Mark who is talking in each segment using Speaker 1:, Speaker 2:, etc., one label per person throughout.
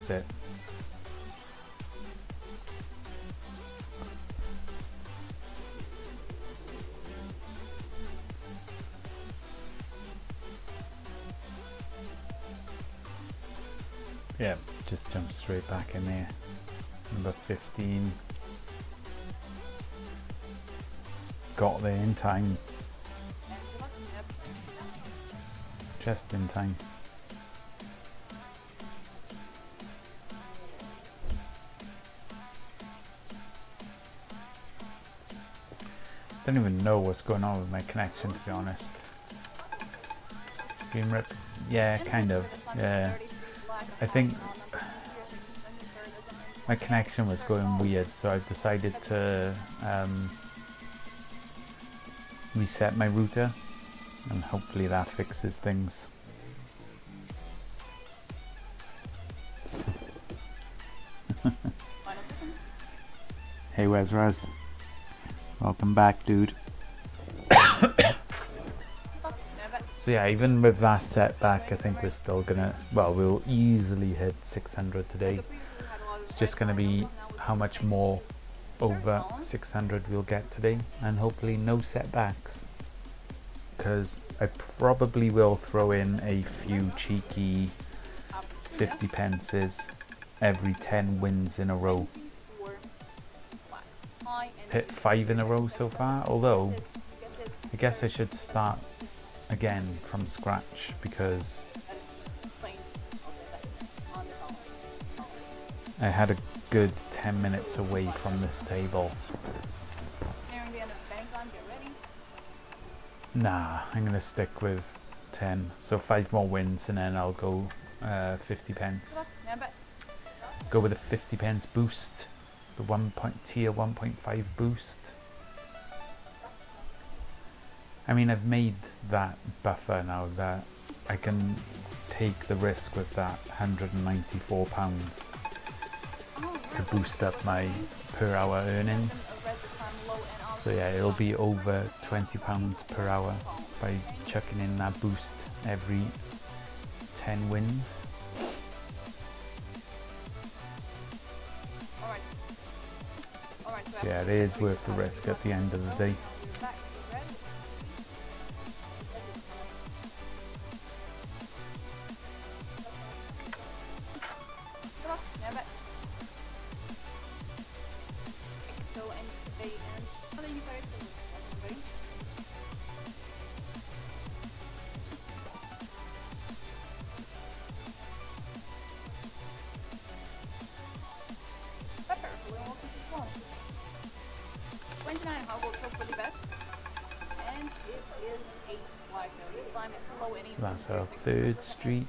Speaker 1: fixed it. Yeah, just jump straight back in there. Number 15. Got there in time. Just in time. Don't even know what's going on with my connection, to be honest. Screen rip? Yeah, kind of. Yeah. I think my connection was going weird, so I've decided to reset my router, and hopefully that fixes things. Hey, where's Raz? Welcome back, dude. So yeah, even with that setback, I think we're still gonna, well, we'll easily hit 600 today. It's just gonna be how much more over 600 we'll get today, and hopefully no setbacks, because I probably will throw in a few cheeky 50 pences every 10 wins in a row. Hit 5 in a row so far, although I guess I should start again from scratch, because I had a good 10 minutes away from this table. Nah, I'm gonna stick with 10, so 5 more wins and then I'll go 50 pence. Go with a 50 pence boost, the tier 1.5 boost. I mean, I've made that buffer now that I can take the risk with that £194 to boost up my per hour earnings. So yeah, it'll be over £20 per hour by chucking in that boost every 10 wins. So yeah, it is worth the risk at the end of the day. So that's our 3rd street.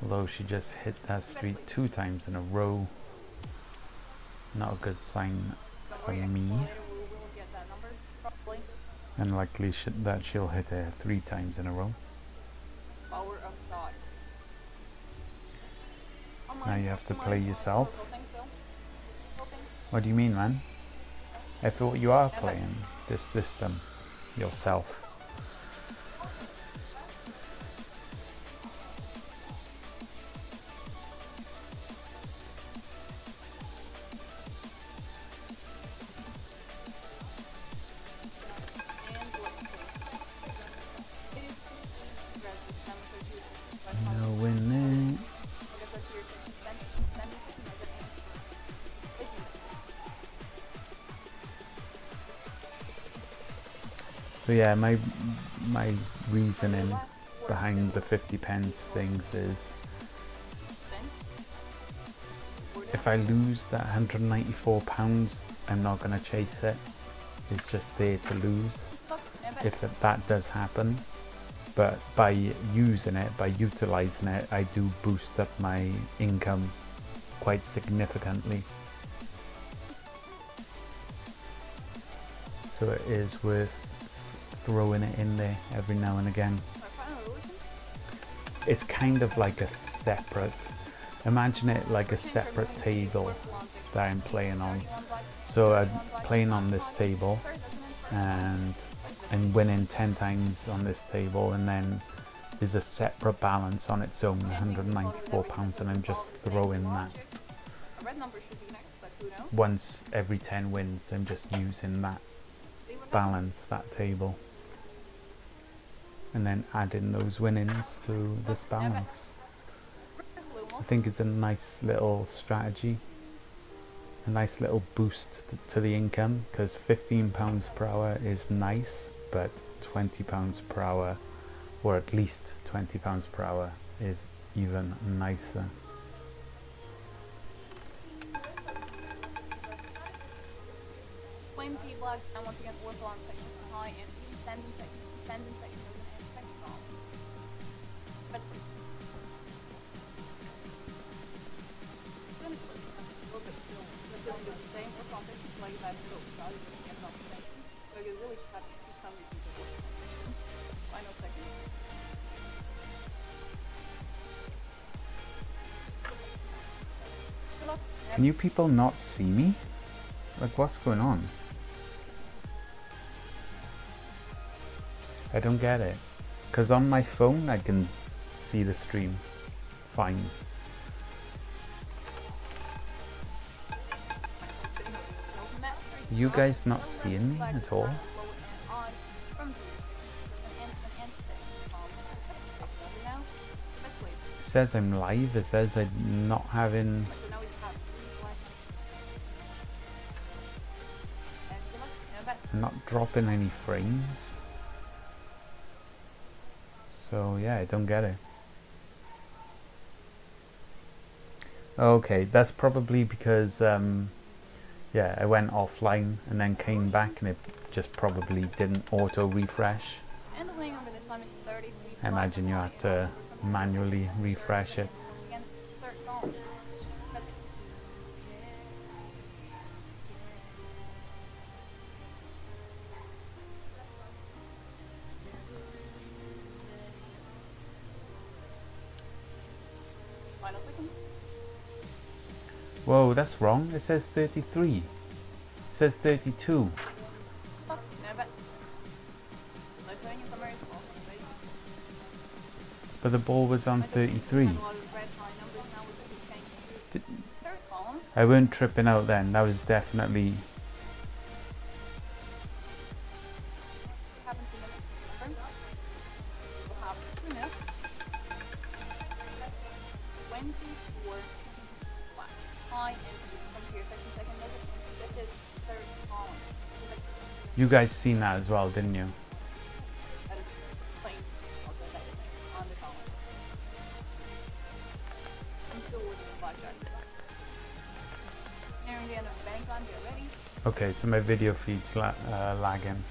Speaker 1: Although she just hit that street 2 times in a row. Not a good sign for me. Unlikely that she'll hit it 3 times in a row. Now you have to play yourself. What do you mean, man? I thought you are playing this system yourself. No winning. So yeah, my reasoning behind the 50 pence things is, if I lose that £194, I'm not going to chase it. It's just there to lose if that does happen. But by using it, by utilizing it, I do boost up my income quite significantly. So it is worth throwing it in there every now and again. It's kind of like a separate, imagine it like a separate table that I'm playing on. So I'm playing on this table and I'm winning 10 times on this table, and then is a separate balance on its own, £194, and I'm just throwing that. Once every 10 wins, I'm just using that balance, that table, and then adding those winnings to this balance. I think it's a nice little strategy, a nice little boost to the income, because £15 per hour is nice, but £20 per hour, or at least £20 per hour, is even nicer.
Speaker 2: And once again, ortho on section high and descending section and section on. That's pretty cool. A little bit still. The feeling is the same. Ortho on section like that middle value is again not the same. So you really should have to do some reasons of ortho on section. Final section. Good luck.
Speaker 1: Can you people not see me? Like, what's going on? I don't get it. Because on my phone I can see the stream fine. You guys not seeing me at all? It says I'm live, it says I'm not having... I'm not dropping any frames. So yeah, I don't get it. Okay, that's probably because yeah, I went offline and then came back and it just probably didn't auto refresh. I imagine you had to manually refresh it. Whoa, that's wrong. It says 33. It says 32. But the ball was on 33. I weren't tripping out then. That was definitely... You guys seen that as well, didn't you? Okay, so my video feed's lagging.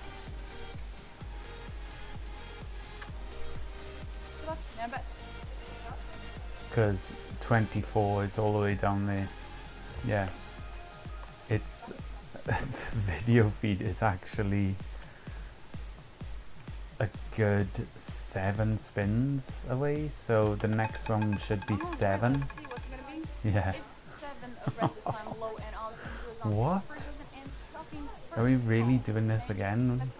Speaker 1: Because 24 is all the way down there. Yeah. It's... the video feed is actually a good 7 spins away, so the next one should be 7. Yeah. What? Are we really doing this again?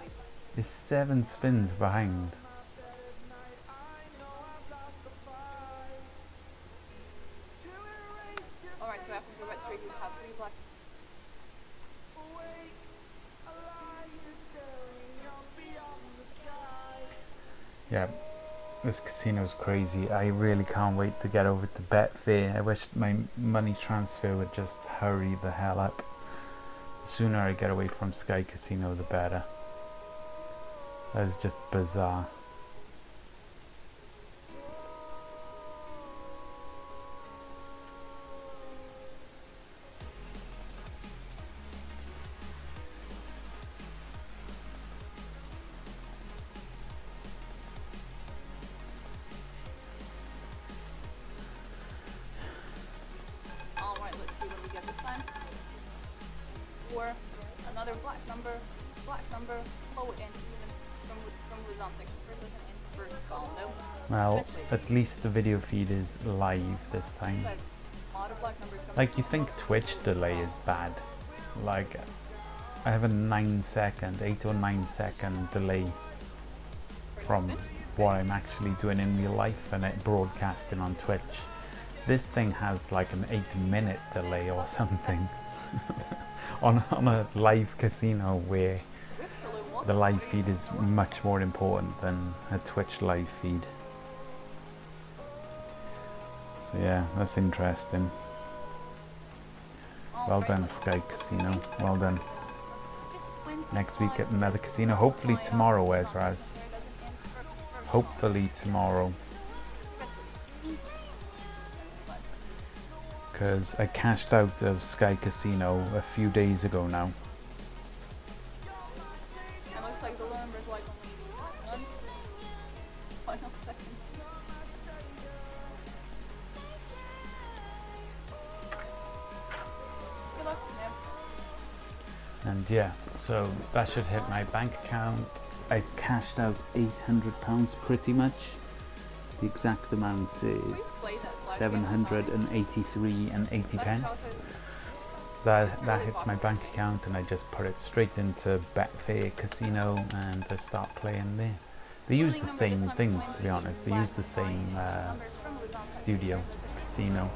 Speaker 1: It's 7 spins behind.
Speaker 2: Alright, so after the red 3 we have 3 black.
Speaker 1: Yeah, this casino's crazy. I really can't wait to get over to Betfair. I wish my money transfer would just hurry the hell up. The sooner I get away from Sky Casino, the better. That is just bizarre.
Speaker 2: Or another black number, forward and from horizontal first column. No.
Speaker 1: Well, at least the video feed is live this time. Like, you think Twitch delay is bad. Like, I have a 8 or 9 second delay from what I'm actually doing in real life and it broadcasting on Twitch. This thing has like an 8-minute delay or something on a live casino where the live feed is much more important than a Twitch live feed. So yeah, that's interesting. Well done, Sky Casino. Well done. Next week at another casino. Hopefully tomorrow, Ezraz. Hopefully tomorrow. Because I cashed out of Sky Casino a few days ago now.
Speaker 2: It looks like the number's like only 1 final second. Good luck, man.
Speaker 1: And yeah, so that should hit my bank account. I cashed out £800 pretty much. The exact amount is 783 and 80 pence. That hits my bank account and I just put it straight into Betfair Casino and I start playing there. They use the same things, to be honest. They use the same studio, casino.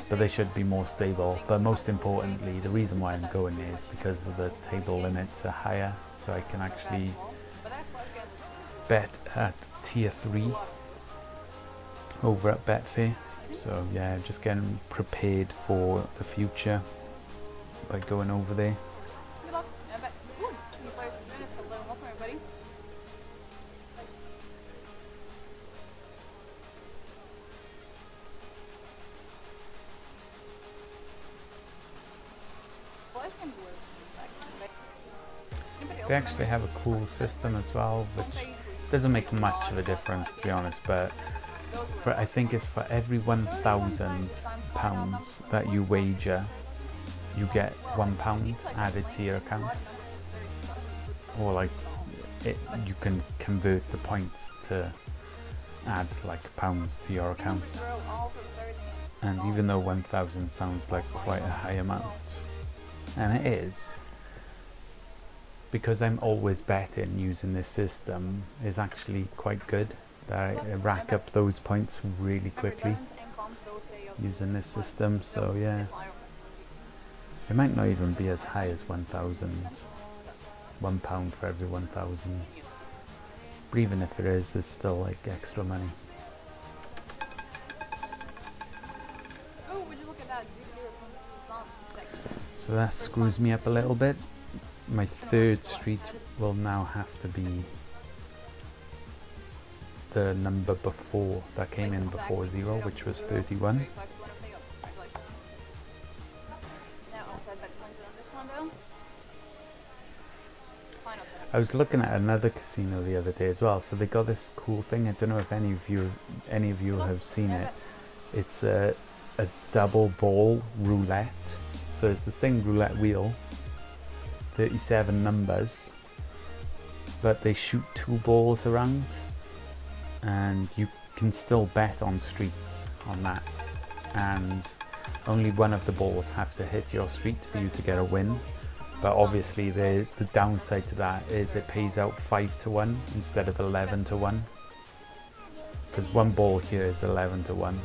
Speaker 1: But they should be more stable. But most importantly, the reason why I'm going there is because of the table limits are higher, so I can actually bet at tier 3 over at Betfair. So yeah, just getting prepared for the future by going over there.
Speaker 2: Good luck. I bet. Ooh, new players for minutes. Hello, welcome everybody. Well, it's gonna be weird. Anybody else
Speaker 1: They actually have a cool system as well, which doesn't make much of a difference, to be honest, but I think it's for every £1,000 that you wager, you get £1 added to your account. Or like, you can convert the points to add like pounds to your account. And even though 1,000 sounds like quite a high amount, and it is, because I'm always betting using this system is actually quite good. That I rack up those points really quickly using this system, so yeah. It might not even be as high as 1,000. £1 for every 1,000. But even if it is, it's still like extra money.
Speaker 2: Oh, would you look at that?
Speaker 1: So that screws me up a little bit. My third street will now have to be the number before that came in before 0, which was 31. I was looking at another casino the other day as well. So they got this cool thing. I don't know if any of you have seen it. It's a double ball roulette. So it's the same roulette wheel, 37 numbers, but they shoot 2 balls around. And you can still bet on streets on that, and only one of the balls have to hit your street for you to get a win. But obviously the downside to that is it pays out 5 to 1 instead of 11 to 1, because one ball here is 11 to 1.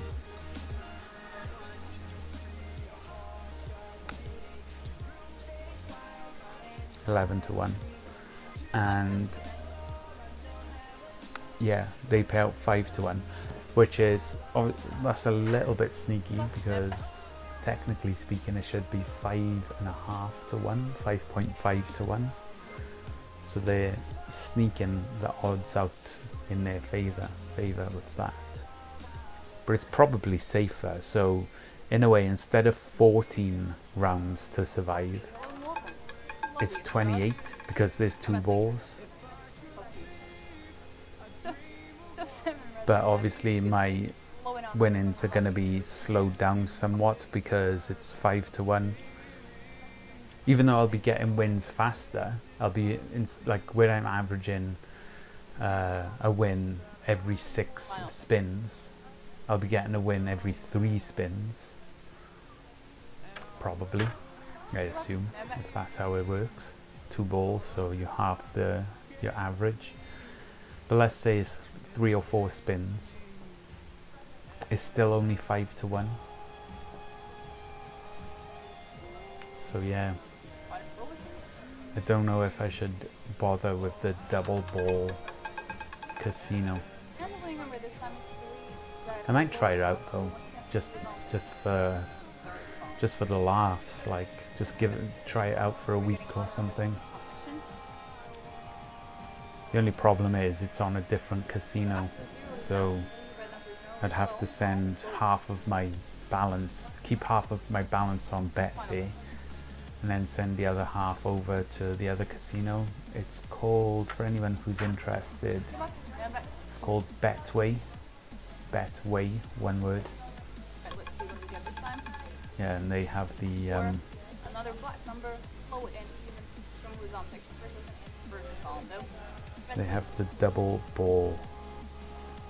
Speaker 1: And yeah, they pay out 5 to 1, which is, that's a little bit sneaky, because technically speaking it should be 5.5 to 1, 5.5 to 1. So they're sneaking the odds out in their favor with that. But it's probably safer. So in a way, instead of 14 rounds to survive, it's 28 because there's 2 balls. But obviously my winnings are going to be slowed down somewhat because it's 5 to 1. Even though I'll be getting wins faster, I'll be like where I'm averaging a win every 6 spins, I'll be getting a win every 3 spins. Probably, I assume, if that's how it works. 2 balls, so you half the your average. But let's say it's 3 or 4 spins. It's still only 5 to 1. So yeah, I don't know if I should bother with the double ball casino. I might try it out though, just for the laughs, like just try it out for a week or something. The only problem is it's on a different casino, so I'd have to send half of my balance, keep half of my balance on Betfair, and then send the other half over to the other casino. It's called, for anyone who's interested, it's called Betway. Betway, one word. Yeah, and they have the
Speaker 2: another black number, low and even from who's on section versus an inverted column though.
Speaker 1: they have the double ball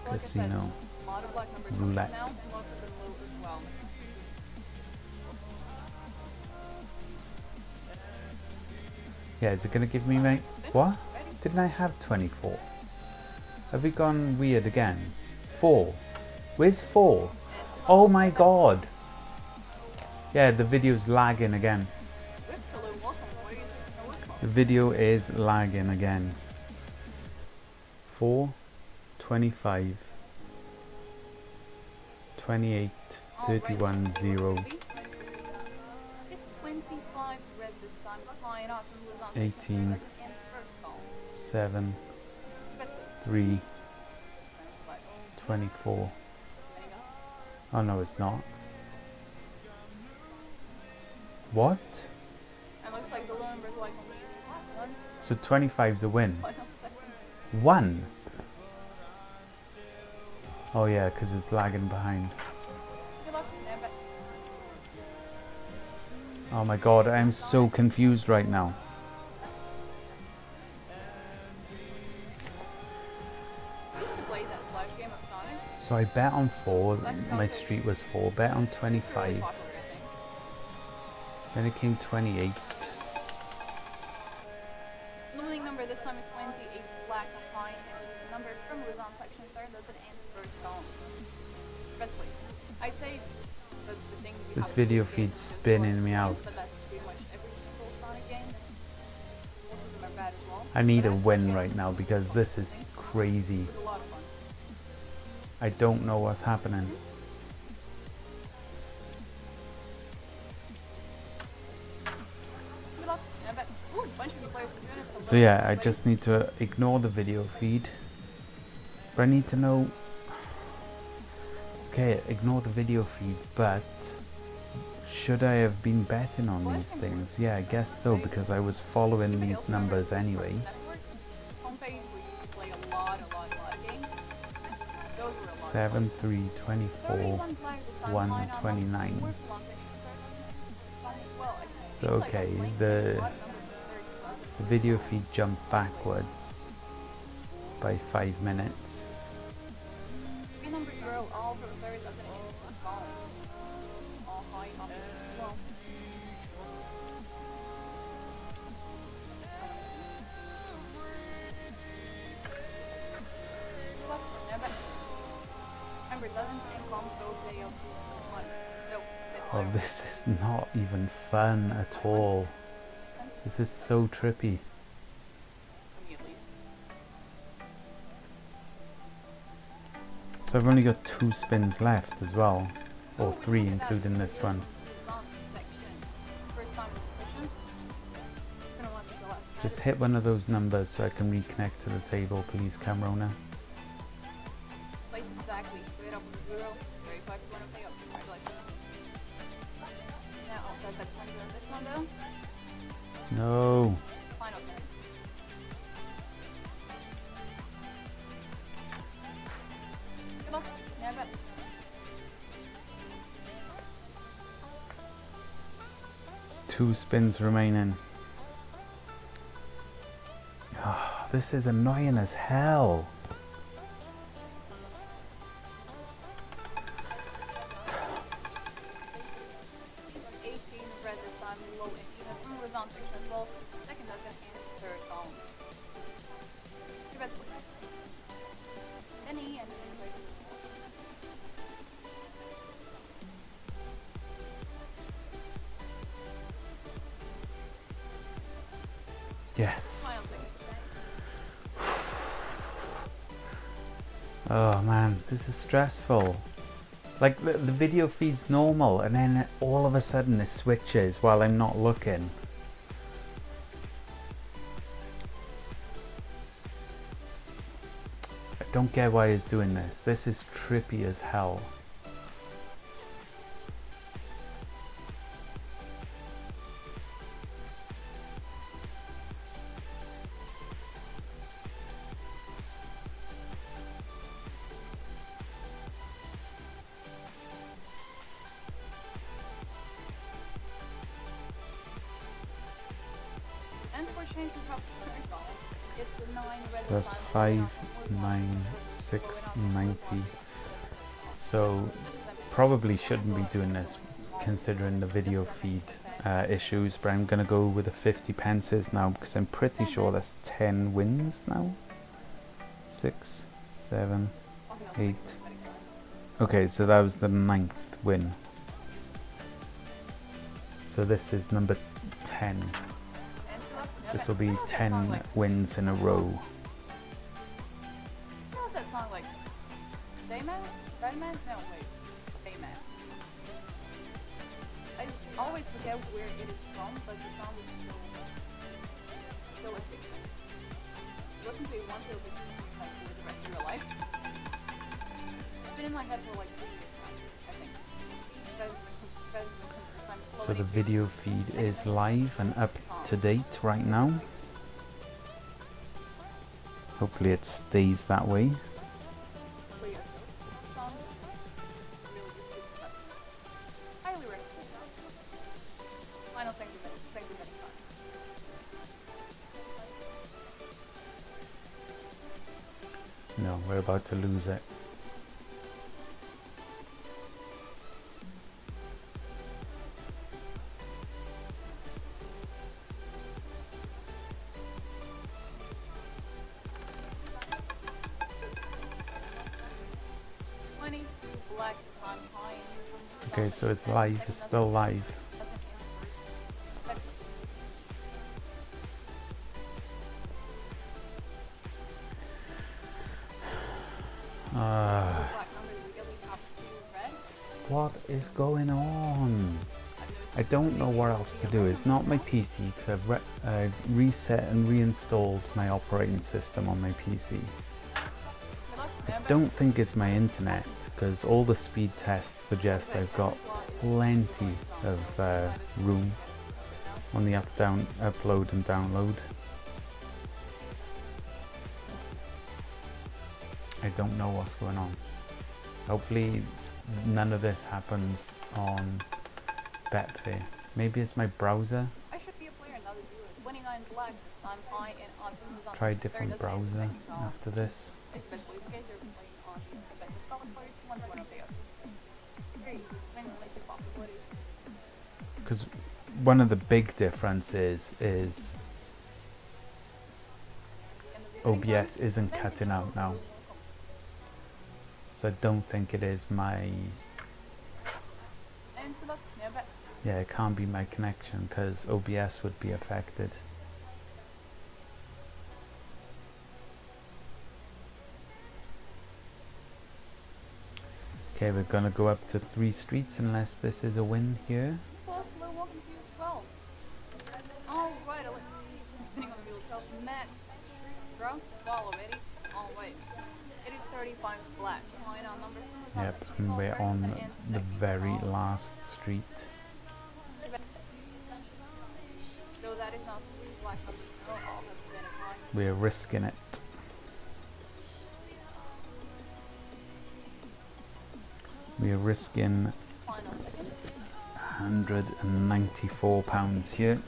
Speaker 2: Like I said,
Speaker 1: casino
Speaker 2: a lot of black numbers
Speaker 1: roulette.
Speaker 2: now, most of them low as well.
Speaker 1: Yeah, is it gonna give me mate? What? Didn't I have 24? Have we gone weird again? 4. Where's 4? Oh my god. Yeah, the video's lagging again. The video is lagging again. 4, 25, 28, 31, 0,
Speaker 2: It's 25 red this time, flying off and was on
Speaker 1: 18,
Speaker 2: first column.
Speaker 1: 7,
Speaker 2: Best
Speaker 1: 3,
Speaker 2: way.
Speaker 1: 24. Oh no, it's not. What?
Speaker 2: And looks like the low numbers like only black ones.
Speaker 1: So 25's a win.
Speaker 2: Final second.
Speaker 1: 1. Oh yeah, because it's lagging behind.
Speaker 2: Good luck. And bet.
Speaker 1: Oh my god, I'm so confused right now.
Speaker 2: We used to play that flash game of Sonic.
Speaker 1: So I bet on 4, my street was 4, bet on
Speaker 2: Really
Speaker 1: 25,
Speaker 2: popular, I think.
Speaker 1: then it came 28.
Speaker 2: The winning number this time is 28 black applying and the number from Luzon section 3rd that's an first column. Best place. I'd say the thing you
Speaker 1: This
Speaker 2: have
Speaker 1: video
Speaker 2: to do
Speaker 1: feed's
Speaker 2: is
Speaker 1: spinning me out.
Speaker 2: but that's pretty much every single Sonic game. Most of them are bad as well.
Speaker 1: I need a
Speaker 2: But
Speaker 1: win right now because this is crazy.
Speaker 2: it's a lot of fun.
Speaker 1: I don't know what's happening.
Speaker 2: Good luck. And bet. Ooh, a bunch of the players are doing it.
Speaker 1: So yeah, I just need to ignore the video feed. But I need to know... Okay, ignore the video feed, but... Should I have been betting on these things? Yeah, I guess so, because I was following these numbers anyway.
Speaker 2: Homepage where you can play a lot of games. Those were a lot of fun.
Speaker 1: 7, 3, 24,
Speaker 2: 31 flags this time,
Speaker 1: 1,
Speaker 2: flying off
Speaker 1: 29.
Speaker 2: fourth long section, fun as well. It
Speaker 1: So
Speaker 2: seems like
Speaker 1: okay,
Speaker 2: I'm playing
Speaker 1: the
Speaker 2: a lot of numbers in third.
Speaker 1: the video feed jumped backwards by 5 minutes.
Speaker 2: Three number zero, all for the third doesn't end in column. All high up as well. Look, never. Remember, doesn't end columns go to the one. No, it's
Speaker 1: Oh, this is not even fun at all. This is so trippy.
Speaker 2: for me at least.
Speaker 1: So I've only got 2 spins left as well, or 3 including this one.
Speaker 2: First time in the session. Gonna want to go last.
Speaker 1: Just hit one of those numbers so I can reconnect to the table, please, Camrona.
Speaker 2: Place exactly straight up with 0. 35 to 1 pay up. Congratulations. Now, that's 20 on this one though.
Speaker 1: No.
Speaker 2: Final second. Good luck. Yeah, I bet.
Speaker 1: Two spins remaining. Ah, this is annoying as hell.
Speaker 2: From 18 red this time, low and even. From was on section as well. Second dozen and third column.
Speaker 1: Yes. Oh man, this is stressful. Like the video feed's normal and then all of a sudden it switches while I'm not looking. I don't get why it's doing this. This is trippy as hell. So that's 59690. So probably shouldn't be doing this considering the video feed issues, but I'm gonna go with the 50 pences now because I'm pretty sure that's 10 wins now. 6, 7, 8. Okay, so that was the 9th win. So this is number 10. This will be 10 wins in a row.
Speaker 2: What was that song like? Dayman? Redman? No, wait. Dayman. I always forget where it is from, but the song is still addicting. Listen to it once, it'll be like for the rest of your life. It's been in my head for like 3 years now, I think.
Speaker 1: So the video feed is live and up to date right now. Hopefully it stays that way. No, we're about to lose it. Okay, so it's live, it's still live. What is going on? I don't know what else to do. It's not my PC because I've reset and reinstalled my operating system on my PC. I don't think it's my internet because all the speed tests suggest I've got plenty of room on the upload and download. I don't know what's going on. Hopefully none of this happens on Betfair. Maybe it's my browser.
Speaker 2: I should be a player now to do it. 29 black, I'm high and on.
Speaker 1: Try a different browser after this.
Speaker 2: Especially in case you're playing on the players, one of the other. Very limited possibilities.
Speaker 1: Because one of the big differences is OBS isn't cutting out now. So I don't think it is my... Yeah, it can't be my connection because OBS would be affected. Okay, we're gonna go up to 3 streets unless this is a win here.
Speaker 2: Alright, spinning on the wheel itself. Max, bro, follow it. Oh wait, it is 35 black.
Speaker 1: Yep, and we're on the very last street.
Speaker 2: So that is not black.
Speaker 1: We're risking it. We're risking £194 here.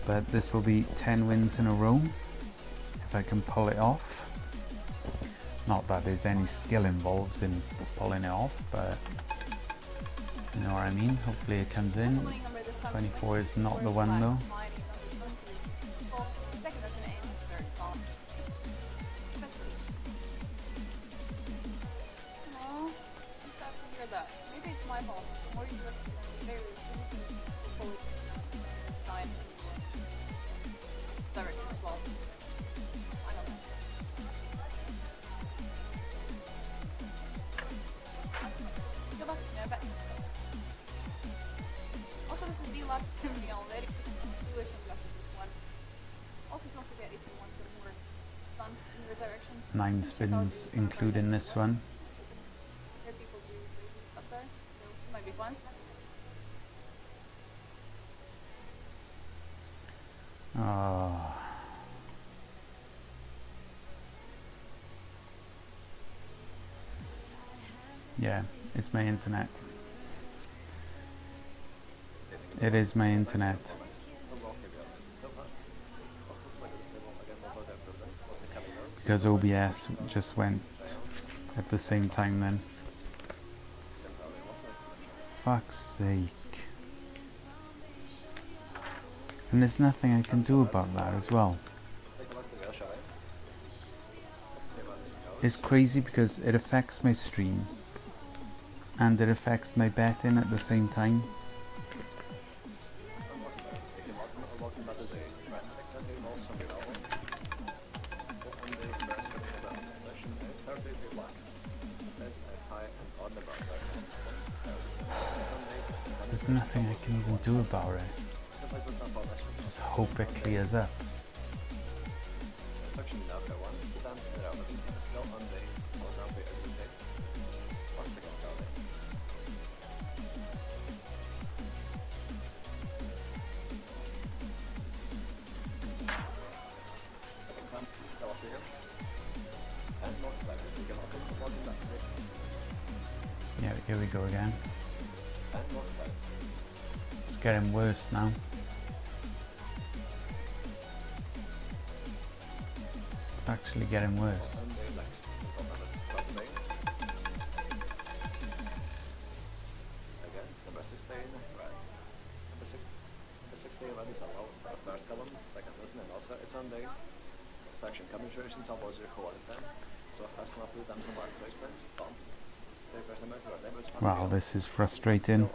Speaker 1: But this will be 10 wins in a row if I can pull it off. Not that there's any skill involved in pulling it off, but you know what I mean. Hopefully it comes in. 24 is not the one though.
Speaker 2: also don't forget if you want some more sun in your direction.
Speaker 1: 9 spins including this one.
Speaker 2: There people do crazy stuff there, so it might be fun.
Speaker 1: Oh. Yeah, it's my internet. It is my internet. Because OBS just went at the same time then. Fuck's sake. And there's nothing I can do about that as well. It's crazy because it affects my stream and it affects my betting at the same time. There's nothing I can even do about it. Just hope it clears up. Yeah, here we go again. It's getting worse now. It's actually getting worse. Wow, this is frustrating.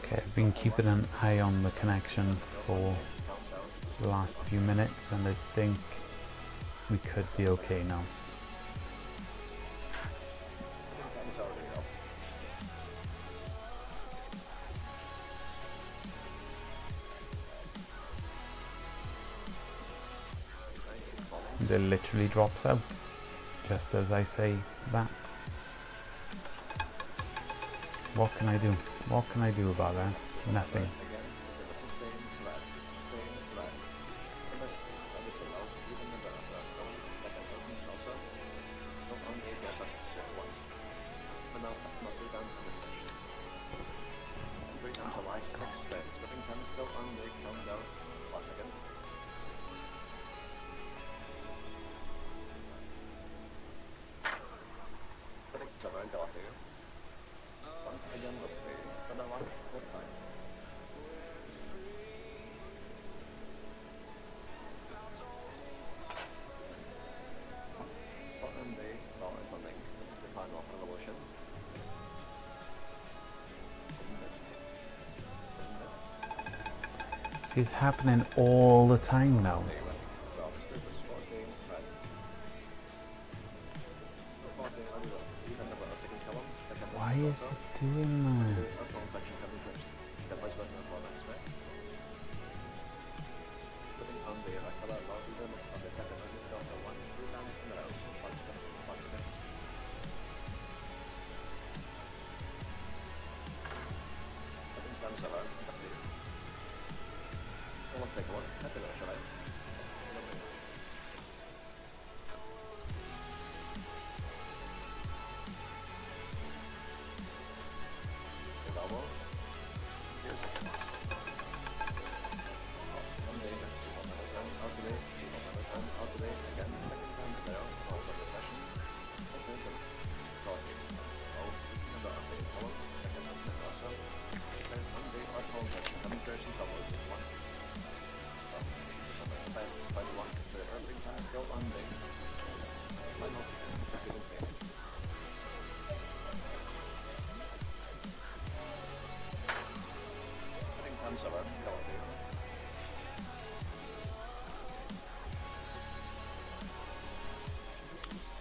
Speaker 1: Okay, I've been keeping an eye on the connection for the last few minutes and I think we could be okay now. It literally drops out just as I say that. What can I do? What can I do about that? Nothing. See, it's happening all the time now. doing that?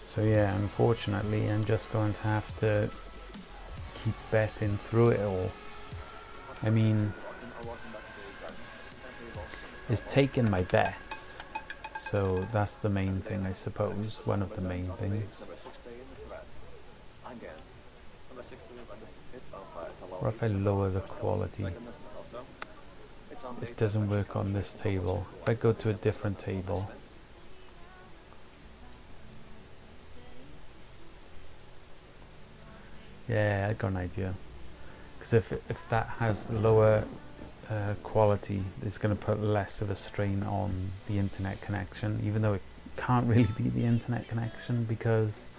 Speaker 1: So yeah, unfortunately I'm just going to have to keep betting through it all. I mean, it's taking my bets, so that's the main thing, I suppose, one of the main things. Or if I lower the quality, it doesn't work on this table. If I go to a different table, yeah, I got an idea. Because if that has lower quality, it's going to put less of a strain on the internet connection, even though it can't really be the internet connection, because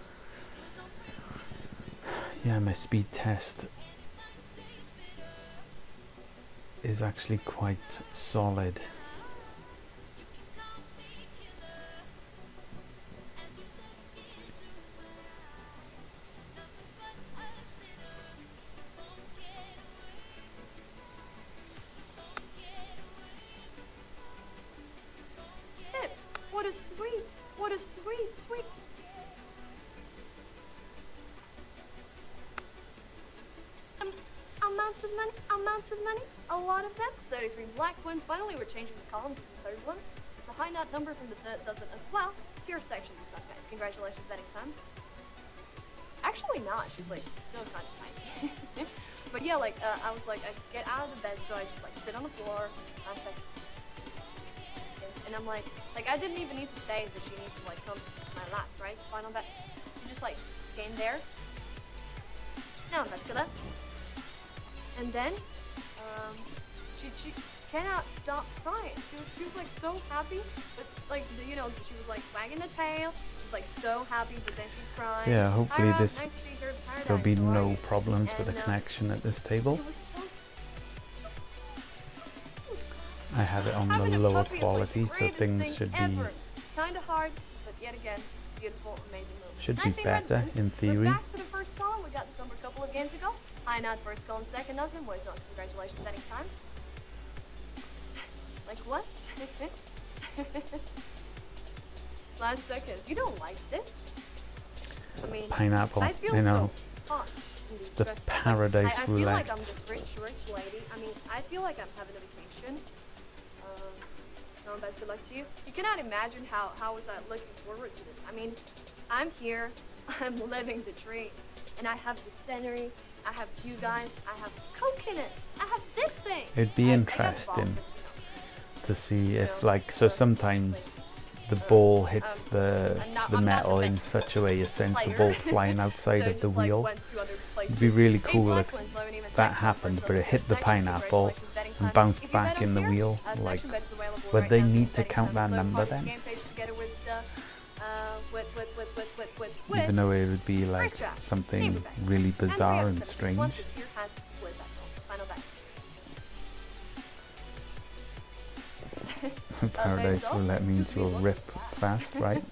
Speaker 1: yeah, my speed test is actually quite solid.
Speaker 2: What a sweet. Amounts of money, a lot of them. 33 black ones. Finally, we're changing the column to the third one. The high knot number from the third does it as well. Tier section and stuff, guys. Congratulations, betting time. Actually not. She's like still kind of tiny. But yeah, like I was like, I get out of the bed, so I just like sit on the floor. I was like, and I'm like I didn't even need to say that she needs to like come to my lap, right? Final bet. She just like came there. Now that's good. And then she cannot stop crying. She was like so happy, but like you know, she was like wagging the tail. She's like so happy, but then she's crying.
Speaker 1: Yeah, hopefully
Speaker 2: Nice
Speaker 1: this
Speaker 2: to see her in paradise,
Speaker 1: there'll be
Speaker 2: how are
Speaker 1: no
Speaker 2: you?
Speaker 1: problems with the
Speaker 2: And,
Speaker 1: connection at this table.
Speaker 2: It was so
Speaker 1: I have it on
Speaker 2: having
Speaker 1: the
Speaker 2: a
Speaker 1: lower
Speaker 2: puppy is, like,
Speaker 1: quality,
Speaker 2: the
Speaker 1: so
Speaker 2: greatest
Speaker 1: things
Speaker 2: thing
Speaker 1: should be
Speaker 2: ever. Kinda hard, but yet again, beautiful, amazing movie.
Speaker 1: should be
Speaker 2: 19
Speaker 1: better
Speaker 2: Redskins.
Speaker 1: in
Speaker 2: We're
Speaker 1: theory.
Speaker 2: back to the first column. We got this number a couple of games ago. High knot first column, second dozen. Boys on. Congratulations, betting time. Like what? Last seconds. You don't like this? I mean,
Speaker 1: Pineapple,
Speaker 2: I feel
Speaker 1: you know,
Speaker 2: so hot in these
Speaker 1: it's the
Speaker 2: dresses.
Speaker 1: paradise
Speaker 2: I feel
Speaker 1: roulette.
Speaker 2: like I'm this rich lady. I mean, I feel like I'm having a vacation. No, best of luck to you. You cannot imagine how was I looking forward to this. I mean, I'm here, I'm living the dream, and I have the scenery, I have you guys, I have coconuts, I have this thing.
Speaker 1: It'd be
Speaker 2: I got
Speaker 1: interesting
Speaker 2: balls,
Speaker 1: to see if,
Speaker 2: know,
Speaker 1: like, so sometimes the ball hits the
Speaker 2: I'm not
Speaker 1: metal
Speaker 2: the
Speaker 1: in
Speaker 2: best
Speaker 1: such a way it sends the
Speaker 2: player.
Speaker 1: ball flying outside
Speaker 2: So
Speaker 1: of the
Speaker 2: just, like,
Speaker 1: wheel.
Speaker 2: went to other
Speaker 1: It'd be
Speaker 2: places.
Speaker 1: really
Speaker 2: Eight
Speaker 1: cool
Speaker 2: black
Speaker 1: if
Speaker 2: ones, loading in
Speaker 1: that
Speaker 2: second,
Speaker 1: happened,
Speaker 2: first
Speaker 1: but it
Speaker 2: level,
Speaker 1: hit the
Speaker 2: section,
Speaker 1: pineapple
Speaker 2: congratulations, betting
Speaker 1: and
Speaker 2: time.
Speaker 1: bounced
Speaker 2: If you
Speaker 1: back
Speaker 2: bet
Speaker 1: in
Speaker 2: on
Speaker 1: the
Speaker 2: here,
Speaker 1: wheel. Like,
Speaker 2: section bets available
Speaker 1: would
Speaker 2: right
Speaker 1: they
Speaker 2: now,
Speaker 1: need to
Speaker 2: betting
Speaker 1: count
Speaker 2: time.
Speaker 1: that
Speaker 2: Load
Speaker 1: number
Speaker 2: party
Speaker 1: then?
Speaker 2: game page together with
Speaker 1: Even though it would be like
Speaker 2: First draft,
Speaker 1: something
Speaker 2: favorite bets.
Speaker 1: really bizarre and
Speaker 2: 371,
Speaker 1: strange.
Speaker 2: this tier has split bets on. Final bet.
Speaker 1: Paradise
Speaker 2: Bets
Speaker 1: roulette
Speaker 2: off.
Speaker 1: means you'll
Speaker 2: 2-3-1.
Speaker 1: rip fast, right?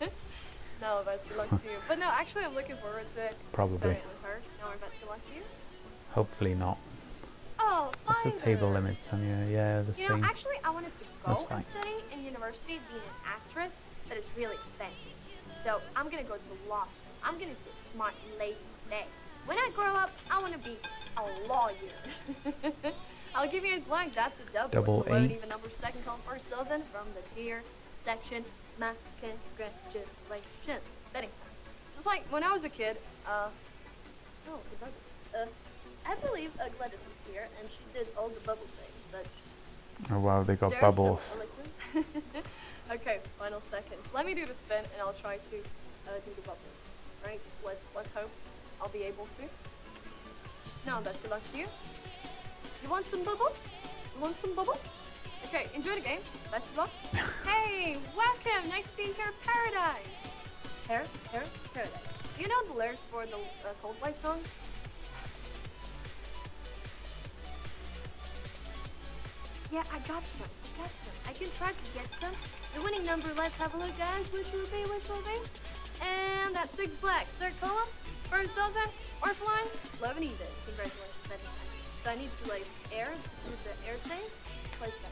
Speaker 2: No, best of luck to you. But no, actually, I'm looking forward to it.
Speaker 1: Probably.
Speaker 2: Starting with her. No, best of luck to you.
Speaker 1: Hopefully not.
Speaker 2: Oh,
Speaker 1: What's the table
Speaker 2: Finder.
Speaker 1: limits on here? Yeah, the
Speaker 2: You know,
Speaker 1: same.
Speaker 2: actually, I wanted to
Speaker 1: That's
Speaker 2: go
Speaker 1: fine.
Speaker 2: and study in university being an actress, but it's really expensive. So I'm gonna go to law school. I'm gonna be a smart lady today.
Speaker 3: When I grow up, I want to be a lawyer. I'll give you a blank. That's a double.
Speaker 1: Double
Speaker 3: It's a low and
Speaker 1: eight.
Speaker 3: even number, second column, first dozen from the tier section. My congratulations. Betting time. Just like when I was a kid, oh, the bubbles. I believe Gladys was here and she did all the bubble things, but
Speaker 1: Oh wow, they got
Speaker 3: they're
Speaker 1: bubbles.
Speaker 3: so eloquent. Okay, final seconds. Let me do the spin and I'll try to do the bubbles. Right? Let's hope I'll be able to. Now, best of luck to you. You want some bubbles? You want some bubbles? Okay, enjoy the game. Best of luck. Hey, welcome. Nice to see you here, Paradise. Paradise. Do you know the lyrics for the Coldplay song? Yeah, I got some. I can try to get some. The winning number, let's have a look, guys. Which will be? And that's 6 black. Third column, first dozen, orph line, 11 even. Congratulations, that's fine. So I need to like air, do the air thing, like that.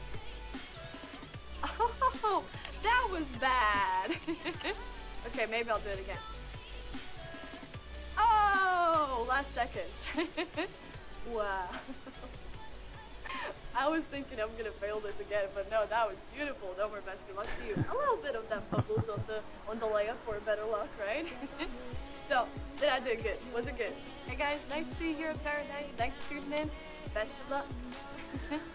Speaker 3: Oh, that was bad. Okay, maybe I'll do it again. Oh, last second. Wow. I was thinking I'm gonna fail this again, but no, that was beautiful. Don't worry, best of luck to you. A little bit of that bubbles on the layup for better luck, right? So, did I do good? Was it good? Hey guys, nice to see you here at Paradise. Thanks for tuning in. Best of luck.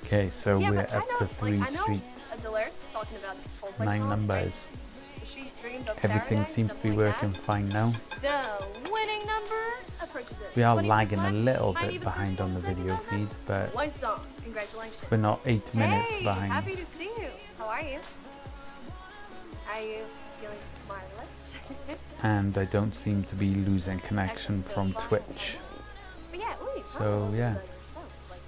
Speaker 1: Okay, so
Speaker 3: Yeah,
Speaker 1: we're
Speaker 3: but I
Speaker 1: up
Speaker 3: know,
Speaker 1: to
Speaker 3: like,
Speaker 1: 3
Speaker 3: I know
Speaker 1: streets,
Speaker 3: the lyrics talking about the Coldplay
Speaker 1: 9
Speaker 3: song,
Speaker 1: numbers.
Speaker 3: right? She dreamed of
Speaker 1: Everything
Speaker 3: paradise,
Speaker 1: seems to be
Speaker 3: something like
Speaker 1: working
Speaker 3: that.
Speaker 1: fine now.
Speaker 3: The winning number approaches it.
Speaker 1: We are
Speaker 3: 22
Speaker 1: lagging a
Speaker 3: black,
Speaker 1: little
Speaker 3: 90
Speaker 1: bit
Speaker 3: the
Speaker 1: behind
Speaker 3: first
Speaker 1: on the
Speaker 3: one,
Speaker 1: video
Speaker 3: second
Speaker 1: feed, but
Speaker 3: one songs. Congratulations.
Speaker 1: we're not 8 minutes
Speaker 3: Hey,
Speaker 1: behind.
Speaker 3: happy to see you. How are you? Are you feeling marvelous?
Speaker 1: And I don't seem to be losing connection from Twitch.
Speaker 3: But yeah, ooh,
Speaker 1: So, yeah.
Speaker 3: Like,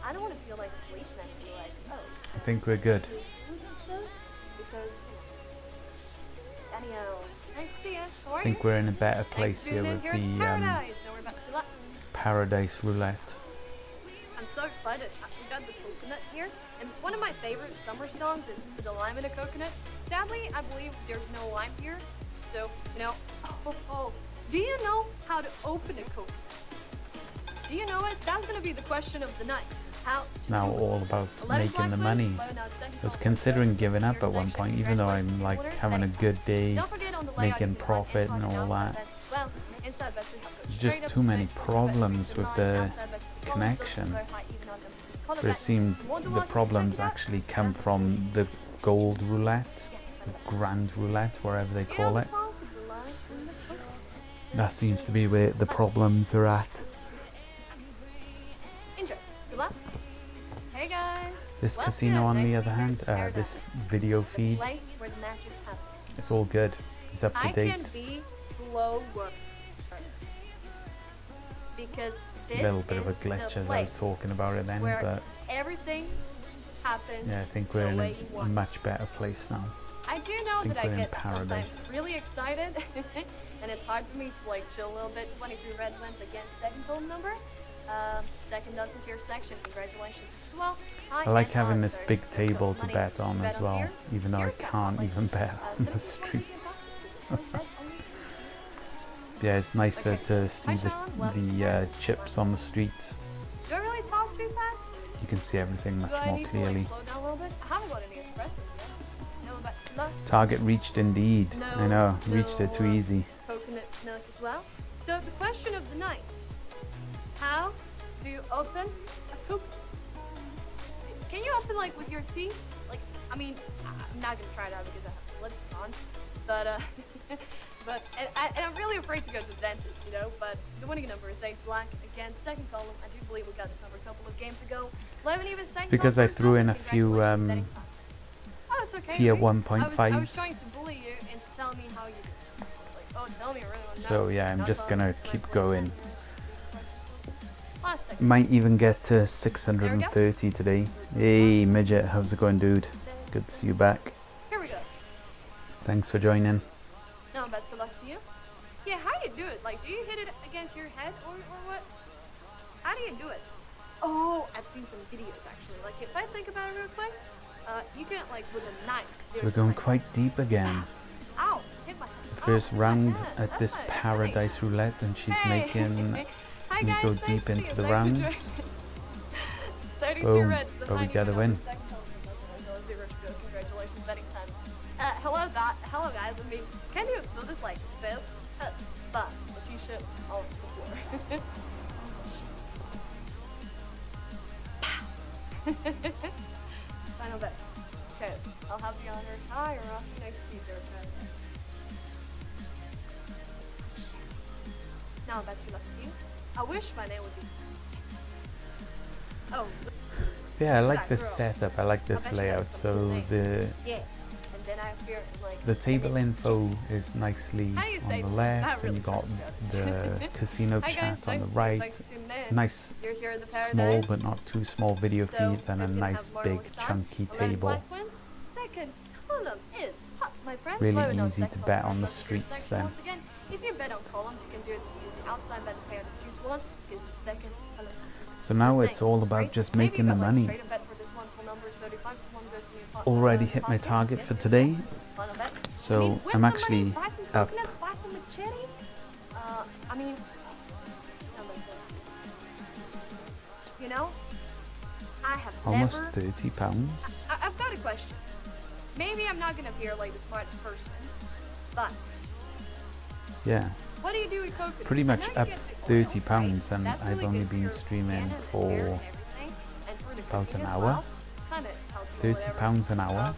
Speaker 3: I don't want to feel like a policeman and be like, oh.
Speaker 1: I think we're good.
Speaker 3: Because, anyhow, nice to see you. How are
Speaker 1: I think
Speaker 3: you?
Speaker 1: we're in a better
Speaker 3: Thanks
Speaker 1: place
Speaker 3: for
Speaker 1: here
Speaker 3: tuning in
Speaker 1: with
Speaker 3: at
Speaker 1: the
Speaker 3: Paradise. Now we're about to go up.
Speaker 1: Paradise Roulette.
Speaker 3: I'm so excited. We got the coconut here, and one of my favorite summer songs is "The Lime in a Coconut." Sadly, I believe there's no lime here, so you know. Oh. Do you know how to open a coconut? Do you know it? That's gonna be the question of the night. How?
Speaker 1: It's now all about
Speaker 3: 11
Speaker 1: making the
Speaker 3: black
Speaker 1: money.
Speaker 3: wins, 11 out of 10
Speaker 1: I was
Speaker 3: columns.
Speaker 1: considering giving up
Speaker 3: Your
Speaker 1: at one
Speaker 3: section.
Speaker 1: point, even though I'm
Speaker 3: Congratulations,
Speaker 1: like
Speaker 3: winners.
Speaker 1: having a
Speaker 3: Betting
Speaker 1: good day,
Speaker 3: Don't forget on the layout,
Speaker 1: making
Speaker 3: you can
Speaker 1: profit
Speaker 3: find
Speaker 1: and
Speaker 3: inside
Speaker 1: all
Speaker 3: outside
Speaker 1: that.
Speaker 3: bets as well. Inside bets we have those
Speaker 1: There's
Speaker 3: straight
Speaker 1: just
Speaker 3: up
Speaker 1: too many
Speaker 3: splits,
Speaker 1: problems
Speaker 3: bets
Speaker 1: with
Speaker 3: lines,
Speaker 1: the
Speaker 3: outside bets with columns,
Speaker 1: connection.
Speaker 3: those are high, even odds, and color
Speaker 1: But it
Speaker 3: bets.
Speaker 1: seemed
Speaker 3: Want to
Speaker 1: the
Speaker 3: watch?
Speaker 1: problems
Speaker 3: Check it out.
Speaker 1: actually come from the gold roulette, the grand roulette, wherever they
Speaker 3: You know
Speaker 1: call
Speaker 3: the
Speaker 1: it.
Speaker 3: song, The Lime in the Coconut?
Speaker 1: That seems to be where the problems are at.
Speaker 3: Enjoy. Good luck. Hey guys.
Speaker 1: This
Speaker 3: Welcome.
Speaker 1: casino, on
Speaker 3: Nice
Speaker 1: the
Speaker 3: to
Speaker 1: other
Speaker 3: see you
Speaker 1: hand,
Speaker 3: here at
Speaker 1: this
Speaker 3: Paradise.
Speaker 1: video
Speaker 3: The
Speaker 1: feed,
Speaker 3: place where the magic happens.
Speaker 1: it's all good. It's up to
Speaker 3: I can
Speaker 1: date.
Speaker 3: be slower because
Speaker 1: A
Speaker 3: this
Speaker 1: little bit of a
Speaker 3: is the
Speaker 1: glitch as I was
Speaker 3: place
Speaker 1: talking about it then,
Speaker 3: where
Speaker 1: but
Speaker 3: everything happens.
Speaker 1: yeah, I think we're
Speaker 3: the
Speaker 1: in
Speaker 3: way you
Speaker 1: a
Speaker 3: want.
Speaker 1: much better place now.
Speaker 3: I do know
Speaker 1: think
Speaker 3: that I
Speaker 1: we're in
Speaker 3: get sometimes
Speaker 1: paradise.
Speaker 3: really excited, and it's hard for me to like chill a little bit. 23 red wins again, second home number. Second dozen tier section. Congratulations as well.
Speaker 1: I like having this big
Speaker 3: Goes
Speaker 1: table to
Speaker 3: money.
Speaker 1: bet on
Speaker 3: Bet
Speaker 1: as well,
Speaker 3: tier.
Speaker 1: even though I
Speaker 3: Tier's got,
Speaker 1: can't
Speaker 3: like,
Speaker 1: even bet on the
Speaker 3: 70
Speaker 1: streets.
Speaker 3: points.
Speaker 1: Yeah, it's nicer
Speaker 3: Okay,
Speaker 1: to see
Speaker 3: Sean, welcome.
Speaker 1: the chips on the street.
Speaker 3: Do I really talk too fast?
Speaker 1: You can see everything much
Speaker 3: Do I
Speaker 1: more
Speaker 3: need
Speaker 1: clearly.
Speaker 3: to like, slow down a little bit? I haven't got any espressos yet. No, but luck.
Speaker 1: Target reached indeed. I know, reached it too
Speaker 3: No,
Speaker 1: easy.
Speaker 3: Coconut milk as well. So the question of the night: how do you open a coconut? Can you open like with your teeth? Like, I mean, I'm not gonna try it out because I have lips on, but and I'm really afraid to go to the dentist, you know. But the winning number is 8 black. Again, second column. I do believe we got this number a couple of games ago. 11 even second.
Speaker 1: because
Speaker 3: column,
Speaker 1: I threw in a
Speaker 3: congratulations,
Speaker 1: few,
Speaker 3: betting time. Oh, it's okay.
Speaker 1: tier
Speaker 3: right? I was
Speaker 1: 1.5s.
Speaker 3: trying to bully you into telling me how you do. Like, oh, tell me, I really want to know.
Speaker 1: So yeah, I'm
Speaker 3: Not
Speaker 1: just
Speaker 3: telling
Speaker 1: gonna
Speaker 3: me.
Speaker 1: keep going.
Speaker 3: Last second.
Speaker 1: Might even get to 630 today. Hey midget, how's it going, dude? Good to see you back.
Speaker 3: Here we go.
Speaker 1: Thanks for joining.
Speaker 3: No, best of luck to you. Yeah, how do you do it? Like, do you hit it against your head or what? How do you do it? Oh, I've seen some videos actually. Like, if I think about it real quick, you can like with a knife. do
Speaker 1: So
Speaker 3: it
Speaker 1: we're
Speaker 3: just
Speaker 1: going
Speaker 3: like-
Speaker 1: quite deep again.
Speaker 3: Ow! Hit my head.
Speaker 1: the first round at this paradise roulette, and she's making
Speaker 3: Hi
Speaker 1: me
Speaker 3: guys,
Speaker 1: go
Speaker 3: nice
Speaker 1: deep
Speaker 3: to see
Speaker 1: into
Speaker 3: you.
Speaker 1: the
Speaker 3: Nice to
Speaker 1: rounds.
Speaker 3: join. 32
Speaker 1: Boom,
Speaker 3: reds,
Speaker 1: but we
Speaker 3: tiny
Speaker 1: gotta
Speaker 3: number,
Speaker 1: win.
Speaker 3: second element. Congratulations, betting time. Hello guys. I mean, can you do this like this? But the t-shirt on the floor. Final bet. Okay, I'll have the honor. Hi, or off next to you there, okay? Now that's luck to you. I wish my name would be. Oh.
Speaker 1: Yeah, I like
Speaker 3: that
Speaker 1: this
Speaker 3: girl.
Speaker 1: setup. I like
Speaker 3: I
Speaker 1: this
Speaker 3: bet you
Speaker 1: layout.
Speaker 3: that's
Speaker 1: So
Speaker 3: something.
Speaker 1: the
Speaker 3: Yeah. And then I appear like.
Speaker 1: the table info is nicely
Speaker 3: How do you say
Speaker 1: on the
Speaker 3: that?
Speaker 1: left,
Speaker 3: Not
Speaker 1: and
Speaker 3: really
Speaker 1: you got
Speaker 3: good.
Speaker 1: the casino
Speaker 3: Hi guys,
Speaker 1: chat on
Speaker 3: nice
Speaker 1: the
Speaker 3: to see you.
Speaker 1: right.
Speaker 3: Thanks for tuning in.
Speaker 1: Nice
Speaker 3: You're here in the
Speaker 1: small
Speaker 3: paradise.
Speaker 1: but not too small video
Speaker 3: So,
Speaker 1: feed, and a
Speaker 3: we're gonna
Speaker 1: nice
Speaker 3: have Marlo
Speaker 1: big
Speaker 3: with Sam.
Speaker 1: chunky
Speaker 3: 11
Speaker 1: table.
Speaker 3: black wins. Second column is Pup, my friends.
Speaker 1: Really
Speaker 3: Slow and
Speaker 1: easy
Speaker 3: second
Speaker 1: to bet
Speaker 3: column
Speaker 1: on the
Speaker 3: is Substitute
Speaker 1: streets
Speaker 3: section.
Speaker 1: then.
Speaker 3: Once again, if you bet on columns, you can do it using outside bet and pay on the 2 to 1. Is the second column.
Speaker 1: So now it's all about just making the money. Already hit my target for today, so I'm actually up
Speaker 3: I mean, you know, I have
Speaker 1: almost
Speaker 3: never.
Speaker 1: £30.
Speaker 3: I've got a question. Maybe I'm not gonna appear like the smartest person, but
Speaker 1: Yeah,
Speaker 3: what do you do with coconut?
Speaker 1: pretty
Speaker 3: I
Speaker 1: much
Speaker 3: know you
Speaker 1: up
Speaker 3: get the oil,
Speaker 1: £30,
Speaker 3: right?
Speaker 1: and
Speaker 3: That's
Speaker 1: I've
Speaker 3: really
Speaker 1: only
Speaker 3: good for
Speaker 1: been
Speaker 3: your
Speaker 1: streaming
Speaker 3: skin and hair
Speaker 1: for
Speaker 3: and everything, and for the
Speaker 1: about
Speaker 3: cooking
Speaker 1: an
Speaker 3: as
Speaker 1: hour.
Speaker 3: well. Kinda helps you with whatever.
Speaker 1: £30 an hour.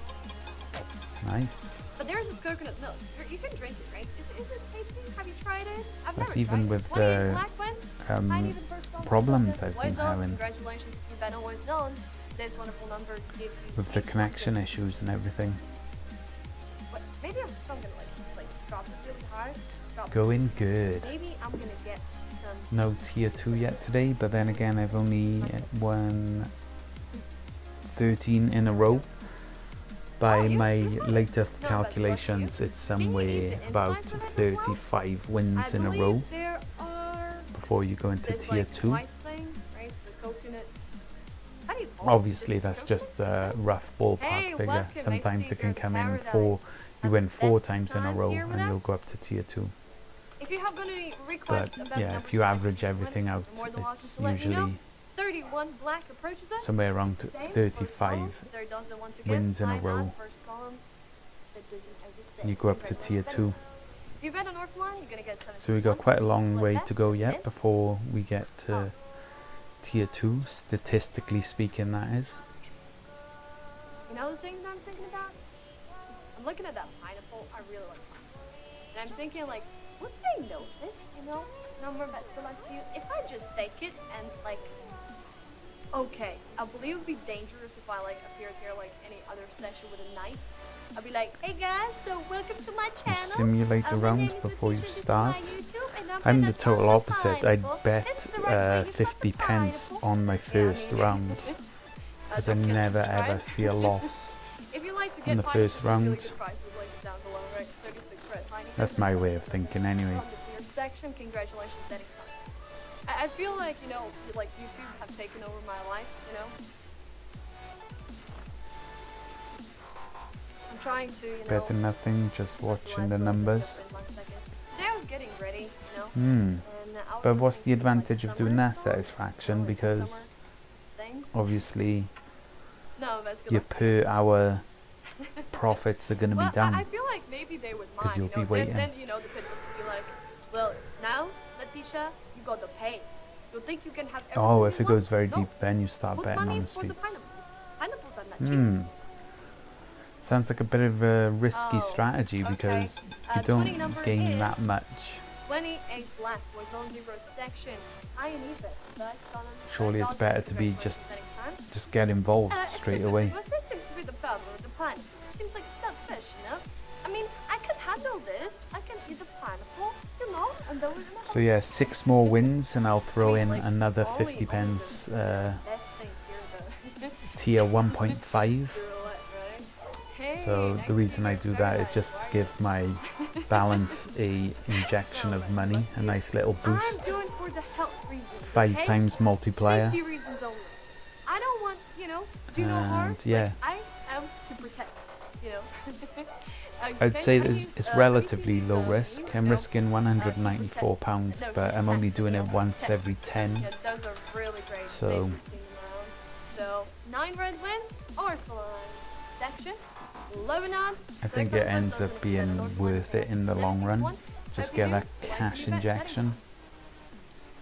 Speaker 1: Nice.
Speaker 3: But there's this coconut milk. You can drink it, right? Is it tasty? Have you tried it? I've
Speaker 1: That's
Speaker 3: never
Speaker 1: even
Speaker 3: tried
Speaker 1: with
Speaker 3: it. What is
Speaker 1: the,
Speaker 3: black ones? I need the first one.
Speaker 1: problems I've
Speaker 3: White
Speaker 1: been
Speaker 3: zones,
Speaker 1: having
Speaker 3: congratulations if you bet on white zones. This wonderful number gives you
Speaker 1: with the
Speaker 3: 8
Speaker 1: connection
Speaker 3: points.
Speaker 1: issues and everything.
Speaker 3: What? Maybe I'm gonna like drop it really high. Drop
Speaker 1: Going good.
Speaker 3: Maybe I'm gonna get some.
Speaker 1: No tier 2 yet today, but then again I've only won 13 in a row. By my latest calculations, it's somewhere about 35 wins in a row
Speaker 3: There are
Speaker 1: before you go into
Speaker 3: this
Speaker 1: tier
Speaker 3: like
Speaker 1: 2.
Speaker 3: white thing, right? The coconut. How do you call it?
Speaker 1: Obviously
Speaker 3: Is it
Speaker 1: that's
Speaker 3: coconut?
Speaker 1: just a rough ballpark
Speaker 3: Hey,
Speaker 1: figure.
Speaker 3: welcome. Nice to
Speaker 1: Sometimes
Speaker 3: see
Speaker 1: it can
Speaker 3: you
Speaker 1: come
Speaker 3: in
Speaker 1: in
Speaker 3: paradise.
Speaker 1: you win 4
Speaker 3: Best
Speaker 1: times in a
Speaker 3: time
Speaker 1: row
Speaker 3: here with
Speaker 1: and you'll
Speaker 3: us.
Speaker 1: go up to tier 2.
Speaker 3: If you have any
Speaker 1: But
Speaker 3: requests about
Speaker 1: yeah,
Speaker 3: numbers
Speaker 1: if you
Speaker 3: of
Speaker 1: average
Speaker 3: next week,
Speaker 1: everything out,
Speaker 3: you're more than welcome
Speaker 1: it's
Speaker 3: to let me know.
Speaker 1: usually
Speaker 3: 31 black approaches us.
Speaker 1: somewhere around
Speaker 3: Same, first column,
Speaker 1: 35
Speaker 3: third dozen once again.
Speaker 1: wins in a
Speaker 3: Why not?
Speaker 1: row.
Speaker 3: First column, that doesn't exist.
Speaker 1: and you go up to tier 2.
Speaker 3: If you bet on North One, you're gonna get 7.
Speaker 1: So we got quite a long way to go yet before we get to tier 2, statistically speaking that is.
Speaker 3: You know the thing that I'm thinking about? I'm looking at that pineapple. I really like pineapple. And I'm thinking like, would they know this? You know? Number bet still like to you. If I just take it and like, okay, I believe it would be dangerous if I like appeared here like any other session with a knife. I'd be like, hey guys, so welcome to my channel.
Speaker 1: Simulate the
Speaker 3: My
Speaker 1: round
Speaker 3: name is
Speaker 1: before you
Speaker 3: Letitia, this is
Speaker 1: start.
Speaker 3: my YouTube, and
Speaker 1: I'm
Speaker 3: gonna
Speaker 1: the
Speaker 3: talk
Speaker 1: total
Speaker 3: about
Speaker 1: opposite.
Speaker 3: pineapple.
Speaker 1: I'd bet
Speaker 3: This is the right way you talk
Speaker 1: 50
Speaker 3: about
Speaker 1: pence
Speaker 3: pineapple.
Speaker 1: on my
Speaker 3: Yeah, I
Speaker 1: first
Speaker 3: mean,
Speaker 1: round, because I
Speaker 3: don't get
Speaker 1: never
Speaker 3: subscribed.
Speaker 1: ever see a loss.
Speaker 3: If you like to
Speaker 1: on
Speaker 3: get
Speaker 1: the
Speaker 3: pineapple,
Speaker 1: first
Speaker 3: there's really
Speaker 1: round.
Speaker 3: good prices linked down below, right? 36 red tiny.
Speaker 1: That's my way of thinking anyway.
Speaker 3: From the clear section, congratulations, betting time. I feel like, you know, like YouTube have taken over my life, you know? I'm trying to, you know...
Speaker 1: Betting nothing, just watching the
Speaker 3: utilize
Speaker 1: numbers.
Speaker 3: those in 1 second. Today I was getting ready, you know?
Speaker 1: Hmm.
Speaker 3: And I was
Speaker 1: But what's the
Speaker 3: thinking, like,
Speaker 1: advantage of
Speaker 3: summer,
Speaker 1: doing that
Speaker 3: summer,
Speaker 1: satisfaction?
Speaker 3: like,
Speaker 1: Because
Speaker 3: summer thing.
Speaker 1: obviously
Speaker 3: No, that's good.
Speaker 1: your per hour profits are going to
Speaker 3: Well,
Speaker 1: be down.
Speaker 3: I feel like maybe they would
Speaker 1: 'Cause
Speaker 3: mind,
Speaker 1: you'll
Speaker 3: you know,
Speaker 1: be waiting.
Speaker 3: Then, you know, the pitbulls would be like, well, now, Letitia, you got to pay. You think you can have everything
Speaker 1: Oh,
Speaker 3: you
Speaker 1: if it
Speaker 3: want?
Speaker 1: goes very
Speaker 3: No.
Speaker 1: deep, then you start
Speaker 3: What
Speaker 1: betting
Speaker 3: money
Speaker 1: on the
Speaker 3: is for the
Speaker 1: streets.
Speaker 3: pineapples? Pineapples are not cheap.
Speaker 1: Hmm. Sounds like a bit of a risky
Speaker 3: Oh,
Speaker 1: strategy
Speaker 3: okay.
Speaker 1: because you
Speaker 3: The winning
Speaker 1: don't
Speaker 3: number
Speaker 1: gain
Speaker 3: is
Speaker 1: that much.
Speaker 3: 28 black was on the reverse section. I need that.
Speaker 1: Surely it's better to be just get involved straight away.
Speaker 3: What's there seems to be the problem with the pineapple? Seems like it's not fish, you know? I mean, I can handle this. I can eat the pineapple, you know, and then we're gonna
Speaker 1: So yeah, 6 more wins and I'll throw in
Speaker 3: like,
Speaker 1: another
Speaker 3: only
Speaker 1: 50 pence
Speaker 3: the best thing here, the
Speaker 1: tier 1.5.
Speaker 3: roulette, right? Hey,
Speaker 1: So
Speaker 3: nice
Speaker 1: the
Speaker 3: to
Speaker 1: reason
Speaker 3: see
Speaker 1: I
Speaker 3: you
Speaker 1: do
Speaker 3: in
Speaker 1: that is
Speaker 3: paradise,
Speaker 1: just to
Speaker 3: right?
Speaker 1: give my balance a injection of money, a nice little
Speaker 3: I'm
Speaker 1: boost.
Speaker 3: doing for the health reasons.
Speaker 1: 5
Speaker 3: okay?
Speaker 1: times multiplier.
Speaker 3: Safety reasons only. I don't want, you know, do no harm.
Speaker 1: And yeah.
Speaker 3: Like, I am to protect, you know.
Speaker 1: I'd
Speaker 3: Okay,
Speaker 1: say
Speaker 3: can
Speaker 1: it's,
Speaker 3: you,
Speaker 1: it's
Speaker 3: let me see
Speaker 1: relatively
Speaker 3: these,
Speaker 1: low
Speaker 3: these
Speaker 1: risk. I'm
Speaker 3: no,
Speaker 1: risking £194,
Speaker 3: no,
Speaker 1: but I'm only doing it
Speaker 3: 10.
Speaker 1: once every 10.
Speaker 3: Yeah, those are really great.
Speaker 1: So-
Speaker 3: Thank you, seeing them around. So 9 red wins, Orphaline section, Lebanon.
Speaker 1: I think it ends up being worth it in the long run. Just get that cash injection.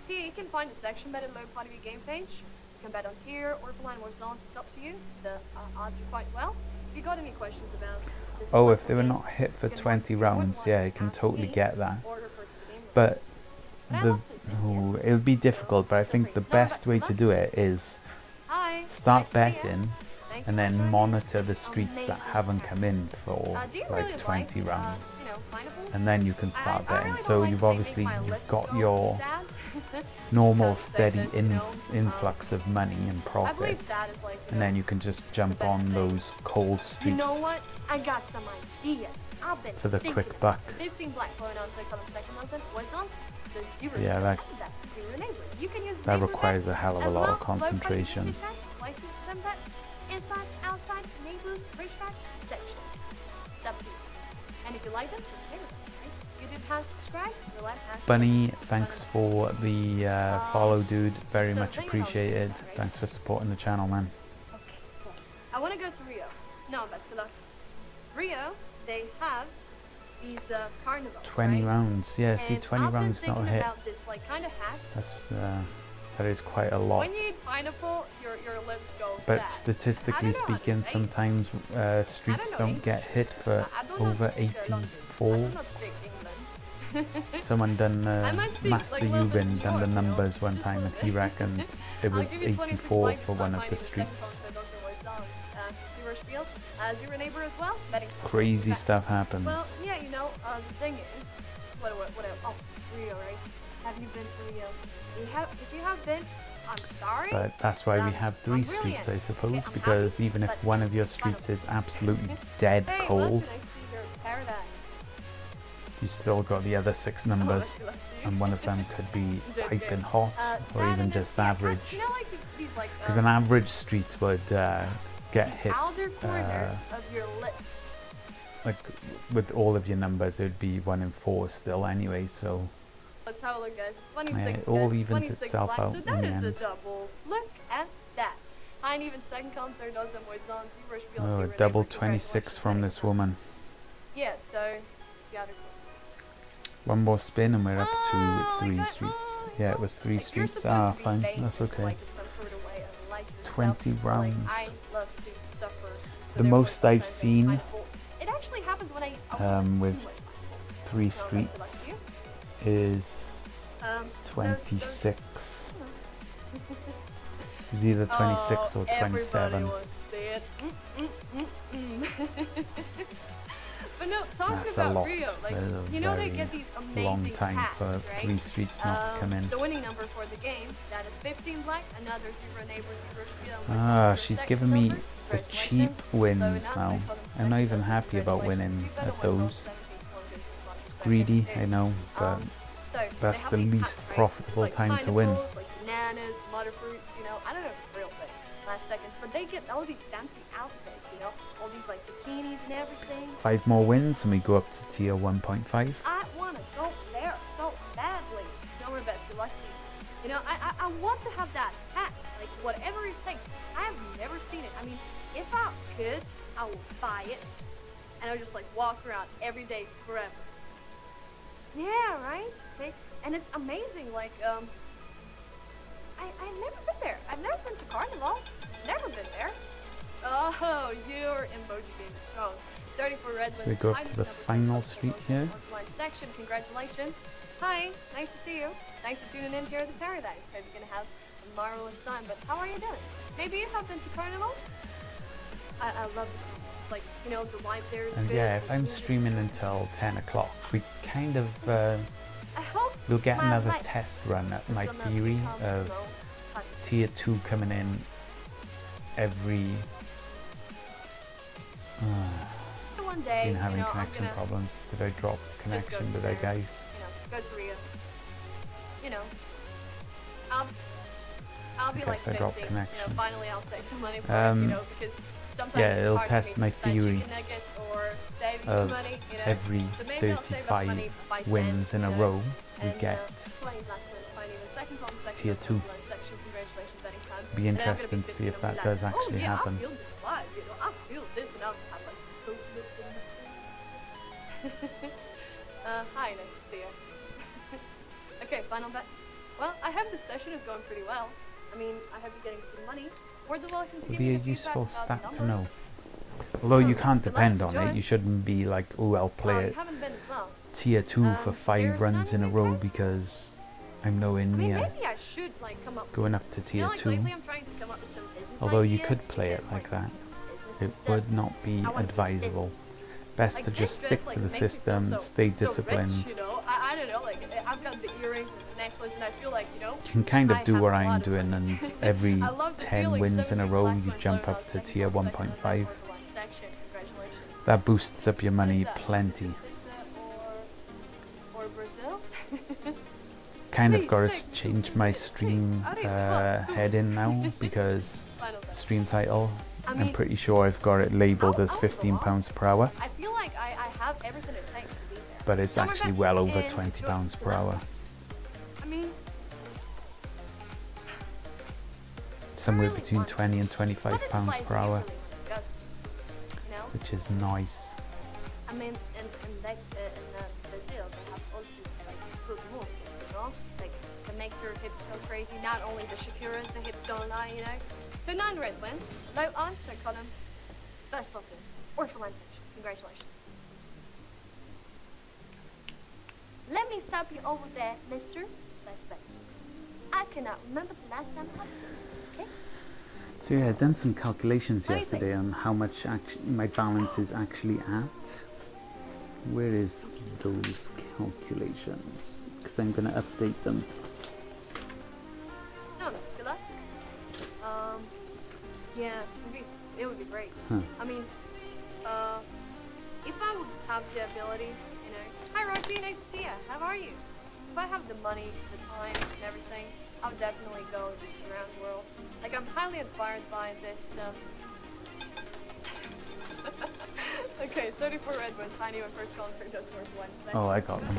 Speaker 3: Here you can find a section bet at low part of your game page. You can bet on tier, Orphaline, or zones. It's up to you. The odds are quite well. If you got any questions about this
Speaker 1: Oh, if
Speaker 3: local
Speaker 1: they were
Speaker 3: game,
Speaker 1: not hit for
Speaker 3: you can
Speaker 1: 20
Speaker 3: watch
Speaker 1: rounds,
Speaker 3: Orphaline
Speaker 1: yeah, I can
Speaker 3: ask
Speaker 1: totally
Speaker 3: me,
Speaker 1: get that.
Speaker 3: order for the game.
Speaker 1: But
Speaker 3: But I
Speaker 1: the
Speaker 3: love to sit here.
Speaker 1: it would be difficult, but I think the best way to do it is
Speaker 3: Hi.
Speaker 1: start
Speaker 3: nice to see ya.
Speaker 1: betting
Speaker 3: Thank
Speaker 1: and
Speaker 3: you
Speaker 1: then
Speaker 3: for
Speaker 1: monitor the
Speaker 3: this
Speaker 1: streets that
Speaker 3: amazing
Speaker 1: haven't
Speaker 3: hack.
Speaker 1: come in for
Speaker 3: Do you
Speaker 1: like
Speaker 3: really
Speaker 1: 20
Speaker 3: like,
Speaker 1: rounds.
Speaker 3: you know, pineapples?
Speaker 1: And then you can start
Speaker 3: I
Speaker 1: betting.
Speaker 3: really
Speaker 1: So
Speaker 3: don't like
Speaker 1: you've
Speaker 3: they make
Speaker 1: obviously
Speaker 3: my
Speaker 1: you've
Speaker 3: lips
Speaker 1: got
Speaker 3: go
Speaker 1: your
Speaker 3: sad.
Speaker 1: normal
Speaker 3: Because
Speaker 1: steady
Speaker 3: this, you know,
Speaker 1: influx of money and
Speaker 3: I believe
Speaker 1: profits,
Speaker 3: sad is like,
Speaker 1: and then you can just jump
Speaker 3: best
Speaker 1: on
Speaker 3: thing.
Speaker 1: those cold
Speaker 3: You know
Speaker 1: streets
Speaker 3: what? I got some ideas. I've been
Speaker 1: for the
Speaker 3: thinking
Speaker 1: quick
Speaker 3: about
Speaker 1: buck.
Speaker 3: 15 black going on second lesson. What's on? The zero.
Speaker 1: Yeah, that-
Speaker 3: That's zero neighbor. You can use
Speaker 1: That
Speaker 3: neighbor
Speaker 1: requires
Speaker 3: bet
Speaker 1: a hell of a
Speaker 3: as
Speaker 1: lot
Speaker 3: well.
Speaker 1: of concentration.
Speaker 3: Low price license them bet. Inside, outside, neighbors, racetrack, section. It's up to you. And if you like them, it's zero. Right? You did have subscribe. Your life has
Speaker 1: Bunny, thanks for the follow, dude. Very
Speaker 3: so
Speaker 1: much
Speaker 3: think about
Speaker 1: appreciated.
Speaker 3: it, right?
Speaker 1: Thanks for supporting the channel, man.
Speaker 3: Okay, so I want to go to Rio. No, but good luck. Rio, they have these carnivals.
Speaker 1: 20
Speaker 3: right?
Speaker 1: rounds. Yeah, see,
Speaker 3: And
Speaker 1: 20
Speaker 3: I've been
Speaker 1: rounds not a
Speaker 3: thinking
Speaker 1: hit.
Speaker 3: about this, like, kind of hack.
Speaker 1: That is quite a lot.
Speaker 3: When you eat pineapple, your lips go
Speaker 1: But
Speaker 3: sad.
Speaker 1: statistically
Speaker 3: I don't know how to
Speaker 1: speaking,
Speaker 3: say it.
Speaker 1: sometimes streets
Speaker 3: know
Speaker 1: don't
Speaker 3: English.
Speaker 1: get hit for
Speaker 3: I don't know
Speaker 1: over
Speaker 3: speak London.
Speaker 1: 84.
Speaker 3: I do not speak England.
Speaker 1: Someone done
Speaker 3: I might speak,
Speaker 1: Master
Speaker 3: like, a little bit
Speaker 1: Eubin
Speaker 3: of
Speaker 1: done the
Speaker 3: York, you know,
Speaker 1: numbers one
Speaker 3: just a
Speaker 1: time, and
Speaker 3: little
Speaker 1: he
Speaker 3: bit.
Speaker 1: reckons it
Speaker 3: I'll
Speaker 1: was
Speaker 3: give you 26
Speaker 1: 84
Speaker 3: likes,
Speaker 1: for one
Speaker 3: my
Speaker 1: of the
Speaker 3: name is
Speaker 1: streets.
Speaker 3: Stefan, so Dr. Wojtan. Zero Spiel. Zero neighbor as well. Betting stuff.
Speaker 1: Crazy
Speaker 3: Bet.
Speaker 1: stuff happens.
Speaker 3: Well, yeah, you know, the thing is, oh, Rio, right? Have you been to Rio? If you have been, I'm sorry.
Speaker 1: But that's why we have 3
Speaker 3: brilliant.
Speaker 1: streets, I suppose,
Speaker 3: I'm
Speaker 1: because
Speaker 3: happy,
Speaker 1: even if
Speaker 3: but
Speaker 1: one of your
Speaker 3: it's
Speaker 1: streets
Speaker 3: fun.
Speaker 1: is absolutely dead
Speaker 3: Hey,
Speaker 1: cold,
Speaker 3: look, I see your paradise.
Speaker 1: you still got the other 6 numbers,
Speaker 3: Oh,
Speaker 1: and one of them could be
Speaker 3: Good,
Speaker 1: piping
Speaker 3: good.
Speaker 1: hot, or even
Speaker 3: Saturday-
Speaker 1: just
Speaker 3: yeah,
Speaker 1: average.
Speaker 3: You know, like these like
Speaker 1: Because an average street would get hit,
Speaker 3: outer corners of your lips.
Speaker 1: like with all of your numbers, it would be 1 in 4 still anyway, so
Speaker 3: Let's have a look, guys. It's 26.
Speaker 1: Yeah, it all
Speaker 3: guys.
Speaker 1: evens
Speaker 3: 26
Speaker 1: itself
Speaker 3: black,
Speaker 1: out
Speaker 3: so
Speaker 1: in
Speaker 3: that
Speaker 1: the
Speaker 3: is a
Speaker 1: end.
Speaker 3: double. Look at that. High and even second column, third dozen, boys on, zero spiel,
Speaker 1: oh,
Speaker 3: zero
Speaker 1: double
Speaker 3: neighbor,
Speaker 1: 26
Speaker 3: congratulations,
Speaker 1: from
Speaker 3: betting
Speaker 1: this
Speaker 3: stuff.
Speaker 1: woman.
Speaker 3: Yeah, so the outer corner.
Speaker 1: One more spin and we're up
Speaker 3: Oh,
Speaker 1: to
Speaker 3: I
Speaker 1: 3
Speaker 3: got-
Speaker 1: streets.
Speaker 3: oh,
Speaker 1: Yeah, it was 3
Speaker 3: Like, you're
Speaker 1: streets.
Speaker 3: supposed
Speaker 1: Ah,
Speaker 3: to be
Speaker 1: fine,
Speaker 3: famous,
Speaker 1: that's okay.
Speaker 3: like, in some sort of way, like yourself.
Speaker 1: 20
Speaker 3: Like,
Speaker 1: rounds.
Speaker 3: I love to suffer.
Speaker 1: The most I've seen,
Speaker 3: It actually happens when I
Speaker 1: with 3
Speaker 3: No, that's good luck
Speaker 1: streets
Speaker 3: to you.
Speaker 1: is
Speaker 3: Those-
Speaker 1: 26. It was either 26 or 27.
Speaker 3: Everybody wants to see it. But no, talking
Speaker 1: That's a
Speaker 3: about
Speaker 1: lot.
Speaker 3: Rio, like,
Speaker 1: That is a
Speaker 3: you know they
Speaker 1: very
Speaker 3: get these amazing
Speaker 1: long time
Speaker 3: packs,
Speaker 1: for
Speaker 3: right?
Speaker 1: 3 streets not to come in.
Speaker 3: The winning number for the game, that is 15 black, another zero neighbor, zero spiel.
Speaker 1: Ah,
Speaker 3: Your
Speaker 1: she's
Speaker 3: second
Speaker 1: giving me
Speaker 3: number,
Speaker 1: the cheap
Speaker 3: congratulations.
Speaker 1: wins
Speaker 3: So
Speaker 1: now.
Speaker 3: they call them
Speaker 1: I'm not even
Speaker 3: second
Speaker 1: happy about
Speaker 3: congratulations.
Speaker 1: winning
Speaker 3: You better
Speaker 1: at
Speaker 3: win
Speaker 1: those.
Speaker 3: 17 pointers as much as
Speaker 1: Greedy,
Speaker 3: second.
Speaker 1: I know, but
Speaker 3: So
Speaker 1: that's
Speaker 3: they have
Speaker 1: the
Speaker 3: these
Speaker 1: least
Speaker 3: packs, right?
Speaker 1: profitable
Speaker 3: It's like
Speaker 1: time to win.
Speaker 3: pineapples, like bananas, butter fruits, you know. I don't know if it's real, but last second. But they get all these fancy outfits, you know, all these like bikinis and everything.
Speaker 1: 5 more wins and we go up to tier 1.5.
Speaker 3: I want to go there so badly. Don't worry about it. Good luck to you. You know, I want to have that hat, like whatever it takes. I have never seen it. I mean, if I could, I would buy it, and I would just like walk around every day forever. Yeah, right. And it's amazing. Like, I've never been there. I've never been to Carnival. Never been there. Oh, your emoji game is strong. 34 red
Speaker 1: So we go up to the final street here.
Speaker 3: Section. Congratulations. Hi, nice to see you. Thanks for tuning in here at the Paradise. Hope you're gonna have a marvelous time. But how are you doing? Maybe you have been to Carnival? I love the carnivals. Like, you know, the vibe there is
Speaker 1: And
Speaker 3: good.
Speaker 1: yeah, if
Speaker 3: the
Speaker 1: I'm
Speaker 3: music's
Speaker 1: streaming
Speaker 3: good.
Speaker 1: until 10 o'clock, we kind of,
Speaker 3: I hope
Speaker 1: we'll get
Speaker 3: my
Speaker 1: another
Speaker 3: life
Speaker 1: test run at my
Speaker 3: will not
Speaker 1: theory
Speaker 3: become, you
Speaker 1: of
Speaker 3: know, fun.
Speaker 1: tier 2 coming in every...
Speaker 3: One day,
Speaker 1: been having
Speaker 3: you know,
Speaker 1: connection
Speaker 3: I'm gonna
Speaker 1: problems. Did I drop
Speaker 3: just go
Speaker 1: connection?
Speaker 3: to
Speaker 1: Did I,
Speaker 3: there,
Speaker 1: guys?
Speaker 3: You know, go to Rio. You know, I'll be
Speaker 1: I
Speaker 3: like
Speaker 1: guess I
Speaker 3: 50.
Speaker 1: dropped
Speaker 3: You know,
Speaker 1: connection.
Speaker 3: finally I'll save some money for it, you know, because sometimes
Speaker 1: yeah,
Speaker 3: it's
Speaker 1: it'll
Speaker 3: hard
Speaker 1: test
Speaker 3: for me
Speaker 1: my
Speaker 3: to decide
Speaker 1: theory.
Speaker 3: chicken nuggets or save save you
Speaker 1: of
Speaker 3: some money, you know.
Speaker 1: every
Speaker 3: So maybe I'll save up money
Speaker 1: 35
Speaker 3: by 10,
Speaker 1: wins in a
Speaker 3: you know,
Speaker 1: row, we
Speaker 3: and,
Speaker 1: get
Speaker 3: playing Blackburn, finding the second on second
Speaker 1: tier
Speaker 3: on
Speaker 1: 2.
Speaker 3: second section. Congratulations, anytime.
Speaker 1: Be
Speaker 3: And then I'm gonna
Speaker 1: interesting
Speaker 3: be
Speaker 1: to see if
Speaker 3: thinking
Speaker 1: that
Speaker 3: of
Speaker 1: does
Speaker 3: like,
Speaker 1: actually
Speaker 3: oh, yeah,
Speaker 1: happen.
Speaker 3: I feel this vibe, you know, I feel this, and I'll have like so hi, nice to see you. Okay, final bets. Well, I hope this session is going pretty well. I mean, I hope you're getting some money. More than welcome to
Speaker 1: Would
Speaker 3: give
Speaker 1: be
Speaker 3: me
Speaker 1: a
Speaker 3: the feedback
Speaker 1: useful
Speaker 3: about the
Speaker 1: stat to
Speaker 3: numbers.
Speaker 1: know. Although you
Speaker 3: Oh,
Speaker 1: can't
Speaker 3: good luck,
Speaker 1: depend on
Speaker 3: enjoy.
Speaker 1: it, you shouldn't be like, oh, I'll play
Speaker 3: You
Speaker 1: it
Speaker 3: haven't been as well.
Speaker 1: tier 2 for
Speaker 3: There's
Speaker 1: 5 runs in a
Speaker 3: none
Speaker 1: row
Speaker 3: okay?
Speaker 1: because I'm nowhere
Speaker 3: I mean,
Speaker 1: near
Speaker 3: maybe I should like come up with
Speaker 1: going
Speaker 3: some,
Speaker 1: up to
Speaker 3: you know,
Speaker 1: tier
Speaker 3: like
Speaker 1: 2.
Speaker 3: lately I'm trying to come up with some business
Speaker 1: Although you
Speaker 3: ideas
Speaker 1: could play it
Speaker 3: because,
Speaker 1: like that.
Speaker 3: business
Speaker 1: It
Speaker 3: and stuff.
Speaker 1: would not be
Speaker 3: I want to be
Speaker 1: advisable.
Speaker 3: business.
Speaker 1: Best
Speaker 3: Like,
Speaker 1: to
Speaker 3: this
Speaker 1: just
Speaker 3: dress,
Speaker 1: stick
Speaker 3: like,
Speaker 1: to the
Speaker 3: makes me feel
Speaker 1: system,
Speaker 3: so-
Speaker 1: stay
Speaker 3: so
Speaker 1: disciplined.
Speaker 3: rich, you know? I don't know, like I've got the earrings and the necklace, and I feel like, you know,
Speaker 1: You can kind of
Speaker 3: I
Speaker 1: do
Speaker 3: have
Speaker 1: what
Speaker 3: a
Speaker 1: I'm
Speaker 3: lot of
Speaker 1: doing,
Speaker 3: money.
Speaker 1: and every
Speaker 3: I love the
Speaker 1: 10
Speaker 3: feeling.
Speaker 1: wins in a
Speaker 3: 17
Speaker 1: row,
Speaker 3: black
Speaker 1: you
Speaker 3: ones
Speaker 1: jump
Speaker 3: low,
Speaker 1: up to
Speaker 3: second
Speaker 1: tier
Speaker 3: on second on
Speaker 1: 1.5.
Speaker 3: second on section. Congratulations.
Speaker 1: That boosts up your
Speaker 3: What is
Speaker 1: money
Speaker 3: that?
Speaker 1: plenty.
Speaker 3: Pizza or Brazil?
Speaker 1: Kind of
Speaker 3: Wait,
Speaker 1: got to
Speaker 3: Nick.
Speaker 1: change my stream
Speaker 3: I don't know.
Speaker 1: heading now because
Speaker 3: Final bet.
Speaker 1: stream title,
Speaker 3: I
Speaker 1: I'm
Speaker 3: mean,
Speaker 1: pretty sure I've got it labelled as
Speaker 3: I'll go
Speaker 1: £15
Speaker 3: on.
Speaker 1: per hour,
Speaker 3: I feel like I have everything it takes to be there.
Speaker 1: but it's
Speaker 3: No more
Speaker 1: actually
Speaker 3: bets
Speaker 1: well over
Speaker 3: and
Speaker 1: £20 per
Speaker 3: good luck.
Speaker 1: hour.
Speaker 3: I mean,
Speaker 1: Somewhere
Speaker 3: really
Speaker 1: between
Speaker 3: want-
Speaker 1: 20 and
Speaker 3: what is
Speaker 1: £25
Speaker 3: life
Speaker 1: per hour,
Speaker 3: really when you go to? You know?
Speaker 1: which is nice.
Speaker 3: I mean, in Brazil, they have all these like good moves, you know, like that makes your hips go crazy. Not only the Shakuras, the hips don't lie, you know. So 9 red wins, low on, no column, first also, or for line section. Congratulations. Let me stop you over there, Mister. Let's bet. I cannot remember the last time I did. Okay.
Speaker 1: So yeah, I've done some calculations
Speaker 3: What do you think?
Speaker 1: yesterday on how much my balance is actually at. Where is those calculations? Because I'm going to update them.
Speaker 3: No, that's good luck. Yeah, it would be great.
Speaker 1: Huh.
Speaker 3: I mean, if I would have the ability, you know, hi Rocky, nice to see you. How are you? If I have the money, the time, and everything, I would definitely go just around the world. Like, I'm highly inspired by this. Okay, 34 red wins. I knew my first call for just worth Wednesday.
Speaker 1: Oh, I got them.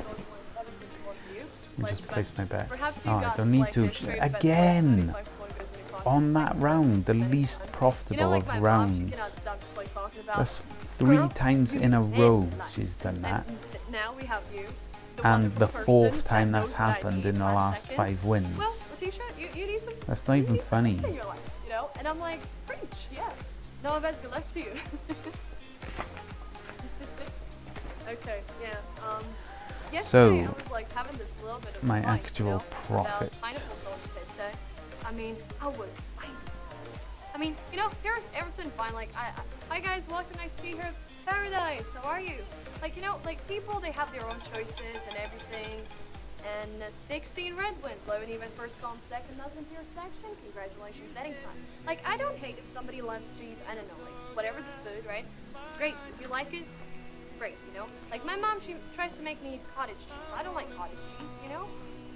Speaker 3: That is just one for you.
Speaker 1: I
Speaker 3: Like,
Speaker 1: just place my bets.
Speaker 3: perhaps you
Speaker 1: Oh, I
Speaker 3: got,
Speaker 1: don't need
Speaker 3: like,
Speaker 1: to.
Speaker 3: a straight bet
Speaker 1: Again!
Speaker 3: 25 scoring goes in your pocket.
Speaker 1: On that
Speaker 3: Like,
Speaker 1: round, the
Speaker 3: that's
Speaker 1: least
Speaker 3: nice.
Speaker 1: profitable
Speaker 3: You know, like
Speaker 1: of
Speaker 3: my mom, she
Speaker 1: rounds.
Speaker 3: cannot stop just like talking about.
Speaker 1: That's 3
Speaker 3: Girl,
Speaker 1: times
Speaker 3: you
Speaker 1: in a
Speaker 3: did
Speaker 1: row
Speaker 3: that.
Speaker 1: she's done that.
Speaker 3: And now we have you.
Speaker 1: And
Speaker 3: wonderful
Speaker 1: the
Speaker 3: person
Speaker 1: 4th time
Speaker 3: that
Speaker 1: that's
Speaker 3: knows what I
Speaker 1: happened
Speaker 3: need
Speaker 1: in the
Speaker 3: last
Speaker 1: last
Speaker 3: second.
Speaker 1: 5 wins.
Speaker 3: Well, Letitia, you need some.
Speaker 1: That's not
Speaker 3: you
Speaker 1: even
Speaker 3: need some
Speaker 1: funny.
Speaker 3: in your life, you know? And I'm like, preach, yeah. No, I bet good luck to you. Okay, yeah. Yesterday I
Speaker 1: So,
Speaker 3: was like having this little bit of
Speaker 1: my
Speaker 3: fight,
Speaker 1: actual
Speaker 3: you know,
Speaker 1: profit.
Speaker 3: about pineapples on pizza. I mean, I was fighting. I mean, you know, here's everything fine. Like, hi guys, welcome. Nice to be here. Paradise, how are you? Like, you know, like people, they have their own choices and everything. And 16 red wins, 11 even first column, second nothing to your section. Congratulations, betting time. Like, I don't hate if somebody loves to eat, I don't know, like whatever the food, right? Great, if you like it, great, you know? Like my mom, she tries to make me eat cottage cheese. I don't like cottage cheese, you know?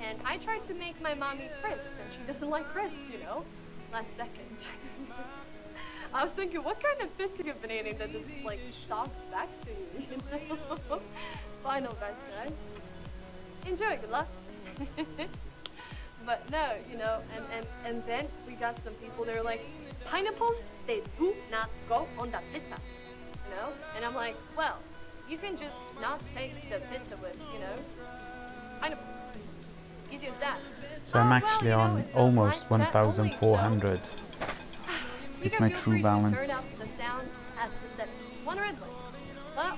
Speaker 3: And I tried to make my mom eat crisps, and she doesn't like crisps, you know? Last second. I was thinking, what kind of fits you have been eating that just like talks back to you, you know? Final bet, guys. Enjoy, good luck. But no, you know, and then we got some people that are like, pineapples, they do not go on that pizza, you know? And I'm like, well, you can just not take the pizza with, you know, pineapples. Easy as that.
Speaker 1: So I'm
Speaker 3: Oh,
Speaker 1: actually
Speaker 3: well, you know,
Speaker 1: on
Speaker 3: it's the
Speaker 1: almost
Speaker 3: live chat only, so
Speaker 1: 1,400.
Speaker 3: you
Speaker 1: It's
Speaker 3: can
Speaker 1: my
Speaker 3: feel
Speaker 1: true
Speaker 3: free
Speaker 1: balance.
Speaker 3: to turn up the sound at the settings. 1 red list.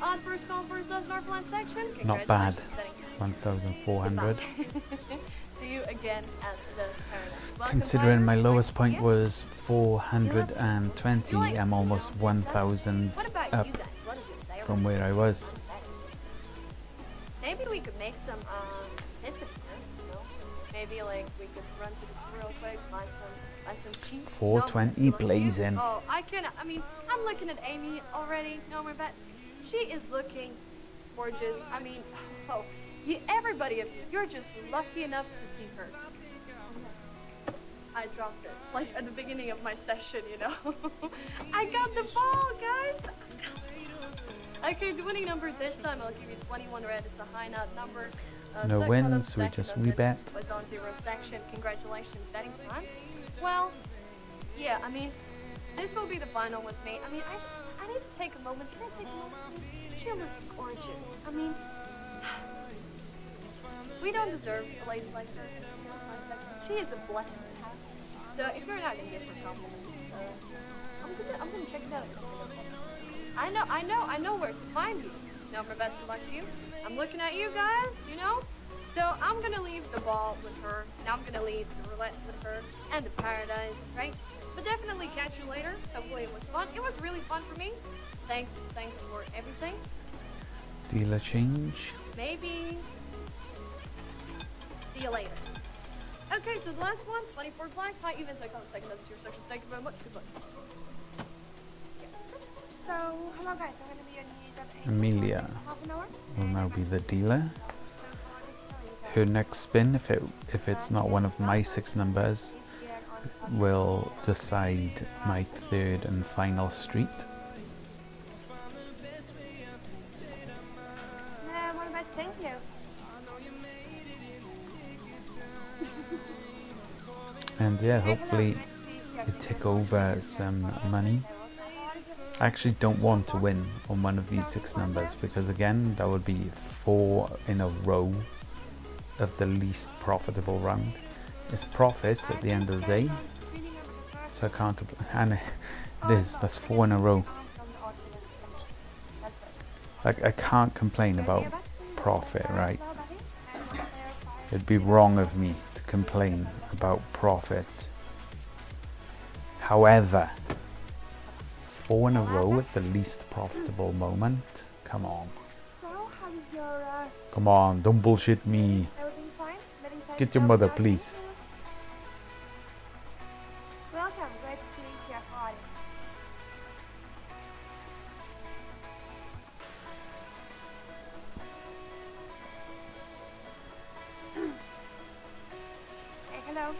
Speaker 3: On first call, first does Northland section.
Speaker 1: Not bad.
Speaker 3: Congratulations, betting.
Speaker 1: 1,400.
Speaker 3: See you again at the paradise. Welcome,
Speaker 1: Considering my
Speaker 3: Barbara.
Speaker 1: lowest
Speaker 3: Nice to
Speaker 1: point
Speaker 3: see you.
Speaker 1: was 420, I'm almost 1,000
Speaker 3: What about
Speaker 1: up
Speaker 3: you guys? What is your favorite
Speaker 1: from where I was.
Speaker 3: Maybe we could make some pizza dinners, you know? Maybe like we could run to the store real quick, buy some cheese.
Speaker 1: 420 blazing.
Speaker 3: Oh, I mean, I'm looking at Amy already. No more bets. She is looking gorgeous. I mean, oh, everybody of you, you're just lucky enough to see her. I dropped it, like at the beginning of my session, you know? I got the ball, guys! Okay, the winning number this time I'll give you 21 red. It's a high number.
Speaker 1: No
Speaker 3: third
Speaker 1: wins,
Speaker 3: column,
Speaker 1: we
Speaker 3: second
Speaker 1: just
Speaker 3: does it.
Speaker 1: rebet.
Speaker 3: Was on 0 section. Congratulations, setting time. Well, yeah, I mean, this will be the final with me. I mean, I need to take a moment. Can I take a moment? She looks gorgeous. I mean, we don't deserve a lady like her. She is a blessing to have. So if you're not gonna give her compliments, I'm gonna check it out. I know where to find you. Now for best of luck to you. I'm looking at you guys, you know? So I'm gonna leave the ball with her, and I'm gonna leave the roulette with her, and the paradise, right? But definitely catch you later. Hopefully it was fun. It was really fun for me. Thanks for everything.
Speaker 1: Dealer change.
Speaker 3: Maybe. See you later. Okay, so the last one, 24 black. Hi, even though I can't second that's your section. Thank you very much. Goodbye.
Speaker 2: So, hello guys, I'm gonna be on the
Speaker 1: Amelia
Speaker 2: half an hour.
Speaker 1: will now be the dealer. Her next spin, if it's not one of my 6 numbers, will decide my 3rd and final street.
Speaker 2: What about thank you?
Speaker 1: And yeah, hopefully it take over some money. I actually don't want to win on one of these 6 numbers because again that would be 4 in a row of the least profitable round. It's profit at the end of the day, so I can't and it is, that's 4 in a row. Like I can't complain about profit, right? It'd be wrong of me to complain about profit. However, 4 in a row at the least profitable moment. Come on.
Speaker 2: So, how is your
Speaker 1: Come on, don't bullshit me.
Speaker 2: everything fine?
Speaker 1: Get your mother, please.
Speaker 2: Welcome, great to see you here. How are you? Hey, hello.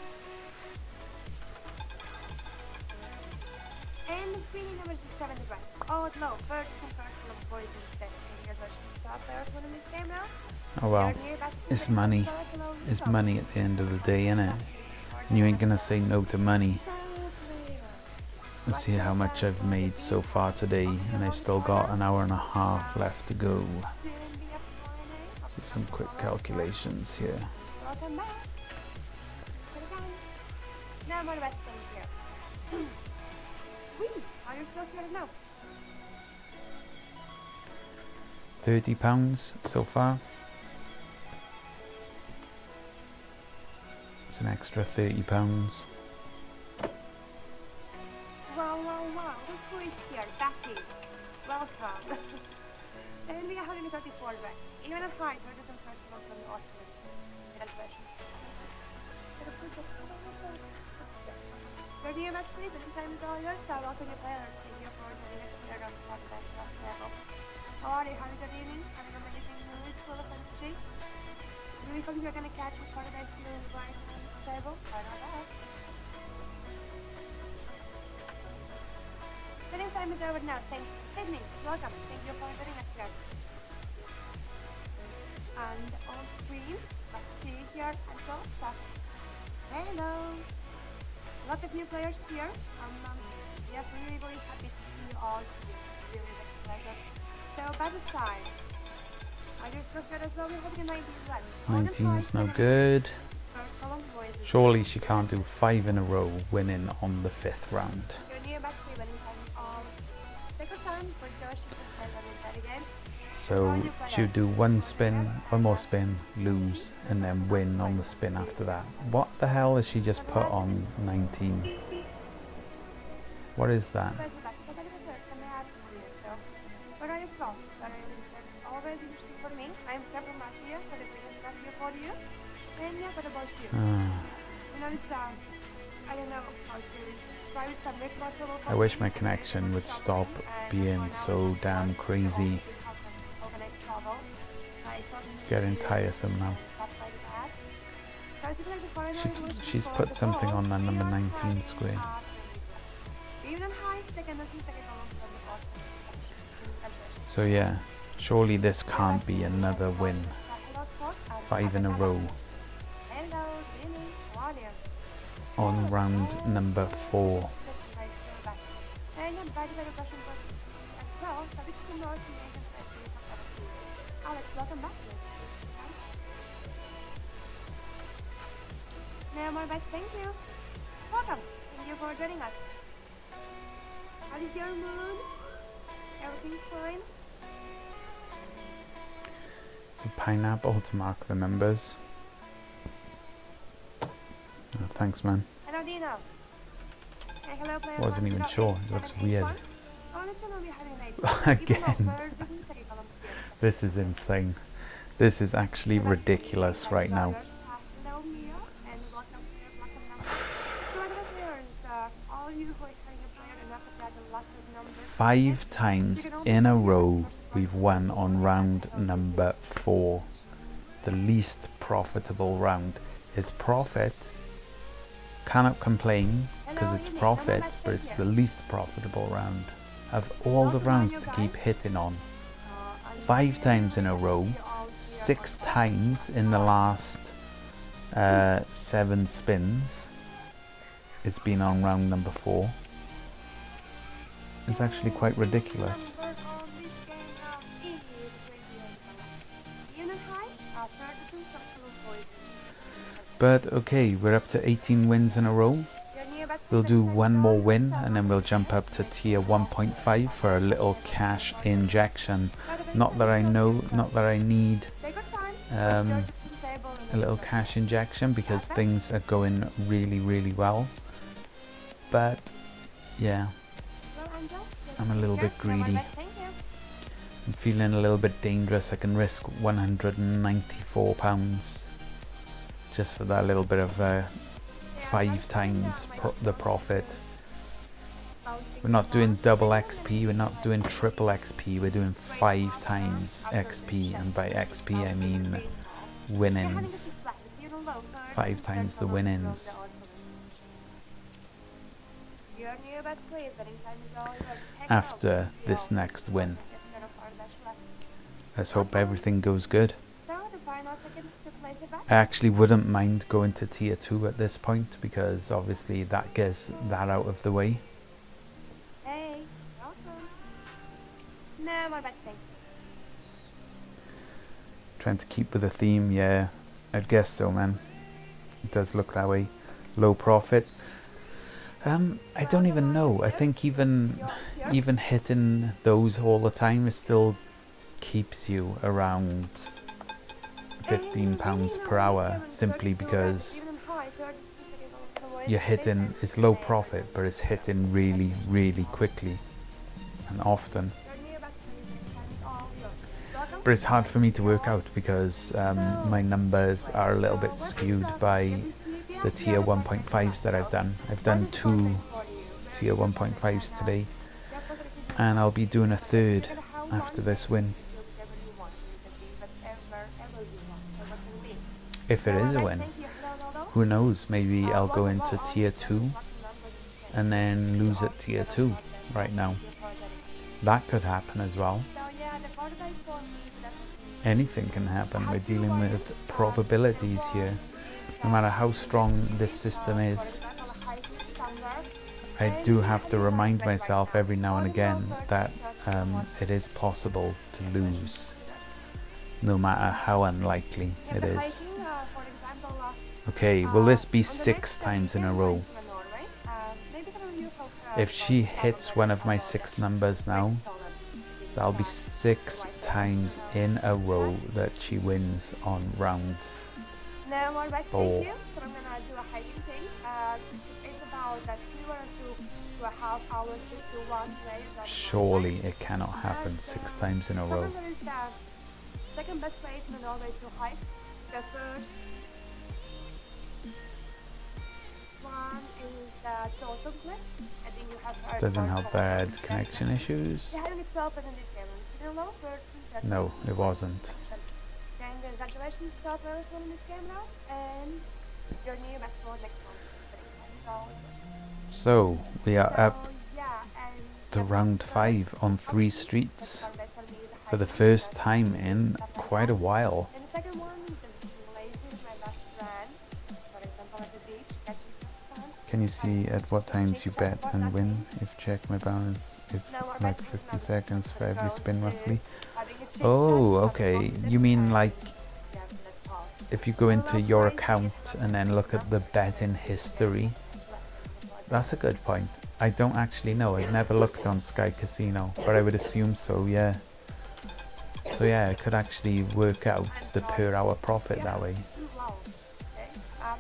Speaker 2: And the screening number is 70 right. Oh no, first and first of boys in test. Any other stop there for this game now?
Speaker 1: Oh well, it's money. It's money at the end of the day, innit? And you ain't gonna say no to money. Let's see how much I've made so far today, and I've still got an hour and a half left to go. Do some quick calculations here.
Speaker 2: Welcome back. Put it on. Now I'm on about staying here. Whee! Are you still here now?
Speaker 1: £30 so far. It's an extra £30.
Speaker 2: Wow, look who is here, Becky. Welcome. And we are 134 back. Even at height, there is some festival from the Ottoman celebrations. Your dear best please, the time is all yours, so welcome your players. Thank you for joining us here on the podcast level. How are you? How is your evening? Having an amazing mood full of energy? Do you think you're gonna catch with paradise blue right on the table? I don't know. Sitting time is over now. Thank you. Sydney, welcome. Thank you for joining us here. And on screen, let's see here and so stuff. Hello. Lots of new players here. Yes, really happy to see you all. Really big pleasure. So, battle side. I just prefer as well. We have the 19 left.
Speaker 1: 19 is no good.
Speaker 2: First column, boys.
Speaker 1: Surely she can't do 5 in a row winning on the 5th round.
Speaker 2: You're near back to winning time. Take your time for Josh to play that again.
Speaker 1: So she'll do one more spin, lose, and then win on the spin after that. What the hell has she just put on 19? What is that?
Speaker 2: Where are you from? Always interesting for me. I'm from Latvia, so the video is not here for you. And yeah, what about you? You know, it's I don't know how to try with some Rick bottle.
Speaker 1: I wish my connection would stop being so damn crazy. It's getting tiresome now. She's put something on the number 19 screen. So yeah, surely this can't be another win. 5 in a row
Speaker 3: Hello, Jimmy. How are you?
Speaker 1: on round number 4.
Speaker 3: And I'm back with a question as well. So which is the North American place do you have ever been? Alex, welcome back to us. No more bets, thank you. Welcome. Thank you for joining us. How is your mood? Everything fine?
Speaker 1: It's a pineapple to mark the numbers. Oh, thanks, man.
Speaker 3: Hello, Dino. Hey, hello, player.
Speaker 1: Wasn't even sure. It looks weird.
Speaker 3: Oh, let's go. We're having
Speaker 1: Again. This is insane. This is actually ridiculous right now. 5 times in a row we've won on round number 4. The least profitable round. It's profit. Cannot complain because it's profit, but it's the least profitable round. Of all the rounds to keep hitting on. 5 times in a row. 6 times in the last 7 spins. It's been on round number 4. It's actually quite ridiculous. But okay, we're up to 18 wins in a row. We'll do one more win and then we'll jump up to tier 1.5 for a little cash injection. Not that I need a little cash injection because things are going really, really well. But yeah, I'm a little bit greedy. I'm feeling a little bit dangerous. I can risk £194 just for that little bit of 5 times the profit. We're not doing double XP, we're not doing triple XP, we're doing 5 times XP, and by XP I mean win-ins. 5 times the win-ins. After this next win. Let's hope everything goes good. I actually wouldn't mind going to tier 2 at this point because obviously that gets that out of the way.
Speaker 3: Hey, welcome. No more bad thing.
Speaker 1: Trying to keep with the theme, yeah, I'd guess so, man. It does look that way. Low profit. I don't even know. I think even hitting those all the time, it still keeps you around £15 per hour, simply because you're hitting, it's low profit, but it's hitting really, really quickly and often. But it's hard for me to work out because my numbers are a little bit skewed by the tier 1.5s that I've done. I've done 2 tier 1.5s today, and I'll be doing a 3rd after this win. If it is a win, who knows, maybe I'll go into tier 2 and then lose at tier 2 right now. That could happen as well. Anything can happen. We're dealing with probabilities here. No matter how strong this system is, I do have to remind myself every now and again that it is possible to lose, no matter how unlikely it is. Okay, will this be 6 times in a row? If she hits one of my 6 numbers now, that'll be 6 times in a row that she wins on round 4. Surely it cannot happen 6 times in a row.
Speaker 3: Second best place in Norway to hike. The first one is the Total Cliff. I think you have heard.
Speaker 1: Doesn't help that connection issues.
Speaker 3: They had only 12 in this game.
Speaker 1: No, it wasn't.
Speaker 3: Then congratulations to all players winning this game now, and your new best for next one.
Speaker 1: So we are up to round 5 on 3 streets. for the first time in quite a while.
Speaker 3: And the second one, just lazy with my best friend. For example, at the beach, catching some sun.
Speaker 1: Can you see at what times you bet and win? If check my balance, it's like 50 seconds for every spin roughly. Oh, okay. You mean like if you go into your account and then look at the betting history? That's a good point. I don't actually know. I've never looked on Sky Casino, but I would assume so, yeah. So yeah, I could actually work out the per hour profit that way.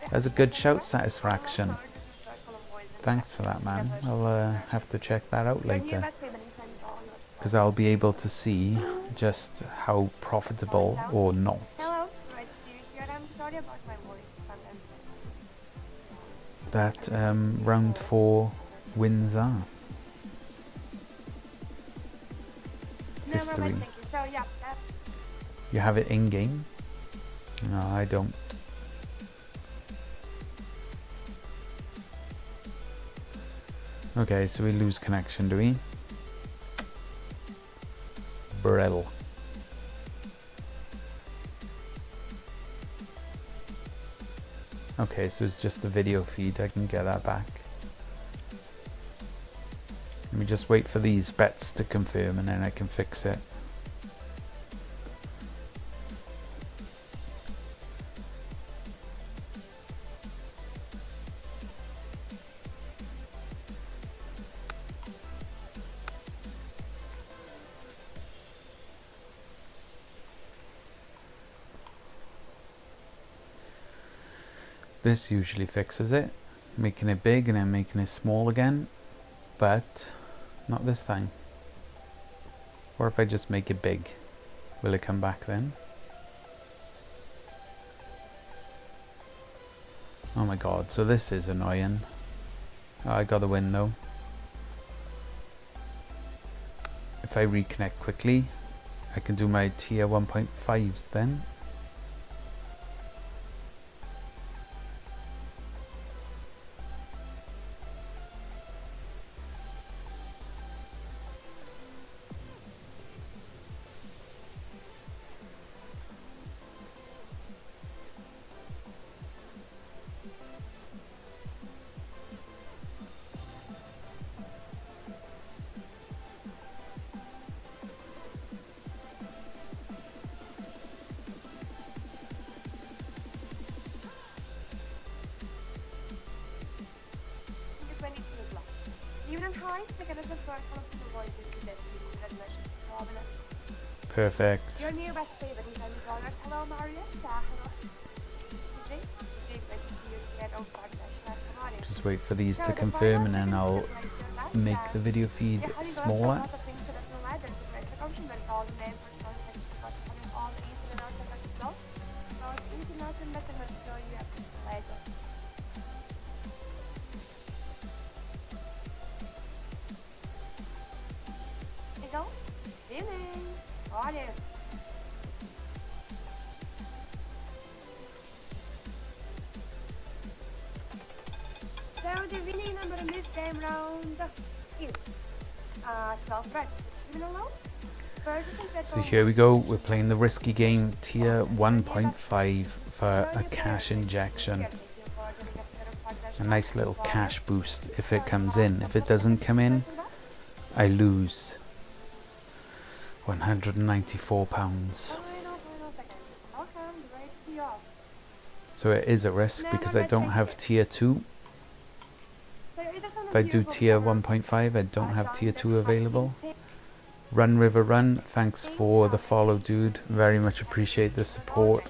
Speaker 1: That's a good shout, Satisfaction. Thanks for that, man. I'll have to check that out later, because I'll be able to see just how profitable or not
Speaker 3: Hello, right to see you here. I'm sorry about my voice. Sometimes
Speaker 1: that round 4 wins are. History.
Speaker 3: So yeah,
Speaker 1: You have it in game? No, I don't. Okay, so we lose connection, do we? Brill. Okay, so it's just the video feed. I can get that back. Let me just wait for these bets to confirm and then I can fix it. This usually fixes it, making it big and then making it small again, but not this time. Or if I just make it big, will it come back then? Oh my god, so this is annoying. Oh, I got the win though. If I reconnect quickly, I can do my tier 1.5s then. Perfect.
Speaker 3: Your new best favorite in terms of dollars. Hello, Marius. Hello. DJ, great to see you here. Oh, God,
Speaker 1: Just wait for these to confirm and then I'll make the video feed smaller.
Speaker 3: So the winning number in this game round is 12 red. Even alone?
Speaker 1: So here we go, we're playing the risky game, tier 1.5 for a cash injection. A nice little cash boost if it comes in. If it doesn't come in, I lose £194. So it is a risk because I don't have tier 2. If I do tier 1.5, I don't have tier 2 available. Run River Run, thanks for the follow, dude. Very much appreciate the support.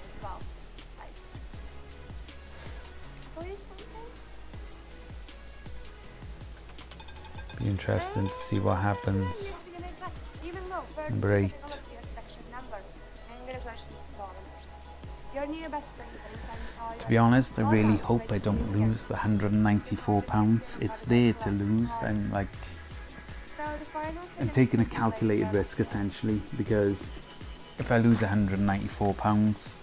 Speaker 1: Be interesting to see what happens. Number 8. To be honest, I really hope I don't lose the £194. It's there to lose. I'm taking a calculated risk essentially, because if I lose £194,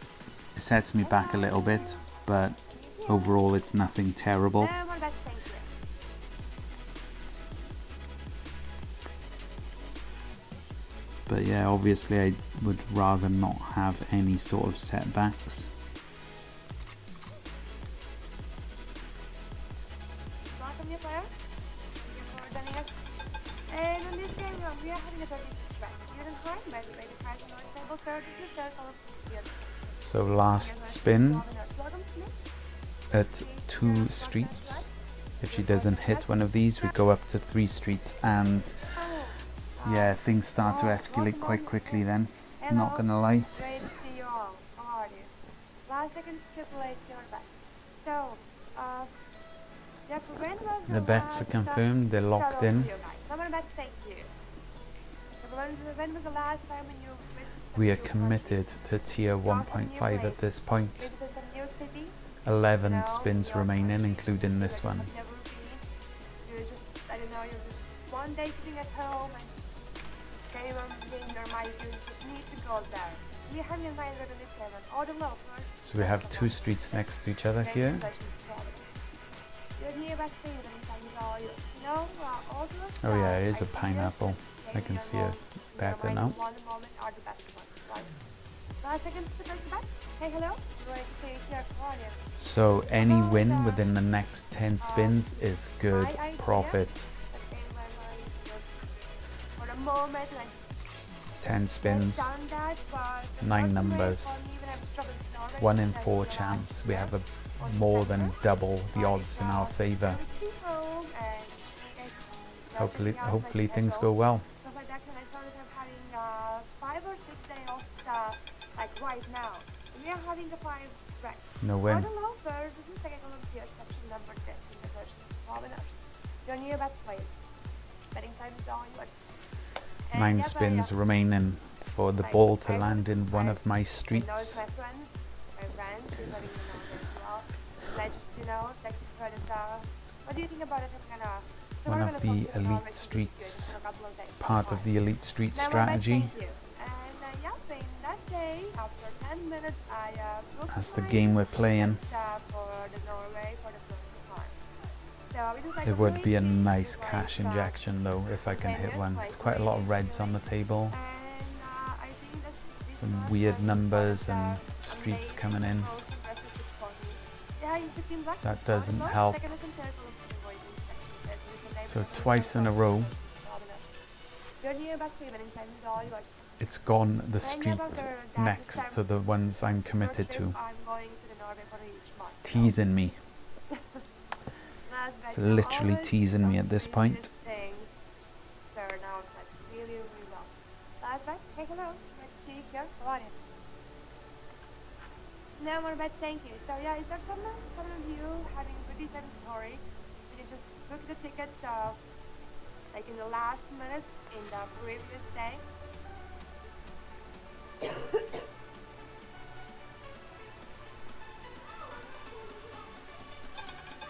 Speaker 1: it sets me back a little bit, but overall it's nothing terrible. But yeah, obviously I would rather not have any sort of setbacks.
Speaker 3: Welcome, new player. Thank you for joining us. And on this game, we are having a 36 rank. You don't hide, by the way, the price is not stable. Third, this is the third color here.
Speaker 1: So last spin
Speaker 3: Welcome to me.
Speaker 1: at 2 streets. If she doesn't hit one of these, we go up to 3 streets, and yeah, things start to escalate quite quickly then. Not gonna lie.
Speaker 3: Great to see you all. How are you? Last seconds, Triple H, you're back. So, yeah, when was
Speaker 1: The bets are
Speaker 3: last,
Speaker 1: confirmed, they're locked
Speaker 3: shout out
Speaker 1: in.
Speaker 3: to you guys. How many bets? Thank you. So when was the last time when you visited
Speaker 1: We are
Speaker 3: some new
Speaker 1: committed to tier
Speaker 3: country? Saw some
Speaker 1: 1.5
Speaker 3: new
Speaker 1: at
Speaker 3: place?
Speaker 1: this point.
Speaker 3: Visited some new city?
Speaker 1: 11
Speaker 3: No,
Speaker 1: spins
Speaker 3: your
Speaker 1: remaining,
Speaker 3: country,
Speaker 1: including
Speaker 3: you
Speaker 1: this
Speaker 3: like
Speaker 1: one.
Speaker 3: have never been. You're just, I don't know, you're just one day sitting at home and just game on your mind, you just need to go there. Do you have your mind right on this game on all the loafers?
Speaker 1: So we have 2 streets next to each other here.
Speaker 3: You're here back to you, but inside is all yours. You know, all those
Speaker 1: Oh yeah, it is a
Speaker 3: ideas
Speaker 1: pineapple. I
Speaker 3: taken
Speaker 1: can
Speaker 3: your
Speaker 1: see
Speaker 3: role
Speaker 1: it
Speaker 3: in
Speaker 1: better
Speaker 3: your mind
Speaker 1: now.
Speaker 3: in one moment are the best ones, right? Last seconds to first bets. Hey, hello. Great to see you here. How are you?
Speaker 1: So any win within the next 10 spins is good
Speaker 3: My idea,
Speaker 1: profit.
Speaker 3: that came in my mind for the moment, and I just
Speaker 1: 10 spins,
Speaker 3: done that, but the
Speaker 1: 9
Speaker 3: first
Speaker 1: numbers,
Speaker 3: way for me when I'm struggling to know already
Speaker 1: 1 in
Speaker 3: is
Speaker 1: 4
Speaker 3: that
Speaker 1: chance. We have a
Speaker 3: on
Speaker 1: more than
Speaker 3: December,
Speaker 1: double the odds in our favour.
Speaker 3: I was still home and
Speaker 1: Hopefully,
Speaker 3: checking out,
Speaker 1: hopefully
Speaker 3: like,
Speaker 1: things
Speaker 3: Echo,
Speaker 1: go well.
Speaker 3: stuff like that, and I saw that I'm having 5 or 6 days offs, like right now. And we are having the 5 rank.
Speaker 1: No
Speaker 3: For
Speaker 1: win.
Speaker 3: the loafers, this is second volunteer section number 10 in the version of winners. Your new bets played. Betting time is all yours. And
Speaker 1: 9
Speaker 3: yeah,
Speaker 1: spins
Speaker 3: yeah.
Speaker 1: remaining for the
Speaker 3: Like,
Speaker 1: ball to
Speaker 3: I
Speaker 1: land
Speaker 3: wanted
Speaker 1: in
Speaker 3: to
Speaker 1: one
Speaker 3: try
Speaker 1: of my
Speaker 3: and know
Speaker 1: streets.
Speaker 3: my friends, my friend, she's having an order as well. And I just, texted her that, what do you think about it? I'm gonna, so
Speaker 1: One
Speaker 3: we're
Speaker 1: of
Speaker 3: gonna
Speaker 1: the
Speaker 3: talk to her
Speaker 1: elite
Speaker 3: already
Speaker 1: streets,
Speaker 3: in a couple of days.
Speaker 1: part of the elite street
Speaker 3: Now,
Speaker 1: strategy.
Speaker 3: thank you. And yeah, in that day, after 10 minutes, I booked
Speaker 1: That's the
Speaker 3: my
Speaker 1: game we're playing.
Speaker 3: tickets, for the Norway for the first time. So it was like
Speaker 1: It would be a
Speaker 3: really cheap,
Speaker 1: nice
Speaker 3: it was
Speaker 1: cash
Speaker 3: like,
Speaker 1: injection though, if I can hit one. There's quite a lot of reds on the table.
Speaker 3: and I think this
Speaker 1: Some
Speaker 3: was
Speaker 1: weird
Speaker 3: one of
Speaker 1: numbers
Speaker 3: the
Speaker 1: and streets
Speaker 3: amazing,
Speaker 1: coming in.
Speaker 3: most impressive bits for me. Yeah, you took him back.
Speaker 1: That doesn't
Speaker 3: Wonderful.
Speaker 1: help.
Speaker 3: Second and third column for the voicing section. There's the name
Speaker 1: So
Speaker 3: of the
Speaker 1: twice in a
Speaker 3: logo.
Speaker 1: row,
Speaker 3: Your new best even in time is all yours.
Speaker 1: it's gone the
Speaker 3: And
Speaker 1: street
Speaker 3: about that
Speaker 1: next
Speaker 3: December
Speaker 1: to the ones I'm committed
Speaker 3: trip,
Speaker 1: to.
Speaker 3: I'm going to the Norway for each month.
Speaker 1: It's teasing me.
Speaker 3: Last
Speaker 1: It's
Speaker 3: bet,
Speaker 1: literally
Speaker 3: always
Speaker 1: teasing me
Speaker 3: those
Speaker 1: at this
Speaker 3: craziest
Speaker 1: point.
Speaker 3: things turn out like really, really well. Last bet, hey hello, great to see you here. How are you? No more bets, thank you. So yeah, is there some of you having a pretty sad story? Did you just book the tickets like in the last minutes in the previous day?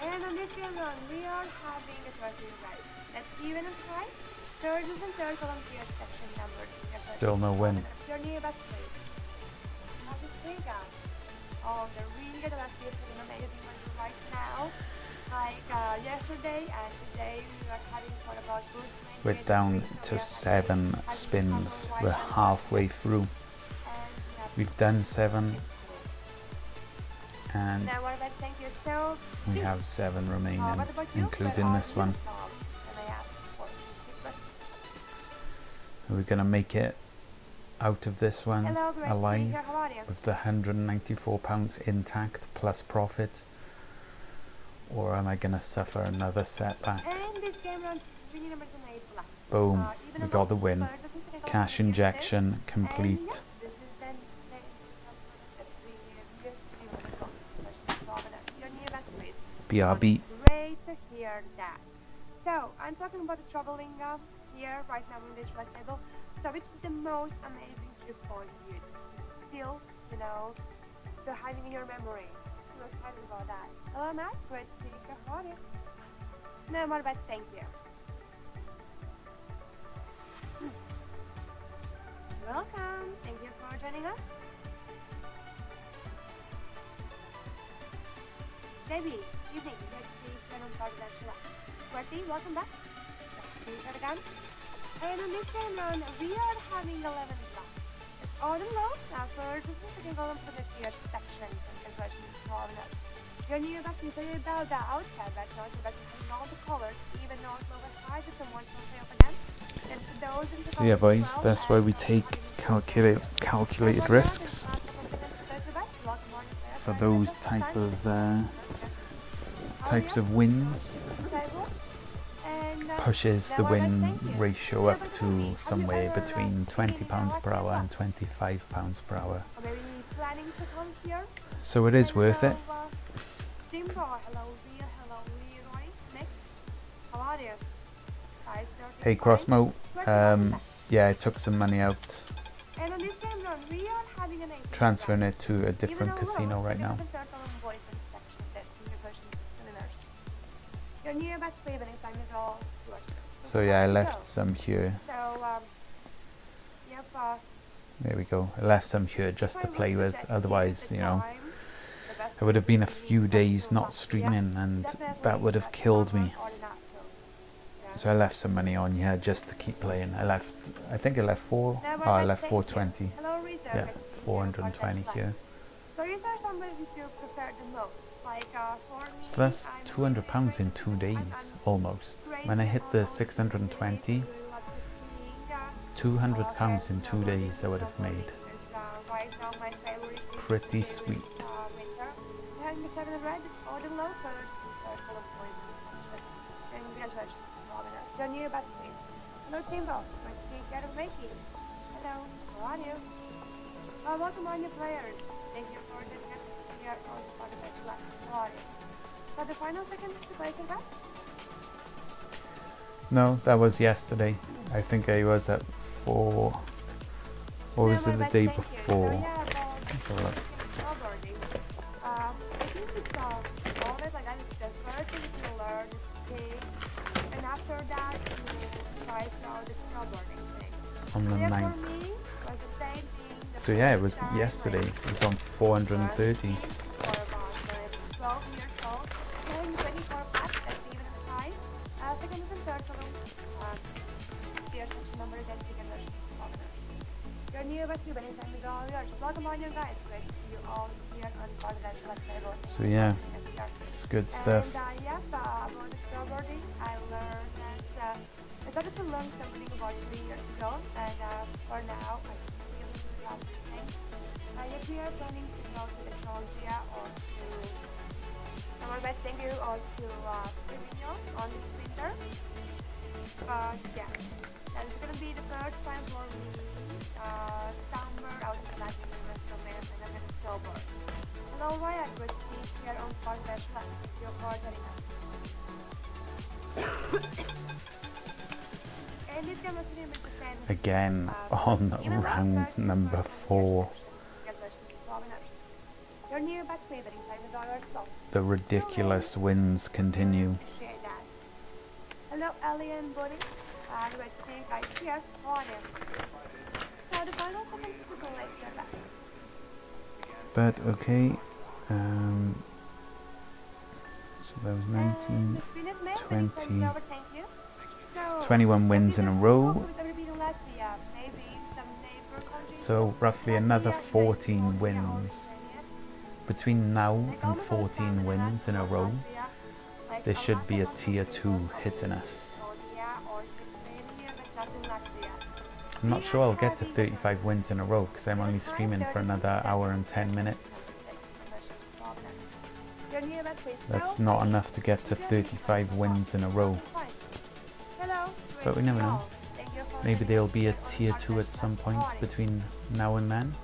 Speaker 3: And on this game run, we are having a 13 right. That's even and high. Third is and third volunteer section number.
Speaker 1: Still no win.
Speaker 3: Your new best please. How's it going, guys? Oh, they're really good at this and amazing ones right now. Like yesterday and today we are having for about boost.
Speaker 1: We're down to 7 spins. We're halfway through. We've done 7 and
Speaker 3: Now what about thank you so
Speaker 1: we have 7 remaining,
Speaker 3: what about you?
Speaker 1: including
Speaker 3: Where
Speaker 1: this
Speaker 3: are you
Speaker 1: one.
Speaker 3: from? And I asked for secret.
Speaker 1: Are we gonna make it out of this one
Speaker 3: Hello, great to see you
Speaker 1: alive
Speaker 3: here. How are you?
Speaker 1: with the £194 intact plus profit? Or am I gonna suffer another setback?
Speaker 3: And this game runs really numbers and 8 black.
Speaker 1: Boom,
Speaker 3: Even
Speaker 1: we
Speaker 3: though
Speaker 1: got the win.
Speaker 3: players doesn't second
Speaker 1: Cash
Speaker 3: column against
Speaker 1: injection
Speaker 3: this.
Speaker 1: complete.
Speaker 3: And yeah, this is then the previous game as well. Especially for the- your new bets, please.
Speaker 1: BRB.
Speaker 3: Great to hear that. So, I'm talking about the traveling here right now in this red table. So, which is the most amazing trip for you? Still, still having in your memory. I'm excited about that. Hello, Matt. Great to see you here. How are you? No more bets, thank you. Welcome. Thank you for joining us. Debbie, evening. Great to see you here on Podcast Relax. Bertie, welcome back. Great to see you here again.
Speaker 4: And on this time round, we are having 11 slots. It's odd and low. Now first, this is second column for the tier section and conversion to 12 notes. Your new back is a about the outside back note, but in all the colors, even note low and high, to someone will play over them. And for those in the
Speaker 1: So yeah,
Speaker 4: column
Speaker 1: boys,
Speaker 4: 12,
Speaker 1: that's why we take calculated risks for those types of wins. Pushes the win ratio up to somewhere between £20 per hour and £25 per hour. So it is worth it. Hey Crossmo, yeah, I took some money out, transferring it to a different casino right now. So yeah, I left some here. There we go. I left some here just to play with. Otherwise, you know, it would have been a few days not streaming, and that would have killed me. So I left some money on here just to keep playing. I think I left 420. Yeah, 420 here. So that's £200 in 2 days, almost. When I hit the 620, £200 in 2 days I would have made. It's pretty sweet.
Speaker 4: Hello Timbo, let's see if you're making. Hello, how are you? Welcome on your players. Thank you for joining us here on the podcast live. How are you? So the final seconds to place your bets?
Speaker 1: No, that was yesterday. I think I was at 4. Or was it the day before? Let's have a look.
Speaker 4: I think it's always like that. The first thing you learn is speak, and after that you try out the snowboarding thing.
Speaker 1: On the
Speaker 4: Yeah,
Speaker 1: 9th.
Speaker 4: for me, was the same thing. The
Speaker 1: So yeah, it
Speaker 4: first
Speaker 1: was
Speaker 4: time,
Speaker 1: yesterday.
Speaker 4: like,
Speaker 1: It was on 430.
Speaker 4: for about 12 years old. Playing 24 packs, that's even high. Second and third column. Tier section number is SP conversion to followers. Your new best new balance time is all yours. Welcome on you guys. Great to see you all here on Podcast Let's Table.
Speaker 1: So yeah, it's good stuff.
Speaker 4: And about the snowboarding, I learned that I started to learn snowboarding about 3 years ago, and for now, I just really love the thing. If we are planning to go to Georgia or to our best thank you or to Perpignan on this winter. Yeah, that is gonna be the first time for me summer out of Latin America and I'm gonna snowboard. Hello Ryan, good to see you here on Podcast Live. You're joining us. And this game actually is a fan.
Speaker 1: Again on round number 4.
Speaker 4: Your new back favoring time is all your stop.
Speaker 1: The ridiculous wins continue.
Speaker 4: Appreciate that. Hello Ellie and Bonnie. Great to see you guys here. How are you? So the final seconds to collect your bets.
Speaker 1: But okay. So that was 19, 20, 21 wins in a row. So roughly another 14 wins. Between now and 14 wins in a row, there should be a tier 2 hitting us. I'm not sure I'll get to 35 wins in a row because I'm only streaming for another hour and 10 minutes. That's not enough to get to 35 wins in a row. But we never know. Maybe there'll be a tier 2 at some point between now and then.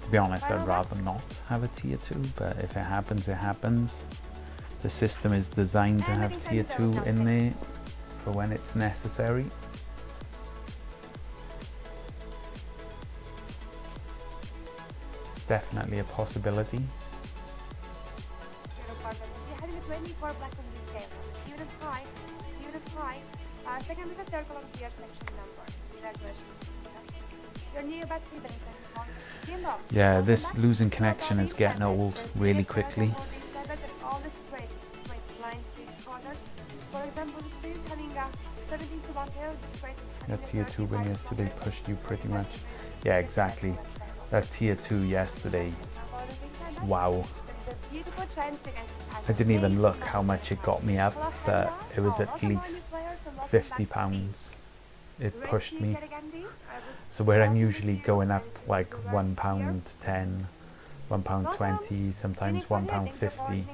Speaker 1: To be honest, I'd rather not have a tier 2, but if it happens, it happens. The system is designed to have tier 2 in there for when it's necessary. It's definitely a possibility.
Speaker 4: Second is a third column tier section number. Your new bets
Speaker 1: Yeah, this losing connection is getting old really quickly.
Speaker 4: For example, the want to, just wait and
Speaker 1: That tier 2 win yesterday pushed you pretty much. Yeah, exactly. That tier 2 yesterday. Wow. I didn't even look how much it got me up, but it was at least £50. It pushed me. So where I'm usually going up like £1.10, £1.20, sometimes £1.50.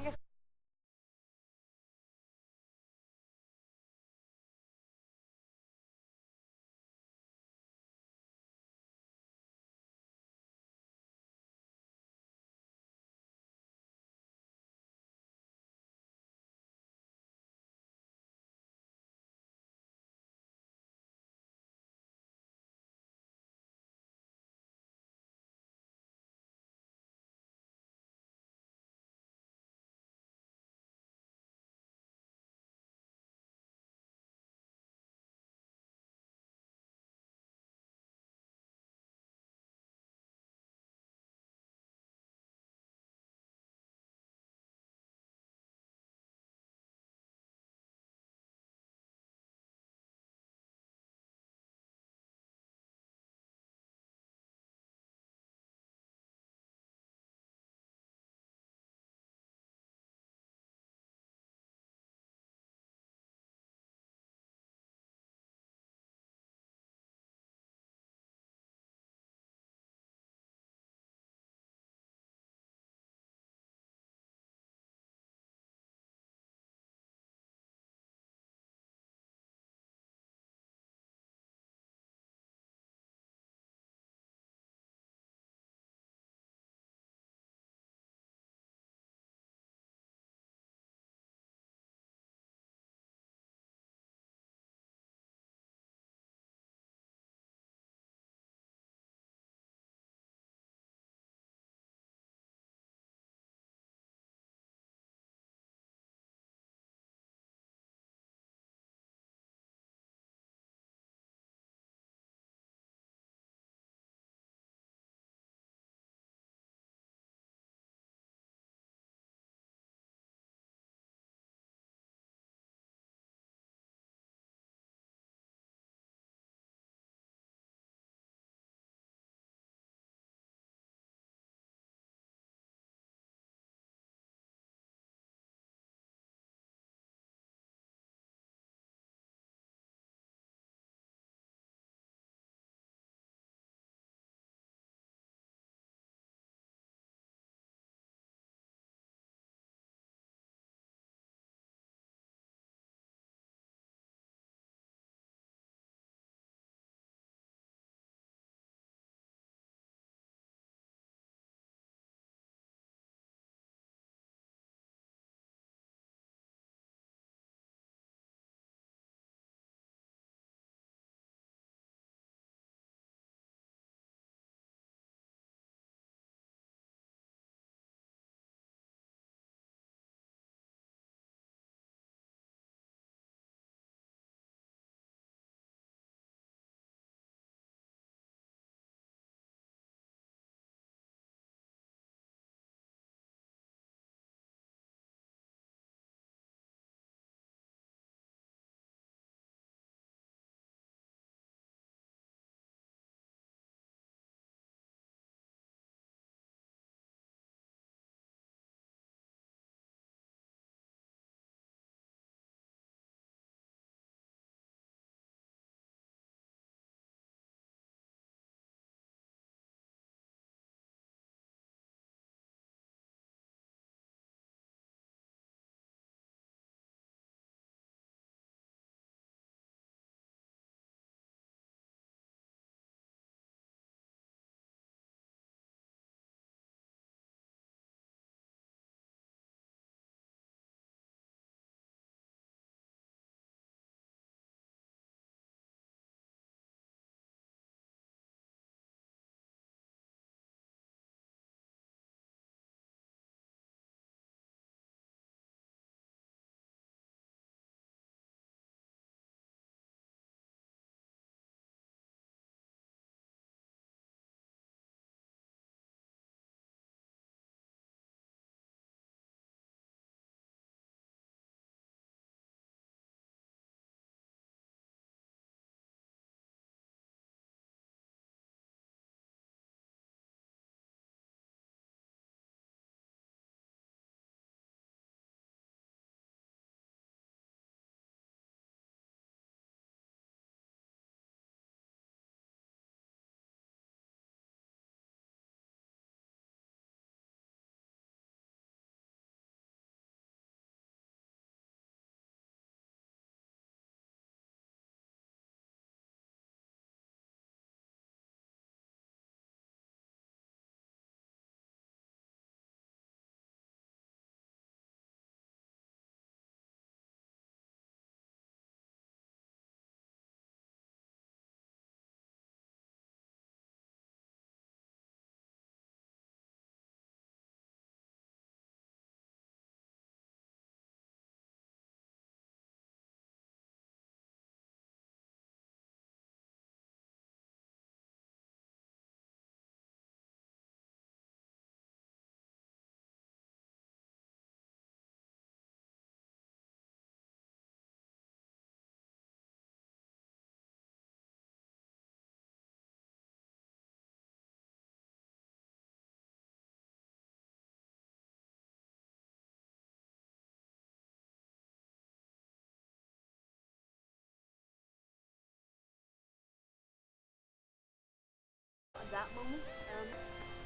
Speaker 3: that moment.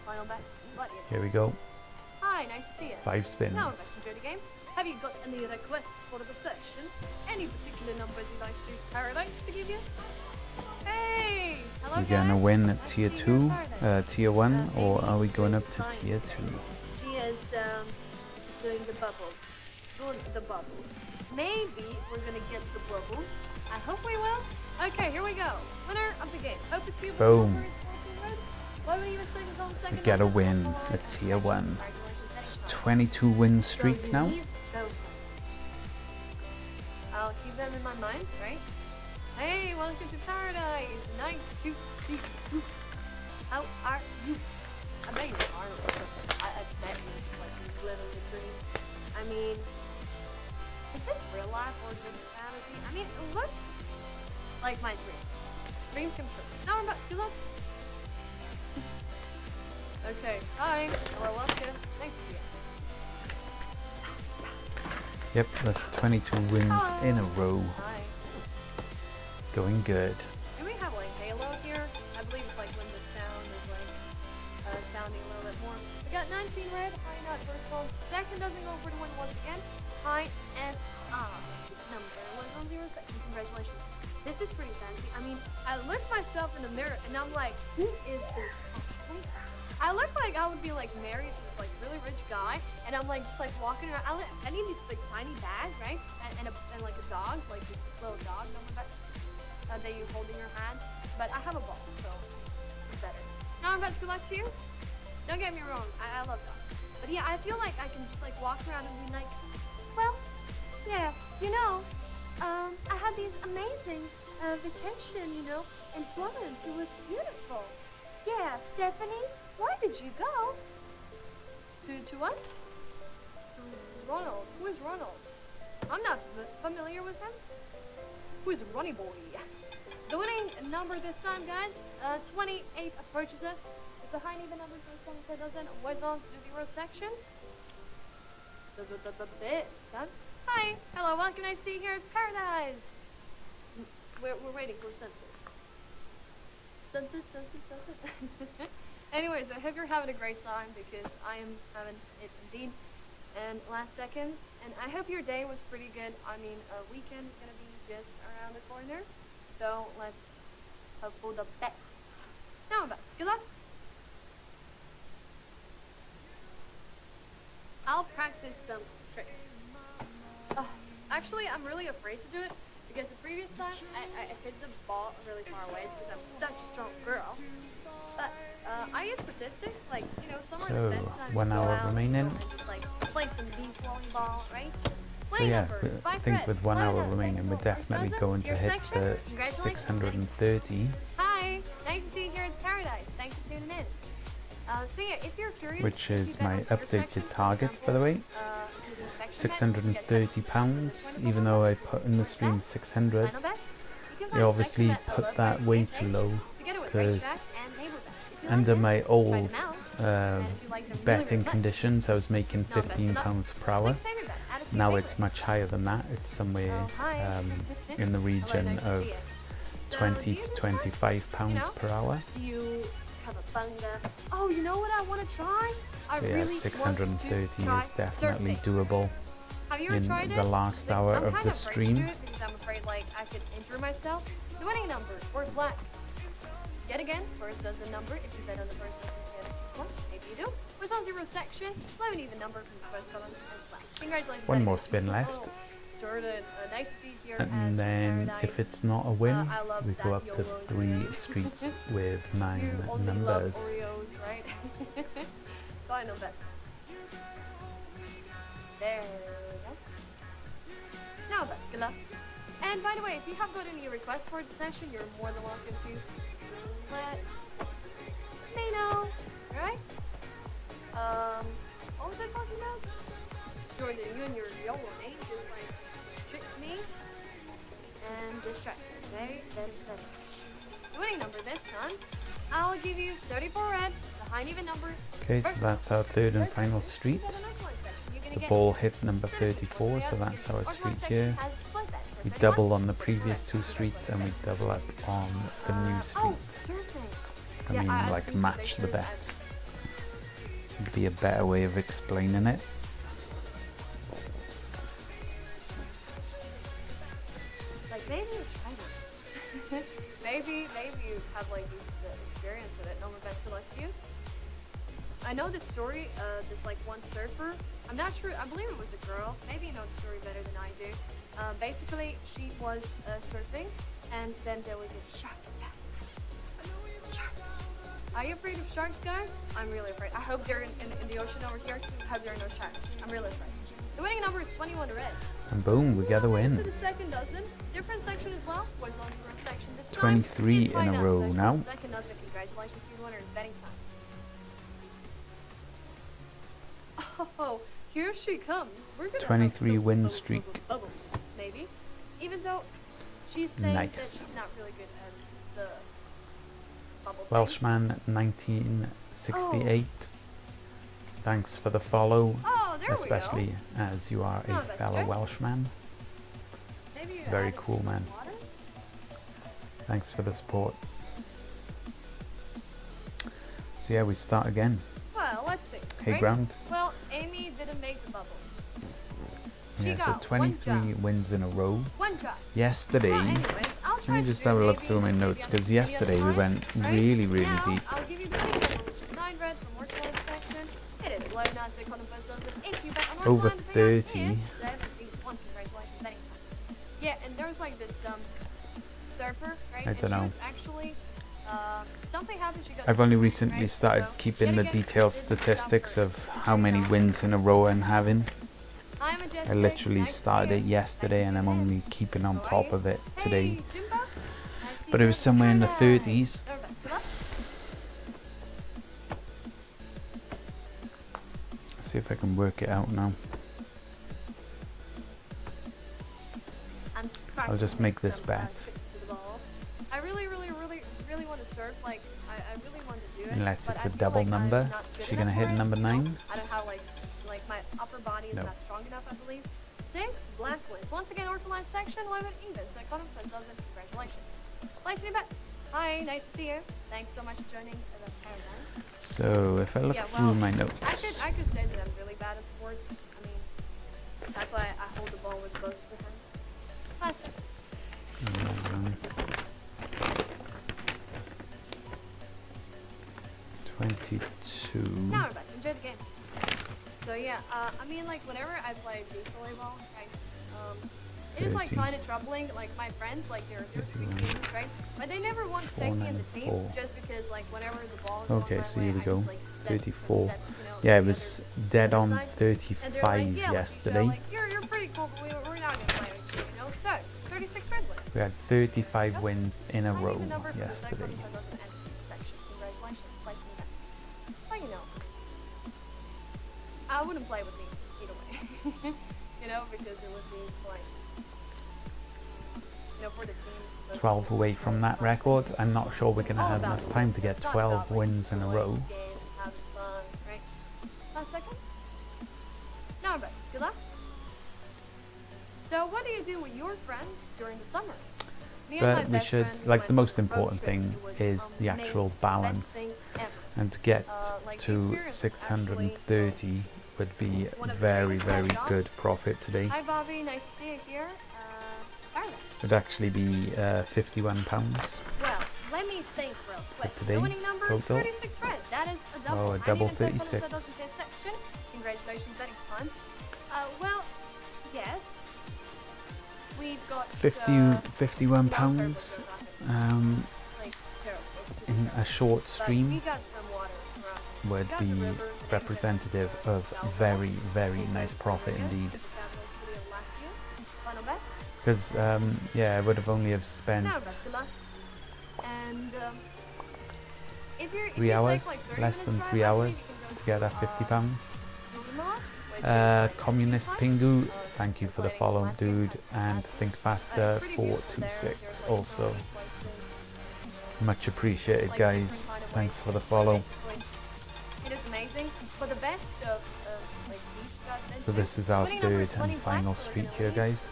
Speaker 3: Final bets. But yeah.
Speaker 1: Here we go.
Speaker 3: Hi, nice to see you.
Speaker 1: 5 spins.
Speaker 3: Now let's enjoy the game. Have you got any requests for the session? Any particular numbers you'd like to Paradise to give you? Hey! Hello,
Speaker 1: We're gonna
Speaker 3: guys.
Speaker 1: win at
Speaker 3: Nice to
Speaker 1: tier
Speaker 3: see you
Speaker 1: 2,
Speaker 3: here in Paradise.
Speaker 1: tier 1, or
Speaker 3: Maybe
Speaker 1: are we going
Speaker 3: you
Speaker 1: up to
Speaker 3: find
Speaker 1: tier 2?
Speaker 3: She is doing the bubbles. Doing the bubbles. Maybe we're gonna get the bubbles. I hope we will. Okay, here we go. Winner of the game. Hope it's you.
Speaker 1: Boom.
Speaker 3: What were you even saying was on second?
Speaker 1: We get a
Speaker 3: number?
Speaker 1: win
Speaker 3: Oh,
Speaker 1: at tier 1.
Speaker 3: congratulations.
Speaker 1: It's
Speaker 3: Next time.
Speaker 1: 22 win
Speaker 3: So
Speaker 1: streak now.
Speaker 3: leave those numbers. I'll keep them in my mind, right? Hey, welcome to Paradise. Nice to see you. How are you? I bet you are. I bet you like living the dream. I mean, is this real life or just fantasy? I mean, it looks like my dream. Dream come true. Now I'm back. Good luck. Okay, hi. Hello, welcome. Nice to see you.
Speaker 1: Yep, that's 22 wins in a row.
Speaker 3: Hi.
Speaker 1: Going good.
Speaker 3: Do we have like Halo here? I believe it's like when the sound is like sounding a little bit more. We got 19 red. Hi, not first home. Second doesn't go for the win once again. Hi and number 102. Congratulations. This is pretty fancy. I mean, I look myself in the mirror and I'm like, who is this? I look like I would be like married to this like really rich guy, and I'm like just like walking around. I need these like tiny bags, right? And like a dog, like this little dog, that you hold in your hand. But I have a ball, so it's better. Now I'm about to good luck to you. Don't get me wrong, I love dogs. But yeah, I feel like I can just like walk around and be like, well, yeah, you know, I had these amazing vacation, you know, in Florence. It was beautiful. Yeah, Stephanie, where did you go? To what? To Ronald. Who is Ronald? I'm not familiar with him. Who is Ronnie Boy? The winning number this time, guys, 28 approaches us. It's a high even number for dozen. Was on to the 0 section. The bit, son. Hi, hello, welcome. Nice to see you here at Paradise. We're waiting for sunset. Sunset. Anyways, I hope you're having a great time because I am having it indeed. And last seconds, and I hope your day was pretty good. I mean, weekend is gonna be just around the corner, so let's hope for the best. Now, bets. Good luck. I'll practice some tricks. Actually, I'm really afraid to do it because the previous time I hit the ball really far away because I'm such a strong girl. But I use statistic, like, you know, somewhere
Speaker 1: So,
Speaker 3: the best time
Speaker 1: 1
Speaker 3: to go
Speaker 1: hour
Speaker 3: out,
Speaker 1: remaining.
Speaker 3: and just like play some beach volleyball, right?
Speaker 1: So
Speaker 3: Play
Speaker 1: yeah,
Speaker 3: numbers,
Speaker 1: I
Speaker 3: five
Speaker 1: think
Speaker 3: red,
Speaker 1: with 1
Speaker 3: play
Speaker 1: hour
Speaker 3: numbers,
Speaker 1: remaining, we're
Speaker 3: first
Speaker 1: definitely
Speaker 3: dozen,
Speaker 1: going to
Speaker 3: your
Speaker 1: hit
Speaker 3: section.
Speaker 1: the
Speaker 3: Congratulations.
Speaker 1: 630,
Speaker 3: Hi, nice to see you here in Paradise. Thanks for tuning in. So yeah, if you're curious,
Speaker 1: which
Speaker 3: if you
Speaker 1: is
Speaker 3: bet
Speaker 1: my
Speaker 3: on your section,
Speaker 1: updated
Speaker 3: for
Speaker 1: target, by the way.
Speaker 3: including section bet, you get
Speaker 1: £630, even though I put in the stream 600.
Speaker 3: final bets. You can
Speaker 1: They
Speaker 3: find
Speaker 1: obviously
Speaker 3: section bet
Speaker 1: put
Speaker 3: 11
Speaker 1: that way
Speaker 3: and
Speaker 1: too
Speaker 3: H,
Speaker 1: low
Speaker 3: together with
Speaker 1: because
Speaker 3: racetrack and table bet. If you
Speaker 1: under
Speaker 3: like
Speaker 1: my
Speaker 3: them,
Speaker 1: old
Speaker 3: try them out. And if you like them really,
Speaker 1: betting
Speaker 3: really much,
Speaker 1: conditions, I was making
Speaker 3: now best of luck.
Speaker 1: £15 per hour.
Speaker 3: Click save your bet, add it to your
Speaker 1: Now
Speaker 3: favorites.
Speaker 1: it's much higher than that. It's somewhere
Speaker 3: Oh, hi.
Speaker 1: in the
Speaker 3: Hello,
Speaker 1: region
Speaker 3: nice to
Speaker 1: of
Speaker 3: see you. So,
Speaker 1: 20
Speaker 3: do you
Speaker 1: to
Speaker 3: do
Speaker 1: 25
Speaker 3: You
Speaker 1: pounds
Speaker 3: know?
Speaker 1: per hour.
Speaker 3: Do you have a bunga? Oh, you know what I want to try? I
Speaker 1: So yeah,
Speaker 3: really
Speaker 1: 630
Speaker 3: want to try
Speaker 1: is definitely
Speaker 3: surfing.
Speaker 1: doable
Speaker 3: Have you ever
Speaker 1: in
Speaker 3: tried
Speaker 1: the
Speaker 3: it?
Speaker 1: last
Speaker 3: Like,
Speaker 1: hour
Speaker 3: I'm
Speaker 1: of
Speaker 3: kind
Speaker 1: the
Speaker 3: afraid to
Speaker 1: stream.
Speaker 3: do it because I'm afraid like I could injure myself. The winning number for black. Yet again, first dozen number. If you bet on the first dozen, you get a 2-1. Maybe you do. Was on 0 section. 11 even number from the first column as well. Congratulations.
Speaker 1: One
Speaker 3: Eddie.
Speaker 1: more spin left.
Speaker 3: Oh, Jordan, nice to see you here
Speaker 1: And
Speaker 3: at
Speaker 1: then
Speaker 3: Paradise.
Speaker 1: if it's not a win,
Speaker 3: I love
Speaker 1: we
Speaker 3: that
Speaker 1: go up to
Speaker 3: YOLO
Speaker 1: 3
Speaker 3: game.
Speaker 1: streets with 9
Speaker 3: You only
Speaker 1: numbers.
Speaker 3: love Oreos, right? Final bets. There we go. Now bets, good luck. And by the way, if you have got any requests for the session, you're more than welcome to let me know, right? What was I talking about? Jordan, you and your YOLO name just like tricked me and distracted me very much. The winning number this time, I'll give you 34 red, the high and even number.
Speaker 1: Okay, so that's our third and final street. The ball hit number 34, so that's our street here. We double on the previous 2 streets and we double up on the new
Speaker 3: Oh,
Speaker 1: street.
Speaker 3: surfing.
Speaker 1: I
Speaker 3: Yeah,
Speaker 1: mean,
Speaker 3: I
Speaker 1: like
Speaker 3: assume so.
Speaker 1: match
Speaker 3: They
Speaker 1: the
Speaker 3: should
Speaker 1: bet. Would be a better way of explaining it.
Speaker 3: Like maybe you try that. maybe you have like the experience with it. No more best good luck to you. I know this story. This like one surfer. I'm not sure. I believe it was a girl. Maybe you know the story better than I do. Basically, she was surfing, and then there was a shark attack. Shark. Are you afraid of sharks, guys? I'm really afraid. I hope they're in the ocean over here. I hope there are no sharks. I'm really afraid. The winning number is 21 to red.
Speaker 1: And boom, we got a
Speaker 3: To
Speaker 1: win.
Speaker 3: the second dozen. Different section as well. Was on the first section this time.
Speaker 1: 23
Speaker 3: It's
Speaker 1: in
Speaker 3: fine
Speaker 1: a row
Speaker 3: section.
Speaker 1: now.
Speaker 3: Second dozen. Congratulations to the winner. It's betting time. Oh, here she comes. We're gonna
Speaker 1: 23
Speaker 3: have
Speaker 1: win
Speaker 3: bubble,
Speaker 1: streak.
Speaker 3: bubble, maybe. Even though she's saying that
Speaker 1: Nice.
Speaker 3: she's not really good at the bubble thing.
Speaker 1: Welshman 1968. Thanks for the follow,
Speaker 3: Oh, there we
Speaker 1: especially
Speaker 3: go.
Speaker 1: as you are
Speaker 3: No,
Speaker 1: a
Speaker 3: that's
Speaker 1: fellow
Speaker 3: good.
Speaker 1: Welshman.
Speaker 3: Maybe you
Speaker 1: Very
Speaker 3: added
Speaker 1: cool,
Speaker 3: some
Speaker 1: man.
Speaker 3: water?
Speaker 1: Thanks for the support. So yeah, we start again.
Speaker 3: Well, let's see.
Speaker 1: Hey,
Speaker 3: right?
Speaker 1: ground.
Speaker 3: Well, Amy didn't make the bubbles. She
Speaker 1: Yeah, so
Speaker 3: got
Speaker 1: 23
Speaker 3: one drop.
Speaker 1: wins in a row.
Speaker 3: One drop.
Speaker 1: Yesterday,
Speaker 3: Well, anyways, I'll
Speaker 1: let
Speaker 3: try
Speaker 1: me
Speaker 3: to
Speaker 1: just
Speaker 3: do
Speaker 1: have a look
Speaker 3: maybe-
Speaker 1: through my
Speaker 3: maybe
Speaker 1: notes
Speaker 3: on
Speaker 1: because
Speaker 3: the other
Speaker 1: yesterday we
Speaker 3: time,
Speaker 1: went
Speaker 3: right?
Speaker 1: really
Speaker 3: Now,
Speaker 1: deep.
Speaker 3: I'll give you the winning number, which is 9 red from workload section. It is low, not the economy dozen. If you bet on
Speaker 1: Over
Speaker 3: one line, the payout
Speaker 1: 30.
Speaker 3: is 71. Congratulations, betting time. Yeah, and there was like this surfer, right?
Speaker 1: I
Speaker 3: and
Speaker 1: don't
Speaker 3: she
Speaker 1: know.
Speaker 3: was actually something happened. She got
Speaker 1: I've only
Speaker 3: sick,
Speaker 1: recently
Speaker 3: right?
Speaker 1: started
Speaker 3: So,
Speaker 1: keeping
Speaker 3: yet
Speaker 1: the
Speaker 3: again,
Speaker 1: detailed
Speaker 3: this is the
Speaker 1: statistics
Speaker 3: jumper.
Speaker 1: of how many wins in a row I'm having.
Speaker 3: Hi, Majestic.
Speaker 1: I literally
Speaker 3: Nice to see
Speaker 1: started it
Speaker 3: you.
Speaker 1: yesterday
Speaker 3: Nice
Speaker 1: and
Speaker 3: to
Speaker 1: I'm
Speaker 3: see you.
Speaker 1: only keeping on
Speaker 3: How are
Speaker 1: top
Speaker 3: you?
Speaker 1: of it
Speaker 3: Hey,
Speaker 1: today.
Speaker 3: Jimbo. Nice to
Speaker 1: But
Speaker 3: see
Speaker 1: it was
Speaker 3: you.
Speaker 1: somewhere in the
Speaker 3: Alright.
Speaker 1: 30s.
Speaker 3: Alright, good luck.
Speaker 1: See if I can work it out now.
Speaker 3: I'm
Speaker 1: I'll just make this
Speaker 3: practicing
Speaker 1: bet.
Speaker 3: some, tricks to the ball. I really want to serve. Like, I really want to do it.
Speaker 1: Unless
Speaker 3: but
Speaker 1: it's
Speaker 3: I
Speaker 1: a
Speaker 3: feel
Speaker 1: double
Speaker 3: like I'm
Speaker 1: number.
Speaker 3: not good
Speaker 1: Is she
Speaker 3: enough
Speaker 1: gonna hit
Speaker 3: for it,
Speaker 1: number
Speaker 3: you know?
Speaker 1: 9?
Speaker 3: I don't have like my upper body is
Speaker 1: No.
Speaker 3: not strong enough, I believe. 6 black wins. Once again, orphan section, 11 even. So economy plus dozen. Congratulations. Placing your bets. Hi, nice to see you. Thanks so much for joining the paradigm.
Speaker 1: So if I look
Speaker 3: Yeah,
Speaker 1: through
Speaker 3: well,
Speaker 1: my
Speaker 3: I
Speaker 1: notes.
Speaker 3: could say that I'm really bad at sports. I mean, that's why I hold the ball with both of the hands. 5 seconds.
Speaker 1: 22.
Speaker 3: Now we're back. Enjoy the game. So yeah, I mean, like whenever I play beach volleyball, right? It is like
Speaker 1: 30.
Speaker 3: kind of troubling. Like my friends, like they're
Speaker 1: 31.
Speaker 3: students, right? But they never want to take me in the team
Speaker 1: 494.
Speaker 3: just because like whenever the ball is
Speaker 1: Okay,
Speaker 3: going my
Speaker 1: so
Speaker 3: way,
Speaker 1: here we
Speaker 3: I
Speaker 1: go.
Speaker 3: just, like, step,
Speaker 1: 34.
Speaker 3: step, you know,
Speaker 1: Yeah,
Speaker 3: to
Speaker 1: it
Speaker 3: the
Speaker 1: was
Speaker 3: other-
Speaker 1: dead
Speaker 3: other
Speaker 1: on
Speaker 3: side. And they're
Speaker 1: 35
Speaker 3: like, yeah,
Speaker 1: yesterday.
Speaker 3: Like, you're pretty cool, but we're not gonna play with you, you know. So 36 red wins.
Speaker 1: We had 35 wins in a
Speaker 3: I need
Speaker 1: row
Speaker 3: the number for the
Speaker 1: yesterday.
Speaker 3: second because that's the end section. Congratulations, placing the bet. Well, you know, I wouldn't play with me either way. You know, because it would be like, you know, for the team. those
Speaker 1: 12
Speaker 3: people
Speaker 1: away
Speaker 3: who
Speaker 1: from
Speaker 3: play
Speaker 1: that
Speaker 3: for
Speaker 1: record. I'm not sure we're going to
Speaker 3: all
Speaker 1: have
Speaker 3: about
Speaker 1: enough time to get
Speaker 3: it's not
Speaker 1: 12
Speaker 3: about, like,
Speaker 1: wins in a
Speaker 3: enjoying
Speaker 1: row.
Speaker 3: the game, having fun, right? 5 seconds. Now, but good luck. So, what do you do with your friends during the summer? Me and my
Speaker 1: But we
Speaker 3: best
Speaker 1: should,
Speaker 3: friend
Speaker 1: like,
Speaker 3: went
Speaker 1: the most
Speaker 3: on a road
Speaker 1: important
Speaker 3: trip.
Speaker 1: thing
Speaker 3: It was
Speaker 1: is the
Speaker 3: amazing.
Speaker 1: actual
Speaker 3: Best
Speaker 1: balance.
Speaker 3: thing ever.
Speaker 1: And to get
Speaker 3: Like, the
Speaker 1: to
Speaker 3: experience was
Speaker 1: 630 would be
Speaker 3: one of the
Speaker 1: very,
Speaker 3: biggest
Speaker 1: very
Speaker 3: jobs.
Speaker 1: good profit today.
Speaker 3: Hi, Bobby. Nice to see you here. Paradise.
Speaker 1: Would actually be £51.
Speaker 3: Well, let me think real quick.
Speaker 1: today,
Speaker 3: The winning number
Speaker 1: total?
Speaker 3: 36 red. That is a double.
Speaker 1: Oh, a
Speaker 3: I
Speaker 1: double
Speaker 3: didn't take one of
Speaker 1: 36.
Speaker 3: those in this section. Congratulations, betting time. Well, yes. We've got
Speaker 1: 51
Speaker 3: no
Speaker 1: pounds
Speaker 3: turbos or nothing. Like, terrible. It's
Speaker 1: in
Speaker 3: super
Speaker 1: a short
Speaker 3: But
Speaker 1: stream
Speaker 3: we got some water around here.
Speaker 1: would
Speaker 3: We got the
Speaker 1: be
Speaker 3: river, named
Speaker 1: representative
Speaker 3: after
Speaker 1: of
Speaker 3: Salvador.
Speaker 1: very, very
Speaker 3: Named
Speaker 1: nice
Speaker 3: after
Speaker 1: profit
Speaker 3: Florida,
Speaker 1: indeed.
Speaker 3: the capital city of Latvia. Final bet?
Speaker 1: Because, yeah, I would have only have spent
Speaker 3: No, Dracula. And if you're
Speaker 1: 3 hours,
Speaker 3: like 30
Speaker 1: less
Speaker 3: minutes
Speaker 1: than
Speaker 3: drive,
Speaker 1: 3
Speaker 3: I
Speaker 1: hours
Speaker 3: think you can go
Speaker 1: to get that £50.
Speaker 3: Duma, which is like
Speaker 1: Communist
Speaker 3: 65.
Speaker 1: Pingu, thank you for the
Speaker 3: translating
Speaker 1: follow,
Speaker 3: Latvia.
Speaker 1: dude. And Think Faster
Speaker 3: It's pretty beautiful there.
Speaker 1: 426
Speaker 3: There's, like,
Speaker 1: also.
Speaker 3: so many places,
Speaker 1: Much appreciated,
Speaker 3: like,
Speaker 1: guys.
Speaker 3: different kind of
Speaker 1: Thanks
Speaker 3: ways
Speaker 1: for the
Speaker 3: to
Speaker 1: follow.
Speaker 3: basically- It is amazing. But the best of like beach that I've been
Speaker 1: So
Speaker 3: to,
Speaker 1: this is our
Speaker 3: winning number is
Speaker 1: third
Speaker 3: 20
Speaker 1: and
Speaker 3: black,
Speaker 1: final
Speaker 3: so we're
Speaker 1: streak
Speaker 3: gonna
Speaker 1: here,
Speaker 3: lead.
Speaker 1: guys.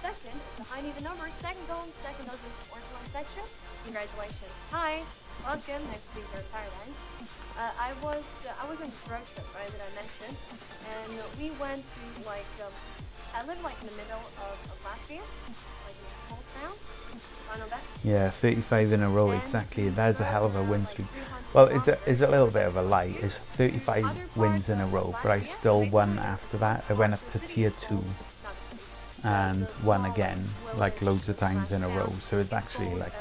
Speaker 3: Second, the high even number, second goal, second dozen, orphan section. Congratulations. Hi. Welcome, nice to see you in paradise. I was on road trip, right, that I mentioned, and we went to like I live like in the middle of Latvia, like in a small town. I know that.
Speaker 1: Yeah, 35 in a row,
Speaker 3: And
Speaker 1: exactly.
Speaker 3: we
Speaker 1: That is a hell of a
Speaker 3: drove,
Speaker 1: win
Speaker 3: like,
Speaker 1: streak.
Speaker 3: 300
Speaker 1: Well, it's a
Speaker 3: kilometers
Speaker 1: little bit of a
Speaker 3: to
Speaker 1: lie.
Speaker 3: the
Speaker 1: It's 35
Speaker 3: other
Speaker 1: wins
Speaker 3: part
Speaker 1: in a
Speaker 3: of
Speaker 1: row, but I
Speaker 3: Latvia.
Speaker 1: still won
Speaker 3: Basically,
Speaker 1: after that. I went up
Speaker 3: the
Speaker 1: to
Speaker 3: city
Speaker 1: tier
Speaker 3: is
Speaker 1: 2
Speaker 3: called- not the city,
Speaker 1: and
Speaker 3: the
Speaker 1: won
Speaker 3: small,
Speaker 1: again,
Speaker 3: village
Speaker 1: like loads of times in a
Speaker 3: town.
Speaker 1: row. So it's
Speaker 3: It's
Speaker 1: actually
Speaker 3: called,
Speaker 1: like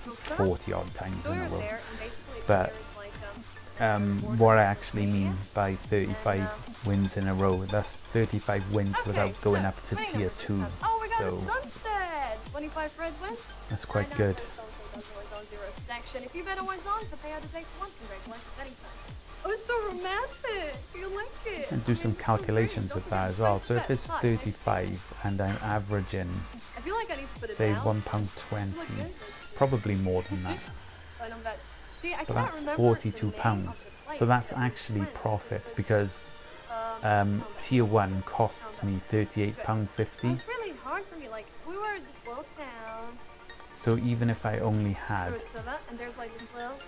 Speaker 3: Tulsa.
Speaker 1: 40 odd times
Speaker 3: So
Speaker 1: in
Speaker 3: we
Speaker 1: a
Speaker 3: were
Speaker 1: row.
Speaker 3: there, and basically
Speaker 1: But,
Speaker 3: there's like
Speaker 1: What I actually mean by 35 wins in a row, that's 35 wins without going up to tier 2.
Speaker 3: Oh, we got a
Speaker 1: So
Speaker 3: sunset! 25 red wins.
Speaker 1: that's quite
Speaker 3: I know,
Speaker 1: good.
Speaker 3: so does Warzone 0 section. If you bet on Warzone, the payout is 8-1. Congratulations, betting time. Oh, it's so romantic. You like it.
Speaker 1: And do some
Speaker 3: it's so great.
Speaker 1: calculations
Speaker 3: Don't
Speaker 1: with
Speaker 3: forget
Speaker 1: that as
Speaker 3: to
Speaker 1: well.
Speaker 3: place
Speaker 1: So if
Speaker 3: bet.
Speaker 1: it's
Speaker 3: Hi,
Speaker 1: 35 and I'm averaging,
Speaker 3: I feel like I need to put it
Speaker 1: say,
Speaker 3: down.
Speaker 1: £1.20,
Speaker 3: Does it look good?
Speaker 1: probably more than that.
Speaker 3: Final bets. See, I
Speaker 1: But
Speaker 3: cannot
Speaker 1: that's
Speaker 3: remember
Speaker 1: £42.
Speaker 3: the name of the place
Speaker 1: So that's
Speaker 3: that we
Speaker 1: actually
Speaker 3: went
Speaker 1: profit because
Speaker 3: oh,
Speaker 1: tier 1 costs me £38.50.
Speaker 3: it's really hard for me. Like, we were in this little town.
Speaker 1: So even if I only had
Speaker 3: Rutsava, and there's like this little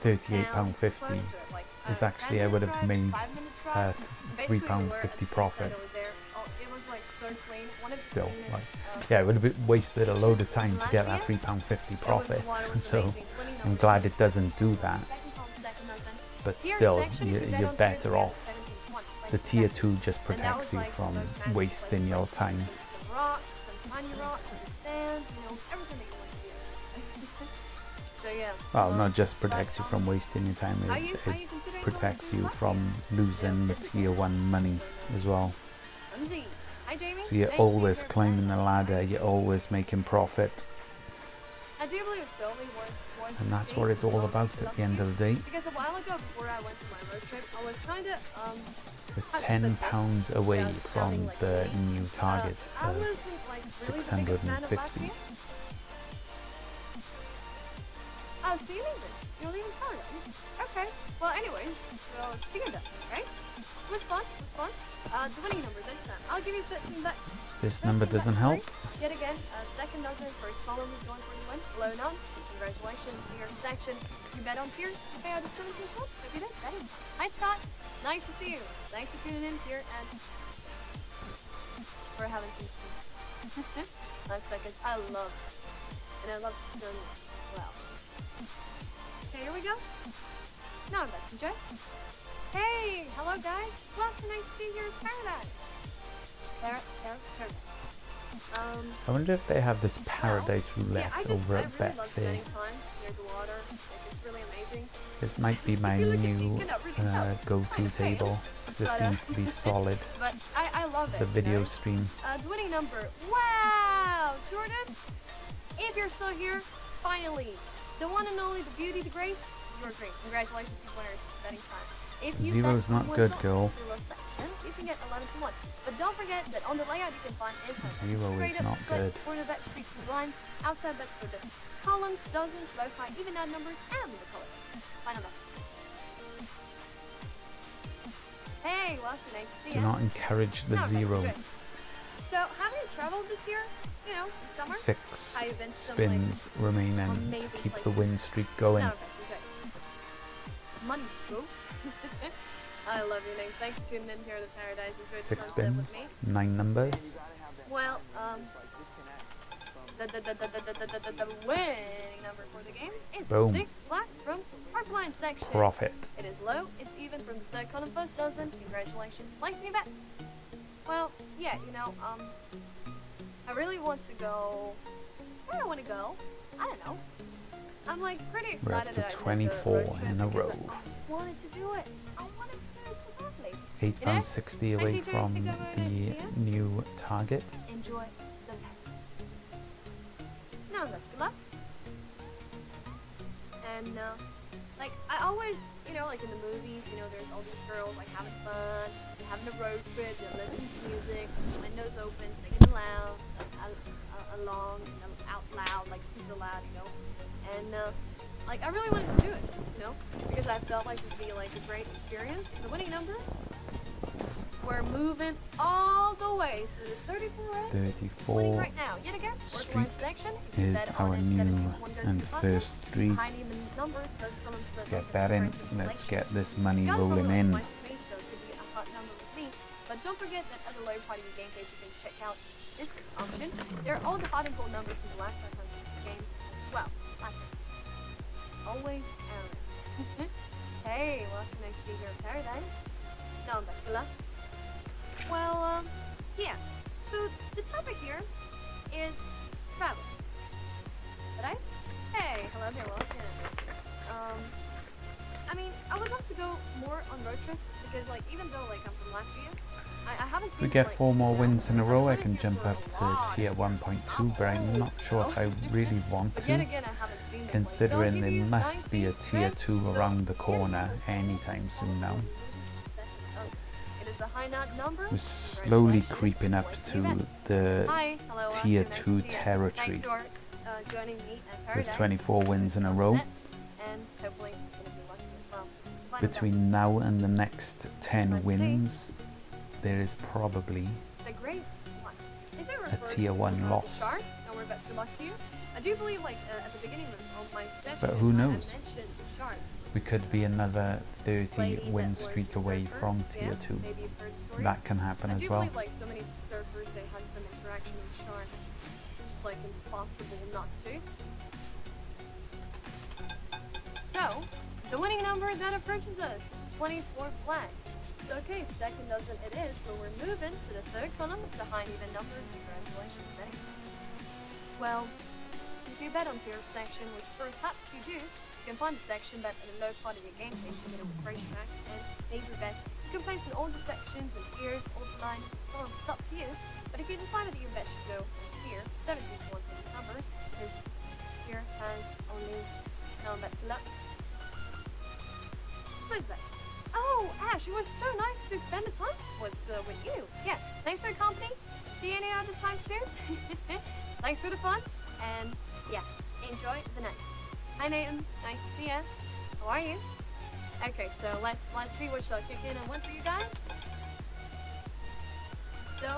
Speaker 1: £38.50,
Speaker 3: town close to it, like,
Speaker 1: is
Speaker 3: a
Speaker 1: actually I
Speaker 3: 10-minute
Speaker 1: would have
Speaker 3: drive,
Speaker 1: made
Speaker 3: 5-minute drive. Basically, we were at the
Speaker 1: £3.50
Speaker 3: sunset
Speaker 1: profit.
Speaker 3: over there. Oh, it was like so clean. One of the
Speaker 1: Still,
Speaker 3: cleanest,
Speaker 1: like,
Speaker 3: uh,
Speaker 1: yeah, it would have wasted a load of time to get that
Speaker 3: Latvia?
Speaker 1: £3.50
Speaker 3: it was-
Speaker 1: profit.
Speaker 3: the water was
Speaker 1: So
Speaker 3: amazing. 20
Speaker 1: I'm
Speaker 3: numbers.
Speaker 1: glad it doesn't do that.
Speaker 3: Second home, second dozen.
Speaker 1: But
Speaker 3: Tier
Speaker 1: still,
Speaker 3: section, if you bet
Speaker 1: you're
Speaker 3: on tiers,
Speaker 1: better
Speaker 3: we have
Speaker 1: off.
Speaker 3: 17-1.
Speaker 1: The
Speaker 3: Place
Speaker 1: tier
Speaker 3: bet.
Speaker 1: 2 just
Speaker 3: And that
Speaker 1: protects
Speaker 3: was
Speaker 1: you
Speaker 3: like
Speaker 1: from
Speaker 3: the most magic
Speaker 1: wasting
Speaker 3: place,
Speaker 1: your
Speaker 3: like
Speaker 1: time.
Speaker 3: some rocks, some tiny rocks, some sand, you know, everything that you want to see. So yeah.
Speaker 1: Well, not just protects you from wasting your time,
Speaker 3: Are
Speaker 1: it,
Speaker 3: you
Speaker 1: it
Speaker 3: considering
Speaker 1: protects
Speaker 3: going
Speaker 1: you
Speaker 3: to
Speaker 1: from losing the tier 1 money as well.
Speaker 3: Latvia? Hi Jamie.
Speaker 1: So you're
Speaker 3: Nice to
Speaker 1: always
Speaker 3: see you.
Speaker 1: climbing the ladder, you're always making profit.
Speaker 3: I do believe it's totally worth
Speaker 1: And that's
Speaker 3: seeing
Speaker 1: what it's all
Speaker 3: for
Speaker 1: about
Speaker 3: those
Speaker 1: at the
Speaker 3: who
Speaker 1: end
Speaker 3: love
Speaker 1: of the day.
Speaker 3: you. Because a while ago, before I went to my road trip, I was kind of
Speaker 1: We're
Speaker 3: how to put
Speaker 1: £10
Speaker 3: this
Speaker 1: away
Speaker 3: without
Speaker 1: from
Speaker 3: sounding like
Speaker 1: the
Speaker 3: me.
Speaker 1: new target
Speaker 3: I
Speaker 1: of
Speaker 3: wasn't like really the biggest fan of
Speaker 1: 650.
Speaker 3: Latvia. Oh, so you leave it? You're leaving paradise? Okay. Well, anyways, so see you then, right? It was fun. It was fun. The winning number this time. I'll give you 13 back.
Speaker 1: This number doesn't help.
Speaker 3: Yet again, second dozen, first column is going for the win. Below none. Congratulations to your section. If you bet on tiers, you pay out the 17 points. Hope you did. Betting. Hi Scott. Nice to see you. Thanks for tuning in here and for having some sleep. 9 seconds. I love it. And I love them well. Okay, here we go. Now I'm back to Joe. Hey, hello guys. Welcome, nice to see you here in paradise. Paradise.
Speaker 1: I wonder if they have this paradise roulette
Speaker 3: I
Speaker 1: over
Speaker 3: really
Speaker 1: at
Speaker 3: love
Speaker 1: Betfair.
Speaker 3: spending time near the water. Like, it's really amazing.
Speaker 1: This might be my
Speaker 3: If you look at me,
Speaker 1: new
Speaker 3: you cannot really tell.
Speaker 1: go-to
Speaker 3: Kinda pale.
Speaker 1: table, because it
Speaker 3: But,
Speaker 1: seems to be solid,
Speaker 3: But I love it.
Speaker 1: the video
Speaker 3: you know?
Speaker 1: stream.
Speaker 3: The winning number. Wow, Jordan. If you're still here, finally, the one and only, the beauty, the grace. You're great. Congratulations, you winners. Betting time. If you
Speaker 1: Zero's
Speaker 3: bet
Speaker 1: not
Speaker 3: on
Speaker 1: good,
Speaker 3: Warzone
Speaker 1: girl.
Speaker 3: Zero section, you can get 11-1. But don't forget that on the layout you can find insights.
Speaker 1: Zero is
Speaker 3: Straight up
Speaker 1: not
Speaker 3: splits
Speaker 1: good.
Speaker 3: for the bet streaks and blinds, outside bets for the columns, dozens, low, high, even odd numbers, and the colors. Final bet. Hey, well, it's nice to see
Speaker 1: Do
Speaker 3: you.
Speaker 1: not encourage the zero.
Speaker 3: So, have you traveled this year? You know, this summer?
Speaker 1: 6
Speaker 3: Have you been to some, like,
Speaker 1: spins remaining to
Speaker 3: amazing
Speaker 1: keep the
Speaker 3: places?
Speaker 1: win streak going.
Speaker 3: No, okay, money, bro. I love your name. Thanks for tuning in here at the Paradise. Enjoy the
Speaker 1: 6
Speaker 3: sunset with
Speaker 1: spins,
Speaker 3: me.
Speaker 1: 9 numbers.
Speaker 3: Well, the winning number for the game is
Speaker 1: Boom.
Speaker 3: 6 black from Parkline section.
Speaker 1: Profit.
Speaker 3: It is low, it's even from the third column first dozen. Congratulations, place any bets. Well, yeah, you know, I really want to go. Where do I want to go? I don't know. I'm like pretty
Speaker 1: We're up
Speaker 3: excited
Speaker 1: to
Speaker 3: that I did the
Speaker 1: 24
Speaker 3: road trip
Speaker 1: in a
Speaker 3: because
Speaker 1: row.
Speaker 3: I wanted to do it. I wanted to do it so badly.
Speaker 1: £8.60 away
Speaker 3: Thank you,
Speaker 1: from
Speaker 3: Jake, to go
Speaker 1: the
Speaker 3: and see it.
Speaker 1: new target.
Speaker 3: Enjoy the paradise. No, that's good luck. And like I always, you know, like in the movies, you know, there's all these girls like having fun, and having a road trip, they're listening to music, windows open, singing loud, along, you know, out loud, like super loud, you know. And like I really wanted to do it, you know, because I felt like it'd be like a great experience. The winning number. We're moving all the way through the 34 round. Winning
Speaker 1: 34
Speaker 3: right now. Yet again,
Speaker 1: Street
Speaker 3: Workline section. If you
Speaker 1: is
Speaker 3: bet
Speaker 1: our
Speaker 3: on it,
Speaker 1: new
Speaker 3: 17 one goes
Speaker 1: and
Speaker 3: to the
Speaker 1: first street.
Speaker 3: Heinemann number does come into the
Speaker 1: Get that in. Let's get this money rolling in.
Speaker 3: So it could be a hot number with me. But don't forget that at the low part of your game page, you can check out the districts option. There are all the hot and cold numbers from the last 500 games as well. Always Aaron. Hey, welcome next to your paradise. No, Bacula. Well, yeah. So the topic here is travel. Right? Hey, hello there, welcome. I mean, I would love to go more on road trips because, like, even though like I'm from Latvia, I haven't
Speaker 1: If
Speaker 3: seen.
Speaker 1: we get
Speaker 3: like,
Speaker 1: 4 more wins in a row, I can
Speaker 3: lived here
Speaker 1: jump
Speaker 3: for a
Speaker 1: up to
Speaker 3: lot.
Speaker 1: tier 1.2, but I'm not sure if I really want
Speaker 3: But yet
Speaker 1: to,
Speaker 3: again, I haven't seen it, like,
Speaker 1: considering
Speaker 3: they'll
Speaker 1: there
Speaker 3: give you
Speaker 1: must be a
Speaker 3: 19
Speaker 1: tier
Speaker 3: cents,
Speaker 1: 2
Speaker 3: so
Speaker 1: around the
Speaker 3: yeah,
Speaker 1: corner anytime soon now.
Speaker 3: It is the high knot number.
Speaker 1: We're slowly creeping up to the
Speaker 3: Hi, hello,
Speaker 1: tier
Speaker 3: nice to
Speaker 1: 2
Speaker 3: see ya.
Speaker 1: territory
Speaker 3: Thanks for joining me at
Speaker 1: with
Speaker 3: Paradise.
Speaker 1: 24 wins in a row.
Speaker 3: And hopefully you're gonna be lucky as well. Final
Speaker 1: Between
Speaker 3: bets.
Speaker 1: now and the next 10
Speaker 3: Let's see.
Speaker 1: wins, there is probably
Speaker 3: The great one. Is it
Speaker 1: a
Speaker 3: referred
Speaker 1: tier
Speaker 3: to
Speaker 1: 1
Speaker 3: as the
Speaker 1: loss.
Speaker 3: chart? No more bets. Good luck to you. I do believe, like at the beginning of my session,
Speaker 1: But who
Speaker 3: I
Speaker 1: knows?
Speaker 3: mentioned the chart.
Speaker 1: We could be another 30
Speaker 3: Lady
Speaker 1: win
Speaker 3: that was
Speaker 1: streak
Speaker 3: a
Speaker 1: away
Speaker 3: surfer.
Speaker 1: from
Speaker 3: Yeah,
Speaker 1: tier 2.
Speaker 3: maybe you've heard the story.
Speaker 1: That can happen
Speaker 3: I
Speaker 1: as
Speaker 3: do
Speaker 1: well.
Speaker 3: believe like so many surfers, they had some interaction with sharks. It's like impossible not to. So, the winning number that approaches us is 24 flag. So, okay, second doesn't it is, so we're moving to the third column. It's a high and even number. Congratulations, thanks. Well, if you bet onto your section, which perhaps you do, you can find the section bet at the low part of your game page to get a racetrack and major bets. You can place in all the sections and tiers, all the line, so on. It's up to you. But if you decided that your bet should go here, 17 is one for this number, because here has only no bet left. Split bets. Oh, Ash, it was so nice to spend the time with you. Yeah, thanks for the company. See you any other time soon. Thanks for the fun, and yeah, enjoy the night. Hi Nathan, nice to see ya. How are you? Okay, so let's see what shall kick in and win for you guys. So,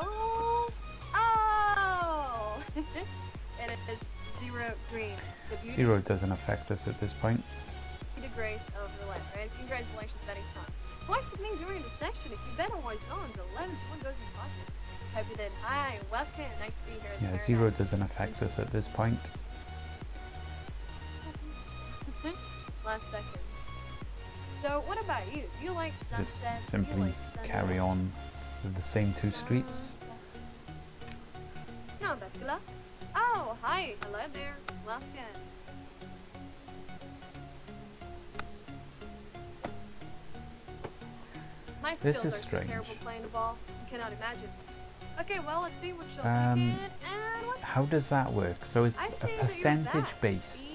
Speaker 3: oh, it is 0 green. The beauty
Speaker 1: 0 doesn't affect us at this point.
Speaker 3: the grace of the life, right? Congratulations, betting time. Twice with me during the section. If you bet on what's on, the 11th one goes in pockets. Hope you did. Hi, welcome. Nice to see you here. at
Speaker 1: Yeah,
Speaker 3: the
Speaker 1: 0
Speaker 3: Paradise.
Speaker 1: doesn't affect us at this point.
Speaker 3: Last second. So, what about you? Do you like
Speaker 1: Just
Speaker 3: sunset?
Speaker 1: simply carry on with the same 2 streets.
Speaker 3: No, best of luck. Oh, hi. Hello there. Welcome. My
Speaker 1: This
Speaker 3: skills
Speaker 1: is
Speaker 3: are so
Speaker 1: strange.
Speaker 3: terrible playing the ball. You cannot imagine. Okay, well, let's see what she'll
Speaker 1: Um,
Speaker 3: kick in and what
Speaker 1: How does that work? So it's
Speaker 3: I
Speaker 1: a
Speaker 3: see that you're
Speaker 1: percentage
Speaker 3: back.
Speaker 1: based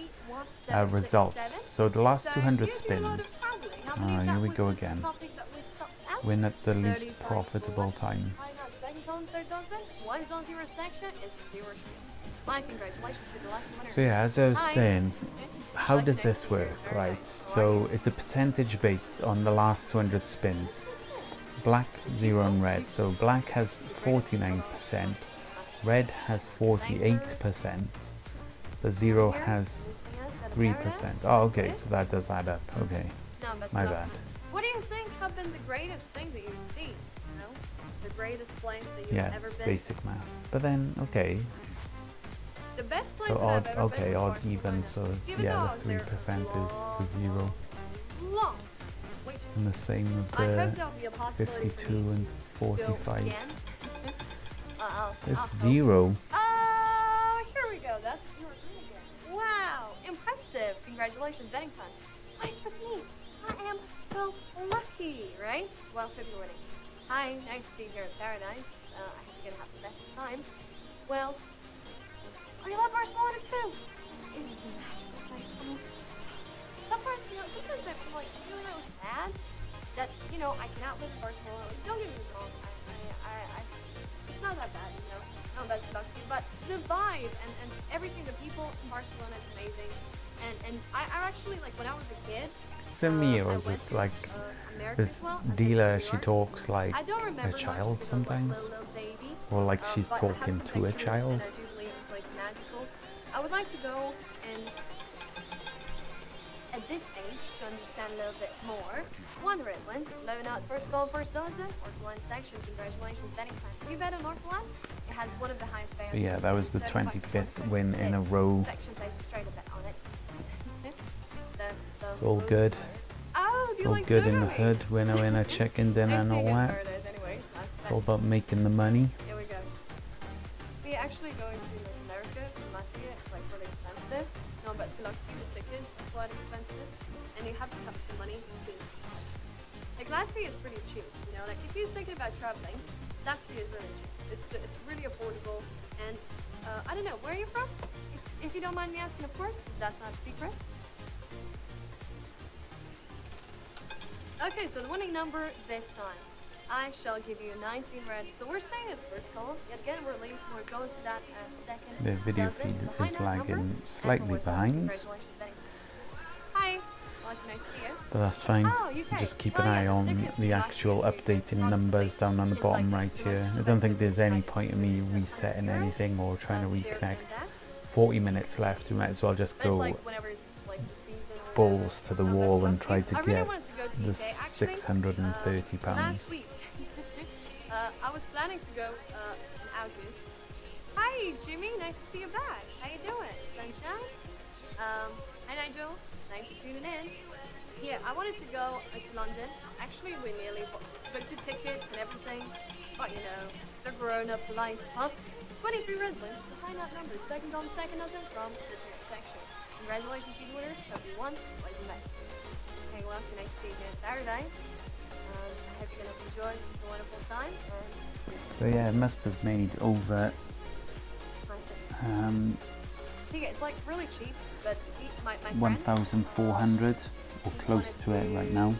Speaker 3: B1767.
Speaker 1: results. So the last
Speaker 3: So
Speaker 1: 200
Speaker 3: you do a lot of
Speaker 1: spins,
Speaker 3: traveling. I believe
Speaker 1: here
Speaker 3: that
Speaker 1: we
Speaker 3: was
Speaker 1: go
Speaker 3: the
Speaker 1: again.
Speaker 3: topic that we stopped at.
Speaker 1: win at the least
Speaker 3: 35
Speaker 1: profitable
Speaker 3: for
Speaker 1: time.
Speaker 3: Why not? Second column, third dozen. What is on your section is 0 streak. My congratulations to the lucky winner.
Speaker 1: So yeah, as I was
Speaker 3: Hi.
Speaker 1: saying, how
Speaker 3: Lucky
Speaker 1: does
Speaker 3: next
Speaker 1: this
Speaker 3: to you.
Speaker 1: work,
Speaker 3: Very
Speaker 1: right?
Speaker 3: nice. How are
Speaker 1: So
Speaker 3: you?
Speaker 1: it's a percentage based on the last 200 spins. Black, 0 and red. So black has 49%, red has 48%, the 0 has 3%. Oh, okay, so that does add up. Okay,
Speaker 3: No, that's
Speaker 1: my
Speaker 3: not.
Speaker 1: bad.
Speaker 3: What do you think have been the greatest thing that you've seen? You know, the greatest place that you've
Speaker 1: Yeah,
Speaker 3: ever been.
Speaker 1: basic math. But then, okay,
Speaker 3: The best place
Speaker 1: so
Speaker 3: that
Speaker 1: odd,
Speaker 3: I've ever
Speaker 1: okay,
Speaker 3: been was
Speaker 1: odd, even,
Speaker 3: Barcelona.
Speaker 1: so
Speaker 3: Even though
Speaker 1: yeah,
Speaker 3: I
Speaker 1: the
Speaker 3: was there
Speaker 1: 3% is
Speaker 3: long,
Speaker 1: the 0.
Speaker 3: long. Wait,
Speaker 1: And the same with
Speaker 3: I hope
Speaker 1: the
Speaker 3: there'll be a possibility
Speaker 1: 52
Speaker 3: for me
Speaker 1: and
Speaker 3: to go
Speaker 1: 45.
Speaker 3: again.
Speaker 1: This
Speaker 3: I'll hope.
Speaker 1: 0,
Speaker 3: Oh, here we go. That's you were green again. Wow, impressive. Congratulations, betting time. Nice with me. I am so lucky, right? Well, hope you're winning. Hi, nice to see you here at Paradise. I hope you're gonna have the best of time. Well, I love Barcelona too. It is a magical place for me. Sometimes, sometimes I feel like really, really sad that, I cannot live in Barcelona. Don't get me wrong. It's not that bad, Not that sucks you, but the vibe and everything, the people in Barcelona is amazing. And I actually, like, when I was a kid,
Speaker 1: to me it
Speaker 3: I
Speaker 1: was
Speaker 3: went
Speaker 1: just
Speaker 3: to,
Speaker 1: like
Speaker 3: America
Speaker 1: this
Speaker 3: as well. I've been to
Speaker 1: dealer,
Speaker 3: New
Speaker 1: she
Speaker 3: York.
Speaker 1: talks like
Speaker 3: I don't
Speaker 1: a
Speaker 3: remember much
Speaker 1: child
Speaker 3: because I was, like,
Speaker 1: sometimes,
Speaker 3: little baby.
Speaker 1: or like she's
Speaker 3: But I have
Speaker 1: talking
Speaker 3: some
Speaker 1: to a
Speaker 3: pictures,
Speaker 1: child.
Speaker 3: And I do believe it's like magical. I would like to go and at this stage to understand a little bit more. One red wins, loan out first goal, first dozen. Northland section, congratulations, betting time. Have you bet on Northland? It has one of the highest payouts.
Speaker 1: But yeah, that was the
Speaker 3: 35%
Speaker 1: 25th win in a row.
Speaker 3: Section places straight a bet on it.
Speaker 1: It's all good.
Speaker 3: Oh, do
Speaker 1: It's
Speaker 3: you
Speaker 1: all
Speaker 3: like
Speaker 1: good in the
Speaker 3: donuts?
Speaker 1: hood, winner, winner, chicken dinner and all that.
Speaker 3: Anyways,
Speaker 1: It's all about making the money.
Speaker 3: here we go. We actually going to North America from Latvia. It's like really expensive. No, but Spiloxy, the tickets are quite expensive, and you have to have some money because like Latvia is pretty cheap. You know, like if you're thinking about traveling, Latvia is really cheap. It's really affordable, and I don't know, where are you from? If you don't mind me asking, of course, that's not a secret. Okay, so the winning number this time, I shall give you 19 red. So we're staying at the first column. Yet again, we're going to that second.
Speaker 1: The video
Speaker 3: dozen.
Speaker 1: feed
Speaker 3: It's a high
Speaker 1: is
Speaker 3: note number.
Speaker 1: lagging
Speaker 3: And
Speaker 1: slightly
Speaker 3: for Warsaw,
Speaker 1: behind,
Speaker 3: congratulations, betting time. Hi, well, nice to see you.
Speaker 1: but that's fine.
Speaker 3: Oh, UK.
Speaker 1: Just keep
Speaker 3: Oh,
Speaker 1: an
Speaker 3: yeah,
Speaker 1: eye
Speaker 3: the
Speaker 1: on
Speaker 3: tickets
Speaker 1: the
Speaker 3: for
Speaker 1: actual
Speaker 3: Latvia too,
Speaker 1: updating
Speaker 3: that's
Speaker 1: numbers down on the
Speaker 3: it's
Speaker 1: bottom
Speaker 3: like
Speaker 1: right
Speaker 3: the
Speaker 1: here.
Speaker 3: most
Speaker 1: I don't think there's any
Speaker 3: expensive
Speaker 1: point in me
Speaker 3: like
Speaker 1: resetting
Speaker 3: €20
Speaker 1: anything or trying to
Speaker 3: here and
Speaker 1: reconnect.
Speaker 3: that.
Speaker 1: 40 minutes left, we might as well just
Speaker 3: But it's
Speaker 1: go
Speaker 3: like whenever like the season or whatever.
Speaker 1: balls to the wall and try to
Speaker 3: I really
Speaker 1: get
Speaker 3: wanted to go to
Speaker 1: the
Speaker 3: UK actually.
Speaker 1: £630.
Speaker 3: Last week, I was planning to go in August. Hi, Jimmy. Nice to see you back. How you doing, sunshine? Hi, Nigel. Thanks for tuning in. Yeah, I wanted to go to London. Actually, we nearly booked the tickets and everything. But you know, the grown-up life, huh? 23 red wins, the high note numbers. Second on second dozen from the ticket section. Congratulations, seed winners. W1, Blazing Mets. Okay, well, it's nice to see you here in paradise. I hope you're going to enjoy the wonderful time.
Speaker 1: So yeah, it must have made over
Speaker 3: Yeah, it's like really cheap, but my friend,
Speaker 1: 1,400 or close to it right now,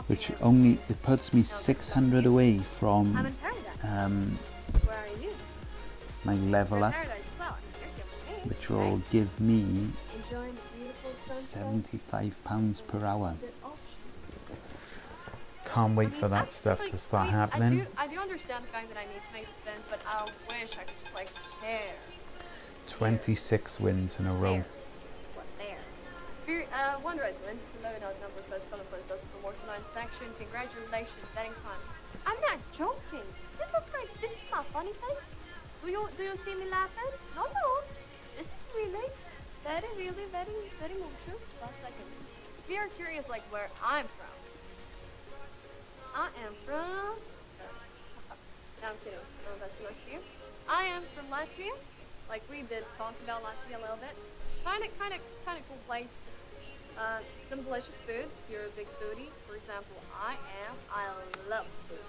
Speaker 1: which
Speaker 3: coffee
Speaker 1: only it puts me 600 away
Speaker 3: I'm
Speaker 1: from
Speaker 3: in paradise. Where are you?
Speaker 1: my level
Speaker 3: You're in
Speaker 1: up,
Speaker 3: paradise as well. You're giving me.
Speaker 1: which will give me
Speaker 3: Enjoying the beautiful sunset.
Speaker 1: £75 per hour.
Speaker 3: The option.
Speaker 1: Can't wait
Speaker 3: I mean,
Speaker 1: for that
Speaker 3: that's
Speaker 1: stuff
Speaker 3: like
Speaker 1: to start
Speaker 3: sweet.
Speaker 1: happening.
Speaker 3: I do understand the fact that I need to make the spin, but I wish I could just like stare.
Speaker 1: 26 wins in a row.
Speaker 3: What there? One red win. It's a low note number first column first dozen for Warsaw line section. Congratulations, betting time. I'm not joking. This is not funny face. Do you see me laughing? No. This is really very mucho. 1 second. If you're curious like where I'm from. I am from no, I'm kidding. No, that's not you. I am from Latvia. Like we did talk about Latvia a little bit. Kind of cool place. Some delicious food. If you're a big foodie, for example, I love food.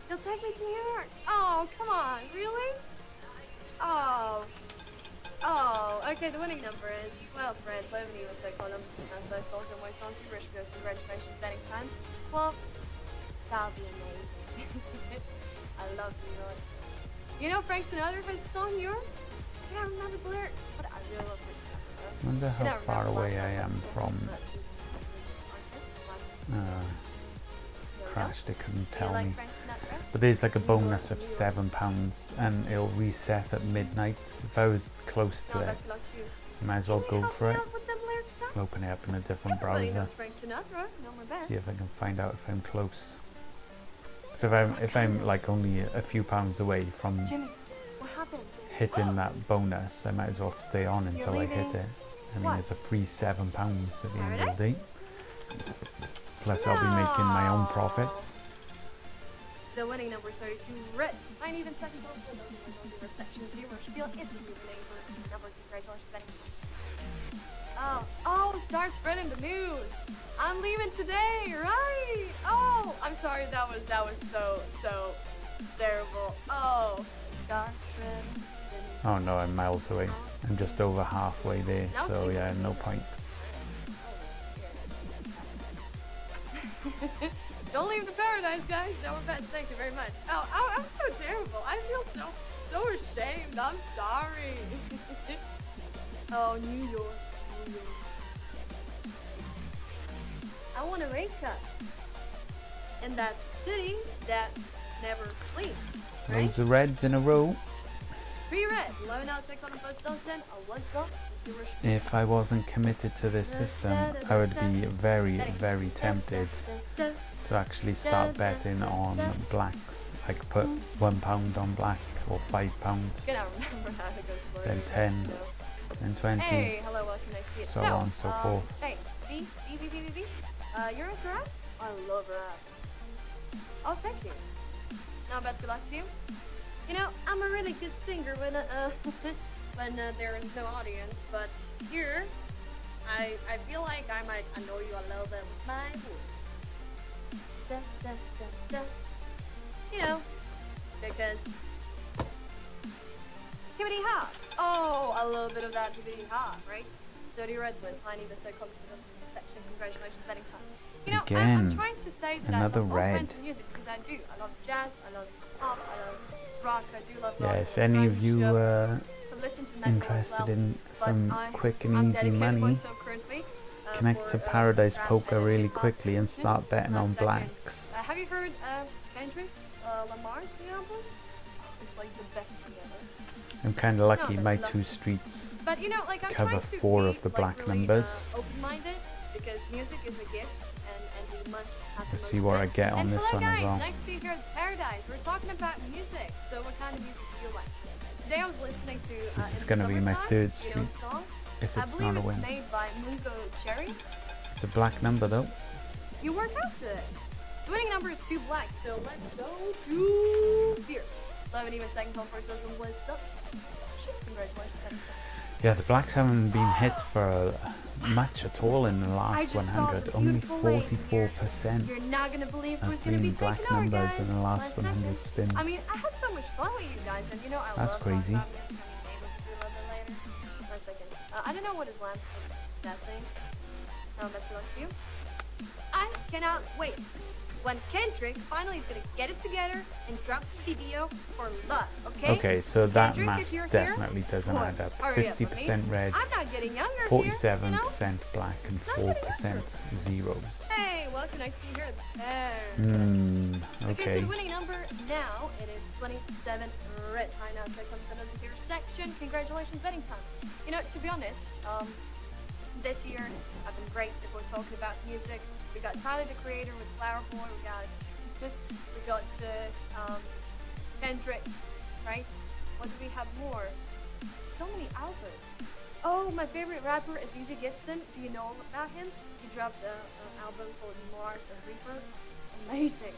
Speaker 3: You'll take me to New York. Oh, come on, really? Oh, okay, the winning number is 12 red, 11 with the columns, and first also my son's congratulations, betting time. Well, that'll be amazing. I love New York. You know Frank Sinatra has a song, New York? I can't remember the lyrics, but I really love Frank Sinatra.
Speaker 1: I wonder how far away I am from Crash. They couldn't tell me. But there's like a bonus of £7 and it'll reset at midnight. If I was close to it, I might as well go for it. Open it up in a different browser. See if I can find out if I'm close. So if I'm like only a few pounds away from hitting that bonus, I might as well stay on until I hit it. I mean, it's a free £7 at the end of the day. Plus, I'll be making my own profits.
Speaker 3: The winning number 32, red. I need a second goal for those section 0. Spiel is the neighbor. Number, congratulations, betting. Oh, start spreading the news. I'm leaving today, right? Oh, I'm sorry, that was so terrible. Oh, start spreading the news.
Speaker 1: Oh no, I'm miles away. I'm just over halfway there, so yeah, no point.
Speaker 3: Don't leave the paradise, guys. Don't repent. Thank you very much. Oh, I'm so terrible. I feel so ashamed. I'm sorry. Oh, New York. I want to wake up in that city that never sleeps. Right?
Speaker 1: Loads of reds in a row.
Speaker 3: 3 red. 11 out, 6 on the first dozen. A 1 stop.
Speaker 1: if I wasn't committed to this system, I would be very, very tempted to actually start betting on blacks. Like put £1 on black or £5,
Speaker 3: Gonna remember how to go slow.
Speaker 1: then 10, then 20,
Speaker 3: Hey, hello, welcome next to you.
Speaker 1: so on and so forth.
Speaker 3: Hey, V. You're into rap? I love rap. Oh, thank you. Now, best of luck to you. You know, I'm a really good singer when when there is no audience, but here, I feel like I might annoy you a little bit with my voice. Da, da, da, da. You know, because hibbity hop. Oh, a little bit of that hibbity hop, right? Dirty Red Wings, finding the third competition section. Congratulations, betting time. You know, I'm
Speaker 1: Again,
Speaker 3: trying to say that
Speaker 1: another
Speaker 3: I love all
Speaker 1: red.
Speaker 3: kinds of music because I do. I love jazz, I love pop, I love rock, I do love
Speaker 1: Yeah,
Speaker 3: rock.
Speaker 1: if any of you
Speaker 3: I've listened to metal as
Speaker 1: interested
Speaker 3: well,
Speaker 1: in
Speaker 3: but
Speaker 1: some quick and
Speaker 3: I'm
Speaker 1: easy
Speaker 3: dedicated
Speaker 1: money,
Speaker 3: myself currently,
Speaker 1: connect to
Speaker 3: for,
Speaker 1: Paradise
Speaker 3: rap
Speaker 1: Poker
Speaker 3: and
Speaker 1: really
Speaker 3: hip-hop.
Speaker 1: quickly and start betting
Speaker 3: One
Speaker 1: on
Speaker 3: second.
Speaker 1: blacks.
Speaker 3: Have you heard Kendrick Lamar's new album? It's like the best thing ever.
Speaker 1: I'm kind of lucky
Speaker 3: No,
Speaker 1: my
Speaker 3: that's
Speaker 1: two
Speaker 3: lovely.
Speaker 1: streets
Speaker 3: But you know, like I'm
Speaker 1: cover
Speaker 3: trying to
Speaker 1: 4
Speaker 3: be,
Speaker 1: of the
Speaker 3: like,
Speaker 1: black
Speaker 3: really,
Speaker 1: numbers.
Speaker 3: Open-minded because music is a gift, and we must have the
Speaker 1: Let's see
Speaker 3: most
Speaker 1: what
Speaker 3: of
Speaker 1: I
Speaker 3: it.
Speaker 1: get on
Speaker 3: And
Speaker 1: this
Speaker 3: hello
Speaker 1: one as
Speaker 3: guys,
Speaker 1: well.
Speaker 3: nice to see you here at Paradise. We're talking about music. So what kind of music do you like? Today I was listening to
Speaker 1: This is
Speaker 3: In the
Speaker 1: gonna be my
Speaker 3: Summertime,
Speaker 1: third
Speaker 3: you know the
Speaker 1: street,
Speaker 3: song?
Speaker 1: if
Speaker 3: I
Speaker 1: it's
Speaker 3: believe
Speaker 1: not a
Speaker 3: it's
Speaker 1: win.
Speaker 3: made by Mungo Cherry.
Speaker 1: It's a black number though.
Speaker 3: You work out today. The winning number is 2 black, so let's go to here. 11 even second home first doesn't list up. Congratulations. Evan.
Speaker 1: Yeah, the blacks haven't been hit for much at all in the
Speaker 3: I
Speaker 1: last
Speaker 3: just saw
Speaker 1: 100.
Speaker 3: the
Speaker 1: Only
Speaker 3: beautiful lady here.
Speaker 1: 44%
Speaker 3: You're not gonna believe who's
Speaker 1: have
Speaker 3: gonna be
Speaker 1: been black
Speaker 3: taking over,
Speaker 1: numbers
Speaker 3: guys.
Speaker 1: in the last
Speaker 3: One
Speaker 1: 100
Speaker 3: second.
Speaker 1: spins.
Speaker 3: I mean, I had so much fun with you guys, and you know, I
Speaker 1: That's
Speaker 3: love
Speaker 1: crazy.
Speaker 3: talking about music. I mean, maybe we'll do a little bit later. 1 second. I don't know what his lamp is. That thing. No, that's belongs to you. I cannot wait when Kendrick finally is gonna get it together and drop the video for love. Okay.
Speaker 1: Okay, so that
Speaker 3: Kendrick,
Speaker 1: math
Speaker 3: if you're
Speaker 1: definitely
Speaker 3: here,
Speaker 1: doesn't
Speaker 3: boy,
Speaker 1: add up.
Speaker 3: hurry up with me.
Speaker 1: 50% red,
Speaker 3: I'm not getting younger
Speaker 1: 47%
Speaker 3: here,
Speaker 1: black, and
Speaker 3: Nobody
Speaker 1: 4% zeros.
Speaker 3: Hey, welcome. I see you here. There. Okay, so
Speaker 1: Okay.
Speaker 3: the winning number now, it is 27 red. High now, so it comes to another tier section. Congratulations, betting time. You know, to be honest, this year I've been great if we're talking about music. We got Tyler the Creator with Flower Boy, we got Kendrick, right? What do we have more? So many albums. Oh, my favorite rapper is Easy Gibson. Do you know about him? He dropped an album called Mars and Reaper. Amazing.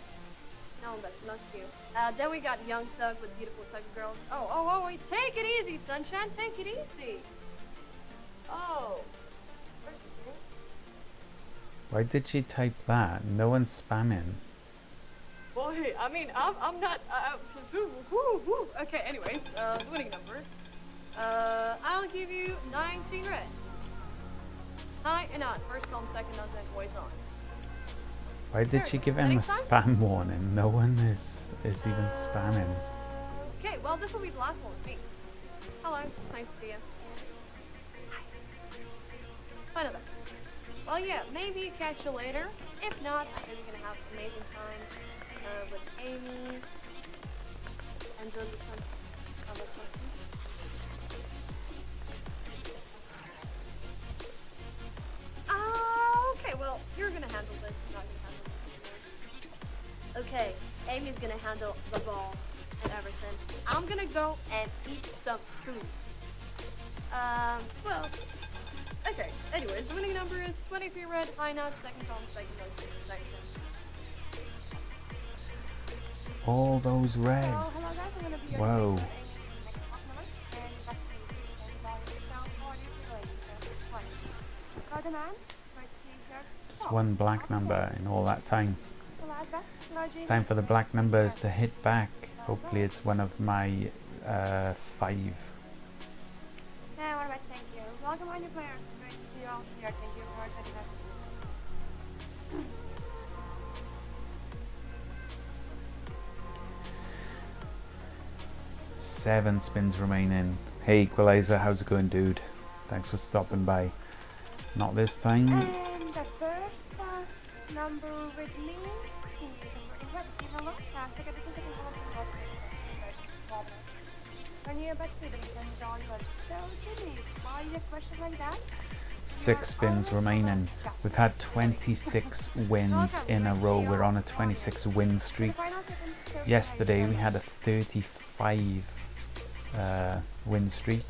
Speaker 3: No, that's not you. Then we got Young Thug with Beautiful Thug Girls. Oh, wait, take it easy, Sunshine, take it easy. Oh. Where'd you go?
Speaker 1: Why did she type that? No one's spamming.
Speaker 3: Boy, I mean, I'm not. Okay, anyways, the winning number. I'll give you 19 red. High and on. First come, second on, then boys on.
Speaker 1: Why did she give him a spam warning? No one is even spamming.
Speaker 3: Okay, well, this will be the last one with me. Hello, nice to see you. Hi. Final bets. Well, yeah, maybe catch you later. If not, I think we're gonna have an amazing time with Amy and the sun. Okay, well, you're gonna handle this. I'm not gonna handle this. Okay, Amy's gonna handle the ball and everything. I'm gonna go and eat some food. Well, okay. Anyways, the winning number is 23 red, high now, second column, second row, second.
Speaker 1: All those
Speaker 4: So, hello
Speaker 1: reds.
Speaker 4: guys, I'm gonna be your
Speaker 1: Whoa.
Speaker 4: host, Amy, and back to you, and by yourself or you Got the man? Right, see here.
Speaker 1: Just one black number in all that time.
Speaker 4: The last bet,
Speaker 1: It's time for the black numbers to hit back. Hopefully it's one of my 5.
Speaker 4: Yeah, what about thank you. Welcome all new players. Great to see you all here. Thank you for attending us.
Speaker 1: 7 spins remaining. Hey Equalizer, how's it going, dude? Thanks for stopping by. Not this time.
Speaker 4: And the first number with me is second, this is second one. When you're about to enjoy, you are so silly. Why is a question like that?
Speaker 1: 6 spins remaining. We've had 26 wins in a row. We're on a 26 win streak. Yesterday we had a 35 win streak.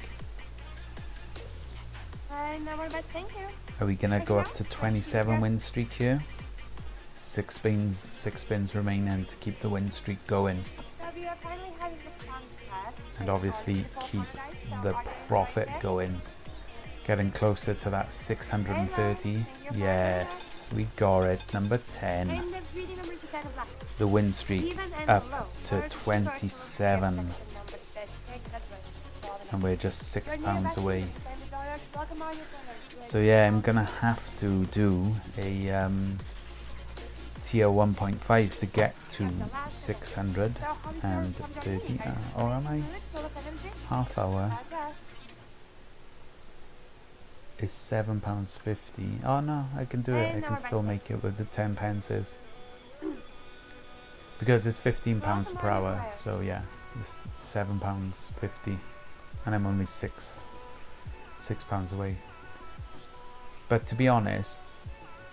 Speaker 4: And now we're back. Thank you.
Speaker 1: Are we gonna go up to 27 win streak here? 6 spins remaining to keep the win streak going,
Speaker 4: So we are finally having the sunset.
Speaker 1: and obviously keep the profit going. Getting closer to that 630. Yes, we got it. Number 10.
Speaker 4: And the reading number is the 10 of luck.
Speaker 1: The win streak
Speaker 4: Even and
Speaker 1: up
Speaker 4: low.
Speaker 1: to
Speaker 4: First,
Speaker 1: 27,
Speaker 4: second number, that's right, that's right.
Speaker 1: and we're just £6 away.
Speaker 4: $10. Welcome on your turn.
Speaker 1: So yeah, I'm gonna have to do a tier 1.5 to get to 630, or am I? Half hour is £7.50. Oh no, I can do it. I can still make it with the 10 pences. Because it's £15 per hour, so yeah, it's £7.50, and I'm only £6 away. But to be honest,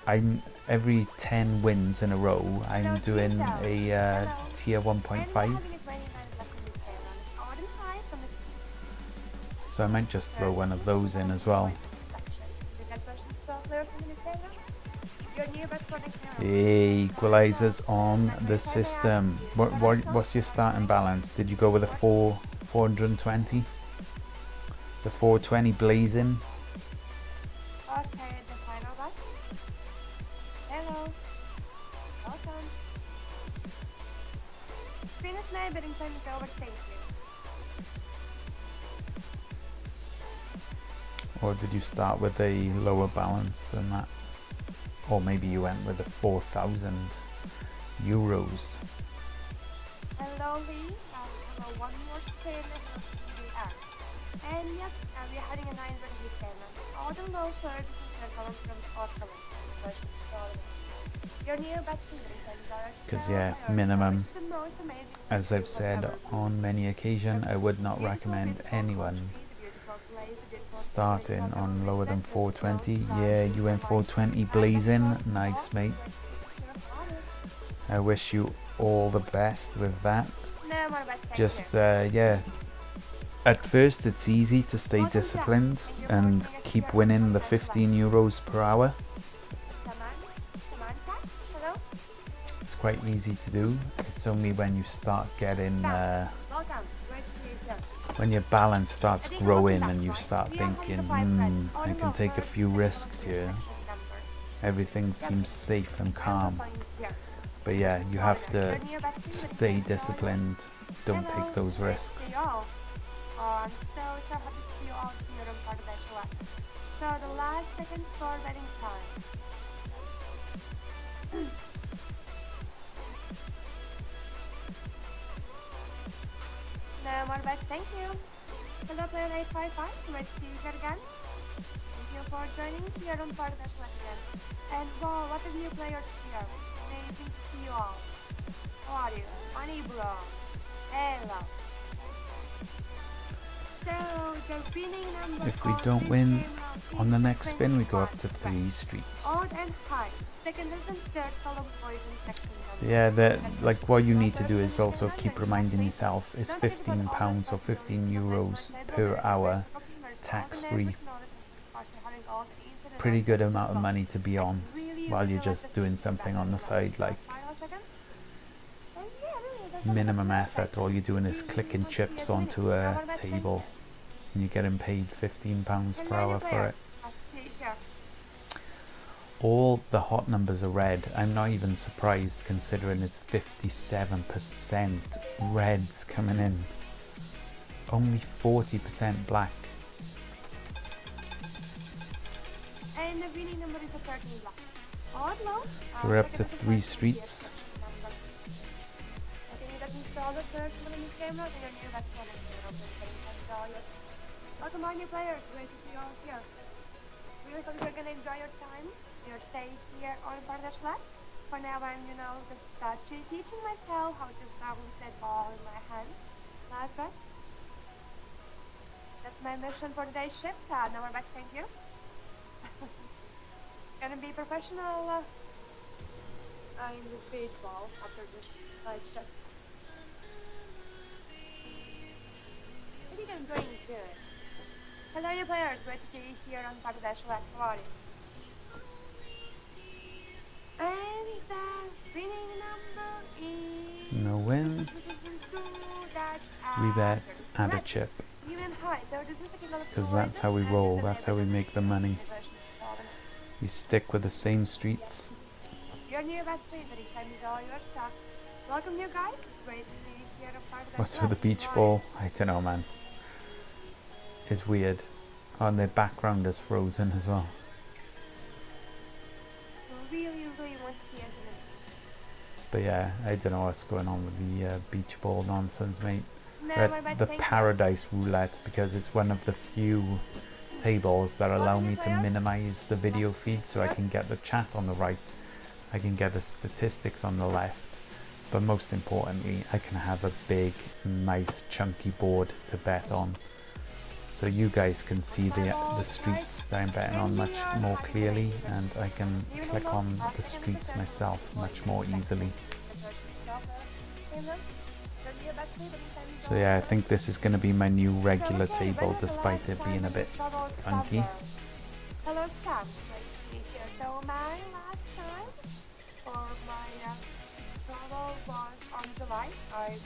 Speaker 1: I'm every 10 wins in a row, I'm doing a tier 1.5. So I might just throw one of those in as well. Equalizers on the system. What's your starting balance? Did you go with a 420? The 420 blazing?
Speaker 4: Okay, the final batch. Hello. Welcome. Finish my bidding time is over, thank you.
Speaker 1: Or did you start with a lower balance than that? Or maybe you went with the 4,000 euros.
Speaker 4: Hello Lee, hello, one more spin in the air. And yes, we are having a 9 ready scanner. All the low purchases are coming from Scotland. Your new best $10.
Speaker 1: Because yeah, minimum, as I've said on many occasions, I would not recommend anyone starting on lower than 420. Yeah, you went 420 blazing. Nice, mate. I wish you all the best with that. Just yeah, at first it's easy to stay disciplined and keep winning the 15 euros per hour. It's quite easy to do. It's only when you start getting when your balance starts growing and you start thinking, I can take a few risks here. Everything seems safe and calm. But yeah, you have to stay disciplined. Don't take those risks.
Speaker 4: I'm so happy to see you all here on part of that show. So the last seconds for betting time. No more bets, thank you. Hello player 855, nice to see you here again. Thank you for joining here on part of that show again. And wow, what a new player here. Amazing to see you all. How are you? Funny bro. Hello.
Speaker 1: If we don't win on the next spin, we go up to 3 streets. Yeah, like what you need to do is also keep reminding yourself it's £15 or 15 euros per hour, tax free. Pretty good amount of money to be on while you're just doing something on the side, like minimum effort. All you're doing is clicking chips onto a table and you're getting paid £15 per hour for it. All the hot numbers are red. I'm not even surprised considering it's 57% reds coming in. Only 40% black.
Speaker 4: And the winning number is a 13 black.
Speaker 1: So we're up to 3 streets.
Speaker 4: Welcome on, new players. Great to see you all here. Really hope you're gonna enjoy your time, your stay here on Paradise Flat. For now, I'm, just teaching myself how to balance that ball in my hand. Last bet. That's my mission for today's shift. No more back, thank you. Gonna be professional in the beach ball after this night shift. I think I'm doing good. Hello, you players. Great to see you here on Paradise Roulette. How are you? And the winning number is...
Speaker 1: No win.
Speaker 4: That's
Speaker 1: Rebet, add a chip. Because that's how we roll, that's how we make the money. We stick with the same streets.
Speaker 4: Welcome, you guys. Great to see you here on Paradise
Speaker 1: What's with the beach ball? I don't know, man. It's weird. Oh, and their background is frozen as well.
Speaker 4: Really want to see it.
Speaker 1: But yeah, I don't know what's going on with the beach ball nonsense, mate.
Speaker 4: No,
Speaker 1: We're
Speaker 4: what
Speaker 1: at
Speaker 4: about
Speaker 1: the
Speaker 4: thank you?
Speaker 1: Paradise Roulette because it's one of the few tables that allow me to minimize the video feed so I can get the chat on the right, I can get the statistics on the left, but most importantly I can have a big nice chunky board to bet on, so you guys can see the streets that I'm betting on much more clearly, and I can click on the streets myself much more easily. So yeah, I think this is going to be my new regular table, despite it being a bit funky.
Speaker 4: Hello Sam, great to see you here. So my last time for my travel was on July. I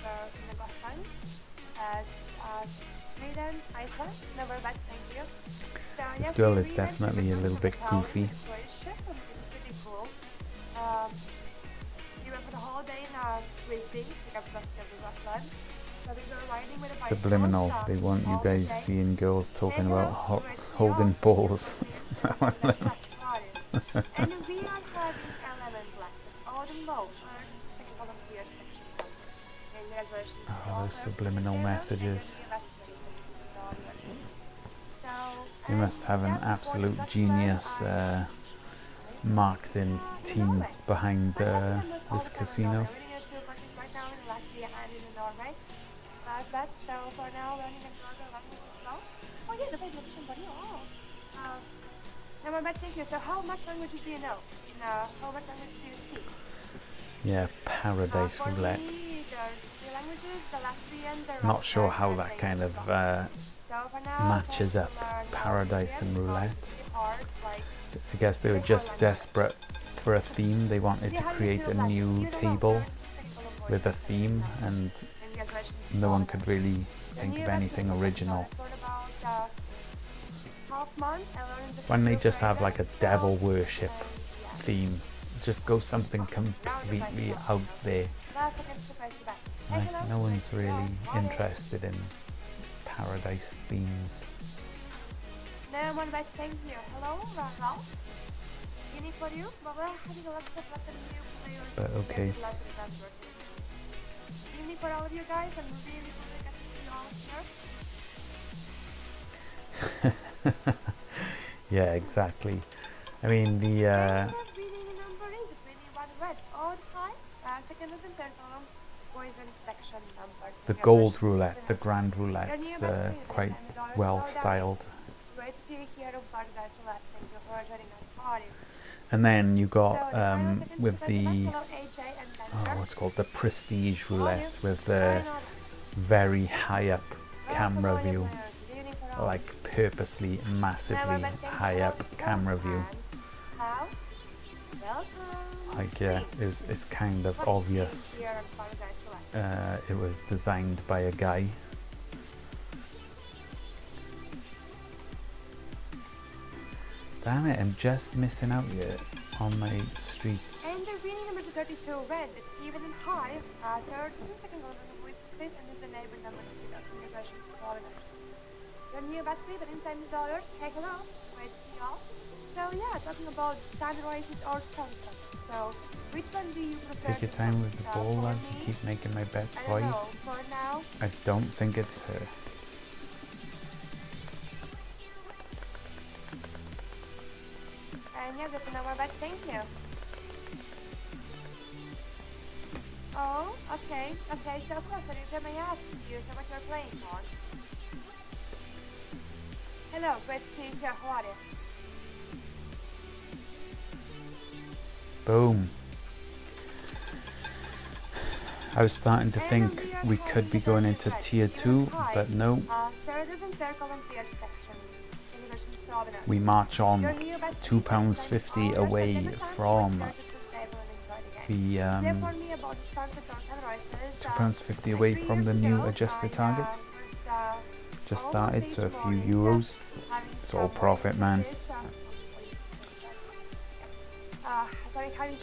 Speaker 4: got time at Sweden, Iceland. Never back, thank you. So,
Speaker 1: This girl is definitely a little bit goofy.
Speaker 4: It's pretty cool. We went for the whole day in Brisbane, pick up the fun. So we were riding with a bicycle.
Speaker 1: Subliminal, they want you guys seeing girls talking about holding balls.
Speaker 4: And we are having 11 black. All the low. Second volunteer section. And there's versions.
Speaker 1: Oh, those subliminal messages. You must have an absolute genius marketing team behind this casino.
Speaker 4: Thank you. So how much languages do you know? How much languages do you speak?
Speaker 1: Yeah, Paradise Roulette. Not sure how that kind of matches up Paradise and Roulette. I guess they were just desperate for a theme. They wanted to create a new table with a theme, and no one could really think of anything original. Why don't they just have like a devil worship theme? Just go something completely out there. Like, no one's really interested in Paradise themes.
Speaker 4: No one back, thank you. Hello, Ralph. Unique for you, but we're having a lot of new players.
Speaker 1: But okay.
Speaker 4: Unique for all of you guys, and really get to see you all here.
Speaker 1: Yeah, exactly. I mean the gold roulette, the grand roulette's quite well styled.
Speaker 4: Great to see you here on Paradise Roulette. Thank you for joining us. How are you?
Speaker 1: And then you got with the what's it called, the prestige roulette with the very high up camera view, like purposely massively high up camera view. Like yeah, it's kind of obvious. It was designed by a guy. Damn it, I'm just missing out here on my streets.
Speaker 4: And the winning number is 32 red. It's even in high. Third, second one with this, and is the neighbor number is the new battery, but inside is yours. Hey, hello. Great to see you all. So yeah, talking about sunrises or sunsets. So which one do you prefer?
Speaker 1: Take your time with the ball, lad. You keep making my bets wide.
Speaker 4: For now.
Speaker 1: I don't think it's her.
Speaker 4: And yeah, that's another bet. Thank you. Oh, okay. Okay, so of course, I may ask you so what you're playing for. Hello, great to see you here. How are you?
Speaker 1: Boom. I was starting to think we could be going into tier 2, but no.
Speaker 4: Third and third volunteer section. University Southerners.
Speaker 1: We march on
Speaker 4: You're new, but
Speaker 1: £2.50 away from the
Speaker 4: Therefore, me about the sunsets or sunrises,
Speaker 1: £2.50 away from the new adjusted targets. Just started, so a few euros. It's all profit, man.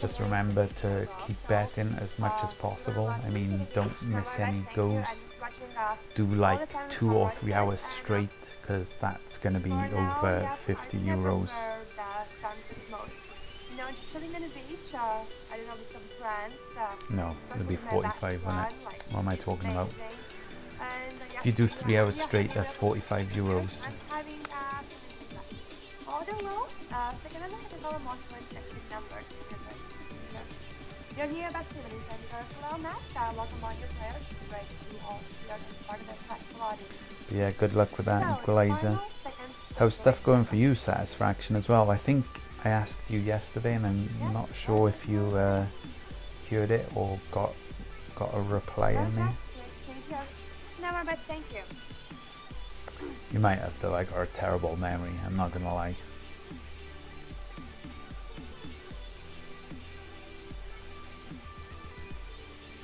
Speaker 1: Just remember to keep betting as much as possible. I mean, don't miss any goes. Do like 2 or 3 hours straight, because that's going to be over 50 euros.
Speaker 4: No, just chilling on the beach. I don't know, with some friends.
Speaker 1: No, it'll be 45, won't it? What am I talking about?
Speaker 4: And,
Speaker 1: If you do 3 hours straight, that's 45 euros.
Speaker 4: I'm having although second I have another multiple active numbers. You're here about 7 and there's a little match. Welcome on your players. It's great to see all students part of the practical audience.
Speaker 1: Yeah, good luck with that equalizer. How's stuff going for you, Satisfaction, as well? I think I asked you yesterday, and I'm not sure if you heard it or got a reply in me.
Speaker 4: Never, but thank you.
Speaker 1: You might have to, like, a terrible memory, I'm not gonna lie.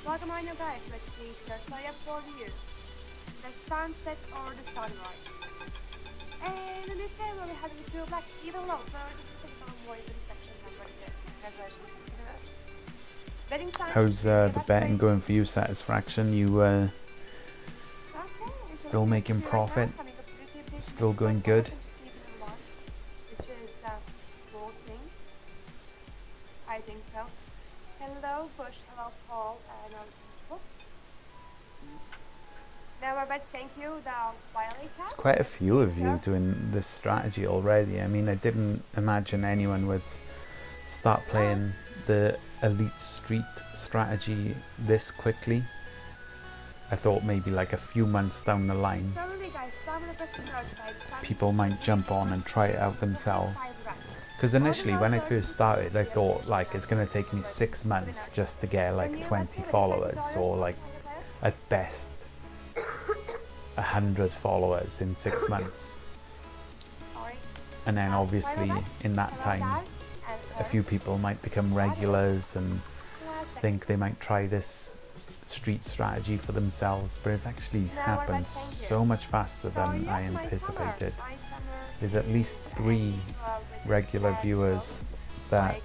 Speaker 4: Welcome on your guys. Let's see if there's I have for you. The sunset or the sunrise. And in this game we're having the 2 black even low for the second voice in section number 10. Congratulations to the winners. Betting time.
Speaker 1: How's the betting going for you, Satisfaction? You still making profit? Still going good?
Speaker 4: Which is voting. I think so. Hello Bush, hello Paul, and never, but thank you, the Wiley cat.
Speaker 1: There's quite a few of you doing this strategy already. I mean, I didn't imagine anyone would start playing the Elite Street strategy this quickly. I thought maybe like a few months down the line, people might jump on and try it out themselves. Because initially, when I first started, I thought like it's going to take me 6 months just to get like 20 followers, or like at best 100 followers in 6 months. And then obviously in that time, a few people might become regulars and think they might try this street strategy for themselves, but it's actually happened so much faster than I anticipated. There's at least 3 regular viewers that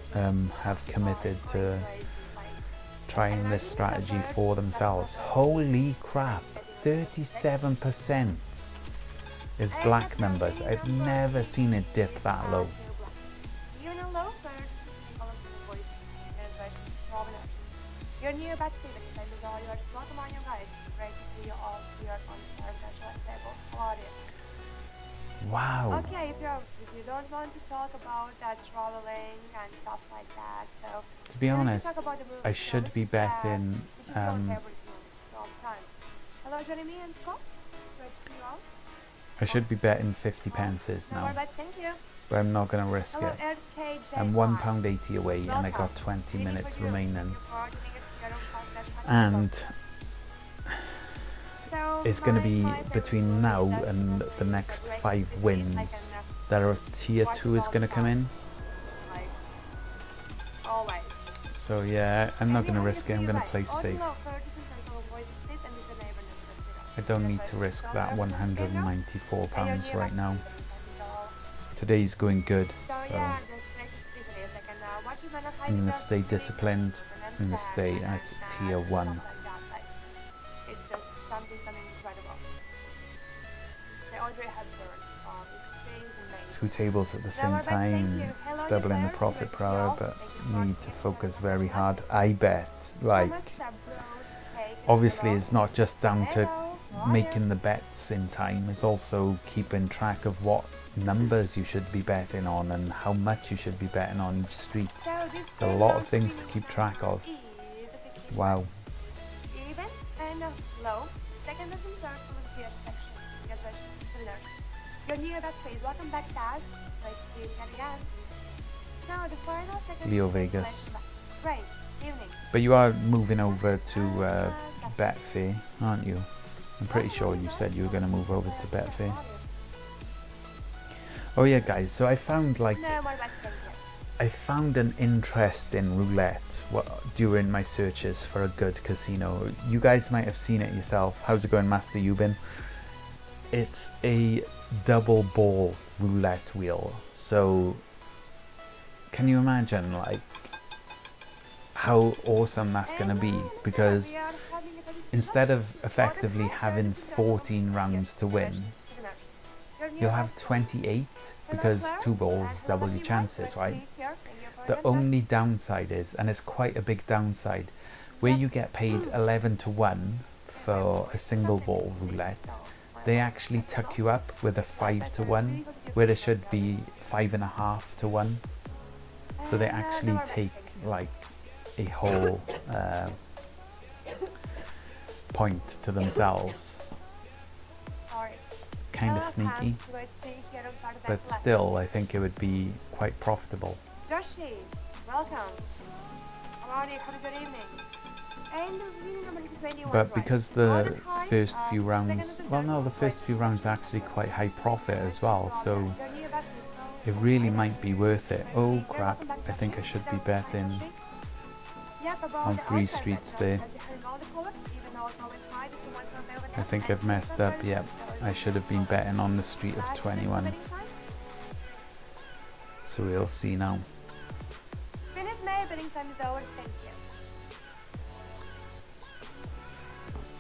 Speaker 1: have committed to trying this strategy for themselves. Holy crap, 37% is black numbers. I've never seen it dip that low.
Speaker 4: You're new back to the kind of all yours. Welcome on you guys. Great to see you all here on our virtual table. How are you?
Speaker 1: Wow.
Speaker 4: Okay, if you don't want to talk about that traveling and stuff like that, so
Speaker 1: To be honest, I should be betting
Speaker 4: hello Jeremy and Scott. Great to see you all.
Speaker 1: I should be betting 50 pences
Speaker 4: No
Speaker 1: now,
Speaker 4: more bets, thank you.
Speaker 1: but I'm not going to risk
Speaker 4: Hello
Speaker 1: it.
Speaker 4: RKJ.
Speaker 1: I'm £1.80 away and I got 20 minutes remaining, and it's going to be between now and the next 5 wins that are tier 2 is going to come in.
Speaker 4: Always.
Speaker 1: So yeah, I'm not going to risk it. I'm going to play safe. I don't need to risk that £194 right now. Today's going good, so I'm going to stay disciplined. I'm going to stay at tier 1.
Speaker 4: It's just something incredible. The Audrey Hepburn is
Speaker 1: 2 tables at the same time, it's doubling the profit per hour, but need to focus very hard. I bet, like, obviously it's not just down to making the bets in time, it's also keeping track of what numbers you should be betting on and how much you should be betting on each street. There's a lot of things to keep track of. Wow.
Speaker 4: Even and low. Second and third volunteer section. Congratulations to the winners. You're new back phase. Welcome back, Taz. Nice to see you again. So the final second.
Speaker 1: Leo Vegas.
Speaker 4: Great. Evening.
Speaker 1: But you are moving over to Betfair, aren't you? I'm pretty sure you said you were going to move over to Betfair. Oh yeah, guys. So I found like
Speaker 4: No more back phase.
Speaker 1: I found an interest in roulette during my searches for a good casino. You guys might have seen it yourself. How's it going, Master Eubin? It's a double ball roulette wheel. So can you imagine like how awesome that's going to be? Because instead of effectively having 14 rounds to win, you'll have 28 because 2 balls double your chances, right? The only downside is, and it's quite a big downside, where you get paid 11 to 1 for a single ball roulette, they actually tuck you up with a 5 to 1 where it should be 5.5 to 1. So they actually take like a whole point to themselves. Kind of sneaky, but still I think it would be quite profitable.
Speaker 4: Joshi, welcome. How are you? How is your evening? And number 21,
Speaker 1: But because the
Speaker 4: Golden High,
Speaker 1: first few
Speaker 4: second
Speaker 1: rounds,
Speaker 4: to the
Speaker 1: well no, the
Speaker 4: third
Speaker 1: first few
Speaker 4: place.
Speaker 1: rounds are actually quite high profit as well, so
Speaker 4: You're new back phase.
Speaker 1: it really might be worth it. Oh crap, I think I should be betting.
Speaker 4: Yep, about
Speaker 1: on
Speaker 4: the
Speaker 1: 3
Speaker 4: outside
Speaker 1: streets
Speaker 4: background.
Speaker 1: there.
Speaker 4: As you heard all the colors, even though it's Golden High, this is one to over
Speaker 1: I
Speaker 4: there.
Speaker 1: think
Speaker 4: And
Speaker 1: I've messed up, yep. I should have been betting on the street of 21. So we'll see now.
Speaker 4: Finish May, bidding time is over. Thank you.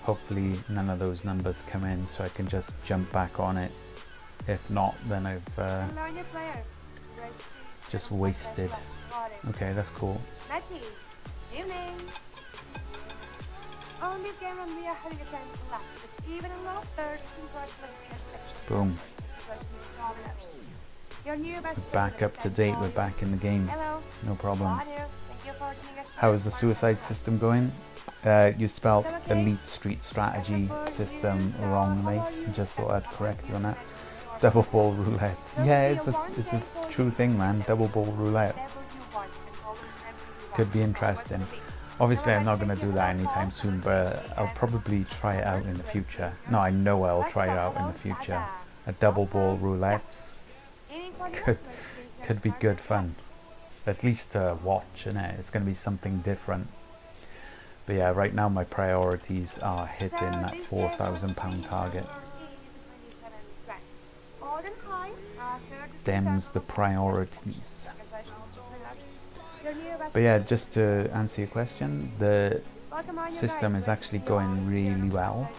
Speaker 1: Hopefully none of those numbers come in so I can just jump back on it. If not, then I've
Speaker 4: Hello, new player. Great.
Speaker 1: just wasted.
Speaker 4: Got it.
Speaker 1: Okay, that's cool.
Speaker 4: Matty, evening. On this game, we are having a 10 left. It's even and low, third, congratulations, section.
Speaker 1: Boom.
Speaker 4: Congratulations, You're new best
Speaker 1: Back up to date, we're back in the game.
Speaker 4: Hello.
Speaker 1: No problems.
Speaker 4: How are you? Thank you for joining us.
Speaker 1: How is the suicide system going? You spelled Elite Street Strategy System wrong, mate. I just thought I'd correct you on that. Double ball roulette. Yeah, it's a true thing, man. Double ball roulette. Could be interesting. Obviously, I'm not going to do that anytime soon, but I'll probably try it out in the future. No, I know I'll try it out in the future. A double ball roulette could be good fun. At least to watch, innit? It's going to be something different. But yeah, right now my priorities are hitting that £4,000 target. Them's the priorities. But yeah, just to answer your question, the system is actually going really well.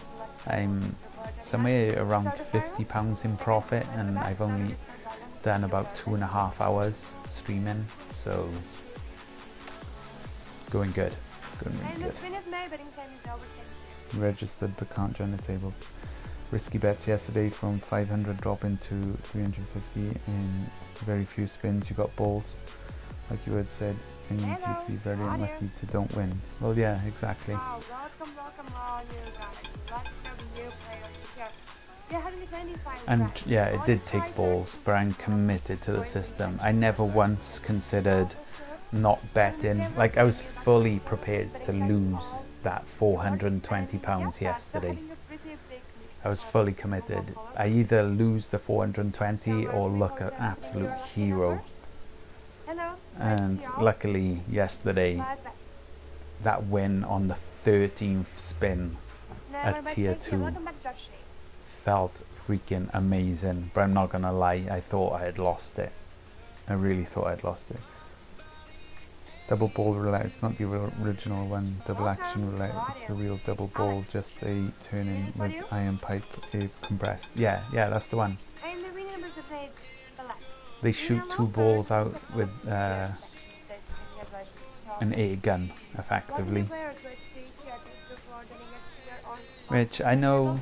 Speaker 1: I'm somewhere around £50 in profit, and I've only done about 2.5 hours streaming, so going good. Going really good. Registered but can't join the tables. Risky bets yesterday from 500 dropping to 350 in very few spins. You got balls, like you had said, and you need to be very unlucky to don't win. Well, yeah, exactly. And yeah, it did take balls, but I'm committed to the system. I never once considered not betting. Like, I was fully prepared to lose that £420 yesterday. I was fully committed. I either lose the 420 or look an absolute hero. And luckily yesterday, that win on the 13th spin at tier 2 felt freaking amazing. But I'm not gonna lie, I thought I had lost it. I really thought I'd lost it. Double ball roulette, it's not the original one. Double action roulette, it's the real double ball, just a turning with iron pipe, compressed. Yeah, that's the one. They shoot 2 balls out with an air gun, effectively. Which I know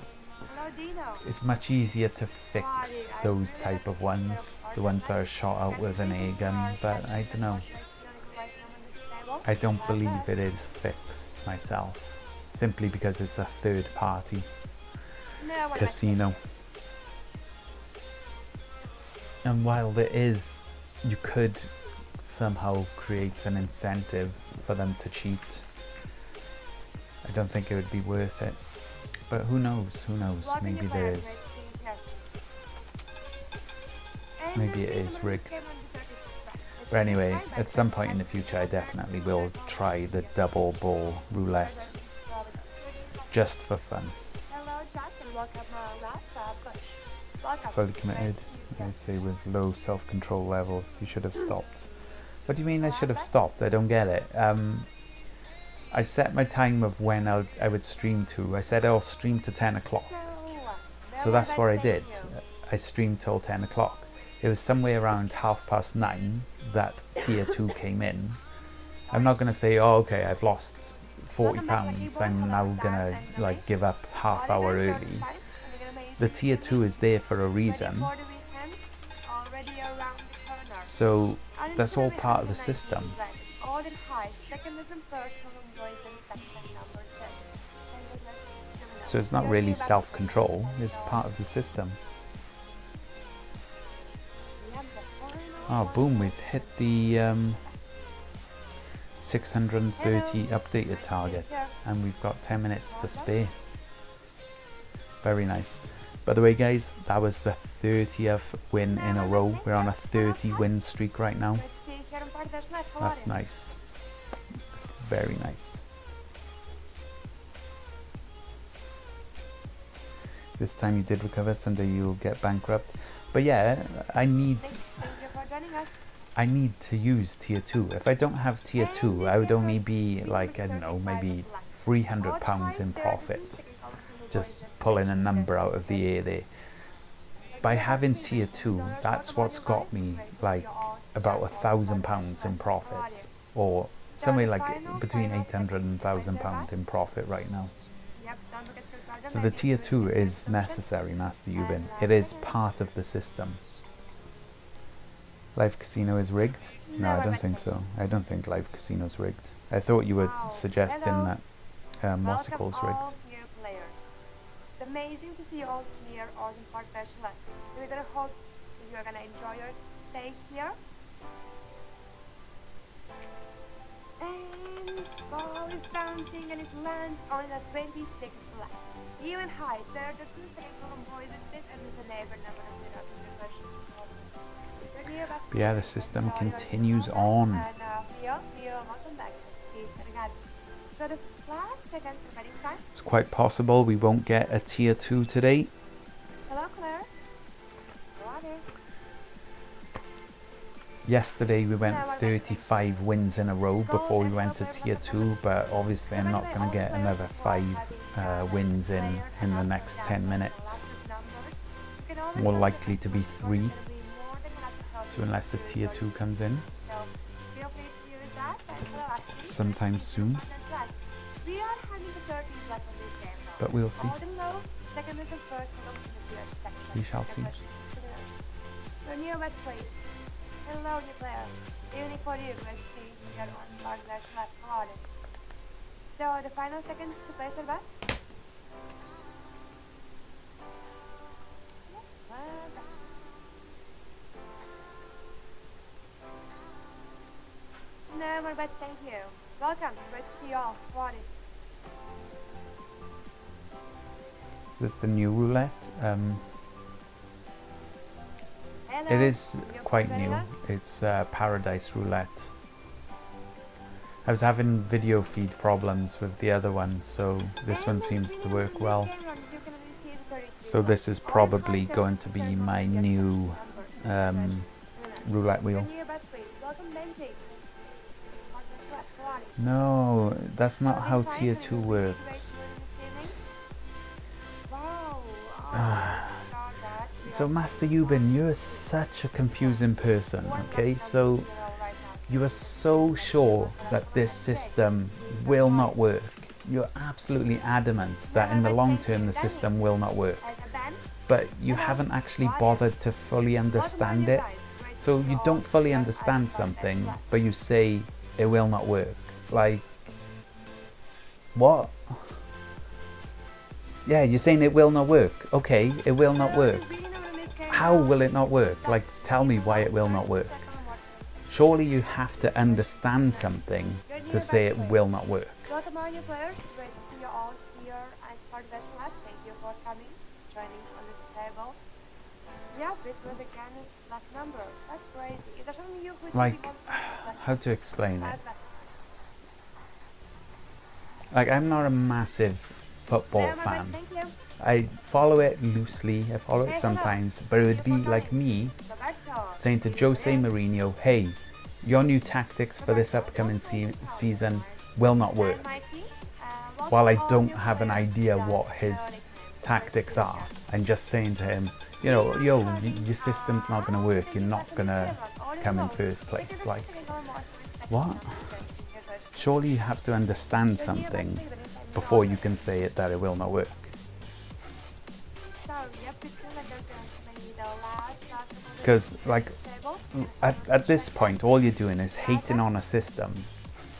Speaker 1: is much easier to fix those type of ones, the ones that are shot out with an air gun, but I don't know. I don't believe it is fixed myself, simply because it's a third party casino. And while there is, you could somehow create an incentive for them to cheat, I don't think it would be worth it. But who knows? Who knows?
Speaker 4: Welcome
Speaker 1: Maybe
Speaker 4: new
Speaker 1: there
Speaker 4: player,
Speaker 1: is.
Speaker 4: great to see you here. And
Speaker 1: Maybe it
Speaker 4: the
Speaker 1: is
Speaker 4: tournament
Speaker 1: rigged.
Speaker 4: came on the 36th round.
Speaker 1: But anyway, at some point in the future, I definitely will try the double ball roulette just for fun.
Speaker 4: Hello, chat, and welcome, Coach. Welcome.
Speaker 1: Fully committed. I say with low self-control levels, you should have stopped. What do you mean I should have stopped? I don't get it. I set my time of when I would stream to. I said I'll stream to 10 o'clock. So that's what I did. I streamed till 10 o'clock. It was somewhere around 9:30 that tier 2 came in. I'm not going to say, oh, okay, I've lost £40. I'm now going to like give up half hour early. The tier 2 is there for a reason. So that's all part of the system. So it's not really self-control, it's part of the system. Oh, boom, we've hit the 630 updated target, and we've got 10 minutes to spare. Very nice. By the way, guys, that was the 30th win in a row. We're on a 30 win streak right now. That's nice. That's very nice. This time you did recover, someday you'll get bankrupt. But yeah, I need to use tier 2. If I don't have tier 2, I would only be like, I don't know, maybe £300 in profit. Just pulling a number out of the air there. By having tier 2, that's what's got me like about £1,000 in profit, or somewhere like between 800 and £1,000 in profit right now. So the tier 2 is necessary, Master Yubin. It is part of the system. Live Casino is rigged? No, I don't think so. I don't think Live Casino is rigged. I thought you were suggesting that what's it called is rigged.
Speaker 4: It's amazing to see you all here on Park Select. So we're gonna hope that you're gonna enjoy your stay here. And ball is bouncing and it lands on the 26th flag. Even high, there just in the second column boys instead, and with the neighbor number of 0 to the question.
Speaker 1: But yeah, the system continues on.
Speaker 4: And Leo, welcome back. See you again. So the last seconds remaining time.
Speaker 1: It's quite possible we won't get a tier 2 today.
Speaker 4: Hello, Claire. Water.
Speaker 1: Yesterday we went 35 wins in a row before we went to tier 2, but obviously I'm not going to get another 5 wins in the next 10 minutes. More likely to be 3. So unless a tier 2 comes in sometime soon. But we'll see. We shall see.
Speaker 4: Hello, new player. Evening for you. Let's see. We are on Bangladesh left. How are you? So the final seconds to place your bets. No more bets, thank you. Welcome. Great to see you all. How are you?
Speaker 1: Is this the new roulette? It is quite new. It's Paradise Roulette. I was having video feed problems with the other one, so this one seems to work well. So this is probably going to be my new roulette wheel. No, that's not how tier 2 works. So Master Yubin, you're such a confusing person, okay? So you are so sure that this system will not work. You're absolutely adamant that in the long term the system will not work. But you haven't actually bothered to fully understand it. So you don't fully understand something, but you say it will not work. Like, what? Yeah, you're saying it will not work. Okay, it will not work. How will it not work? Like, tell me why it will not work. Surely you have to understand something to say it will not work.
Speaker 4: Welcome all new players. Great to see you all here and for the chat. Thank you for coming, joining on this table. Yeah, it was again a black number. That's crazy. Is there something you who's
Speaker 1: Like, how to explain it? Like, I'm not a massive football fan.
Speaker 4: Thank you.
Speaker 1: I follow it loosely, I follow it
Speaker 4: Hey,
Speaker 1: sometimes, but it would be like me saying to Jose Mourinho, hey, your new tactics for this upcoming season will not work, while I don't have an idea what his tactics are. I'm just saying to him, you know, yo, your system's not going to work, you're not going to come in first place. Like, what? Surely you have to understand something before you can say it that it will not work. Because, like, at this point, all you're doing is hating on a system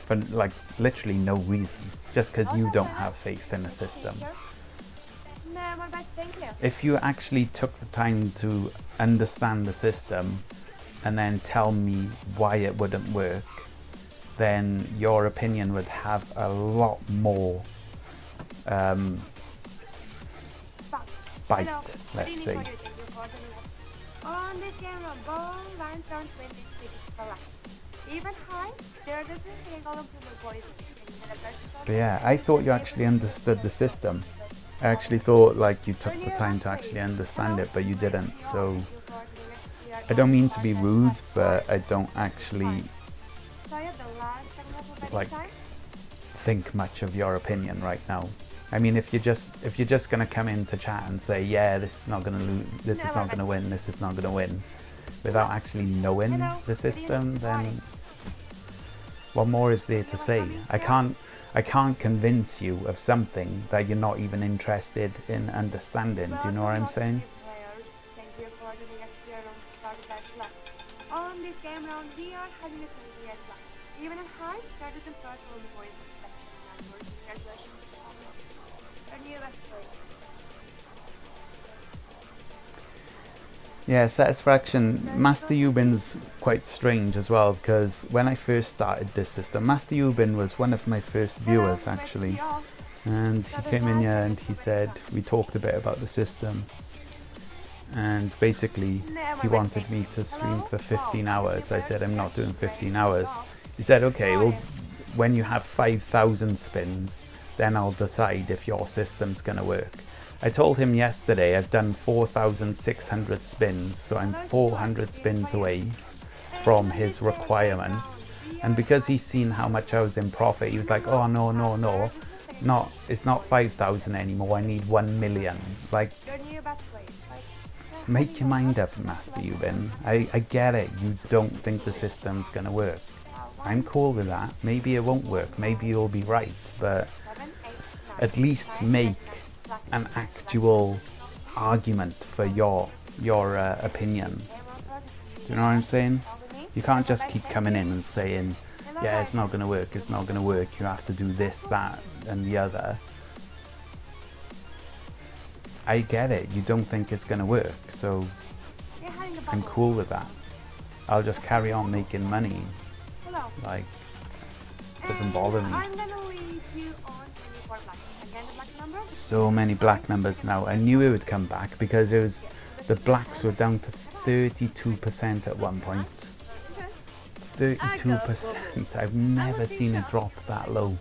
Speaker 1: for, like, literally no reason, just because you don't have faith in the system. If you actually took the time to understand the system and then tell me why it wouldn't work, then your opinion would have a lot more bite, let's say.
Speaker 4: On this camera, ball lands on 26 black. Even high, there doesn't take all of the boys.
Speaker 1: But yeah, I thought you actually understood the system. I actually thought like you took the time to actually understand it, but you didn't. So I don't mean to be rude, but I don't actually like think much of your opinion right now. I mean, if you're just gonna come in to chat and say, yeah, this is not gonna lose, this is not gonna win, this is not gonna win, without actually knowing the system, then what more is there to say? I can't convince you of something that you're not even interested in understanding. Do you know what I'm saying?
Speaker 4: On this game round, we are having a crazy as well. Even at high, that is in first world boys in the second numbers. Congratulations.
Speaker 1: Yeah, Satisfaction. Master Eubin's quite strange as well, because when I first started this system, Master Eubin was one of my first viewers actually, and he came in here and he said, we talked a bit about the system, and basically he wanted me to stream for 15 hours. I said, I'm not doing 15 hours. He said, okay, well, when you have 5,000 spins, then I'll decide if your system's gonna work. I told him yesterday I've done 4,600 spins, so I'm 400 spins away from his requirement. And because he's seen how much I was in profit, he was like, oh no, it's not 5,000 anymore, I need 1 million. Like, make your mind up, Master Eubin. I get it, you don't think the system's gonna work. I'm cool with that. Maybe it won't work, maybe you'll be right, but at least make an actual argument for your opinion. Do you know what I'm saying? You can't just keep coming in and saying, yeah, it's not going to work, it's not going to work, you have to do this, that and the other. I get it, you don't think it's going to work, so I'm cool with that. I'll just carry on making money. Like, it doesn't bother me. So many black numbers now. I knew it would come back because it was, the blacks were down to 32% at one point. 32%. I've never seen it drop that low.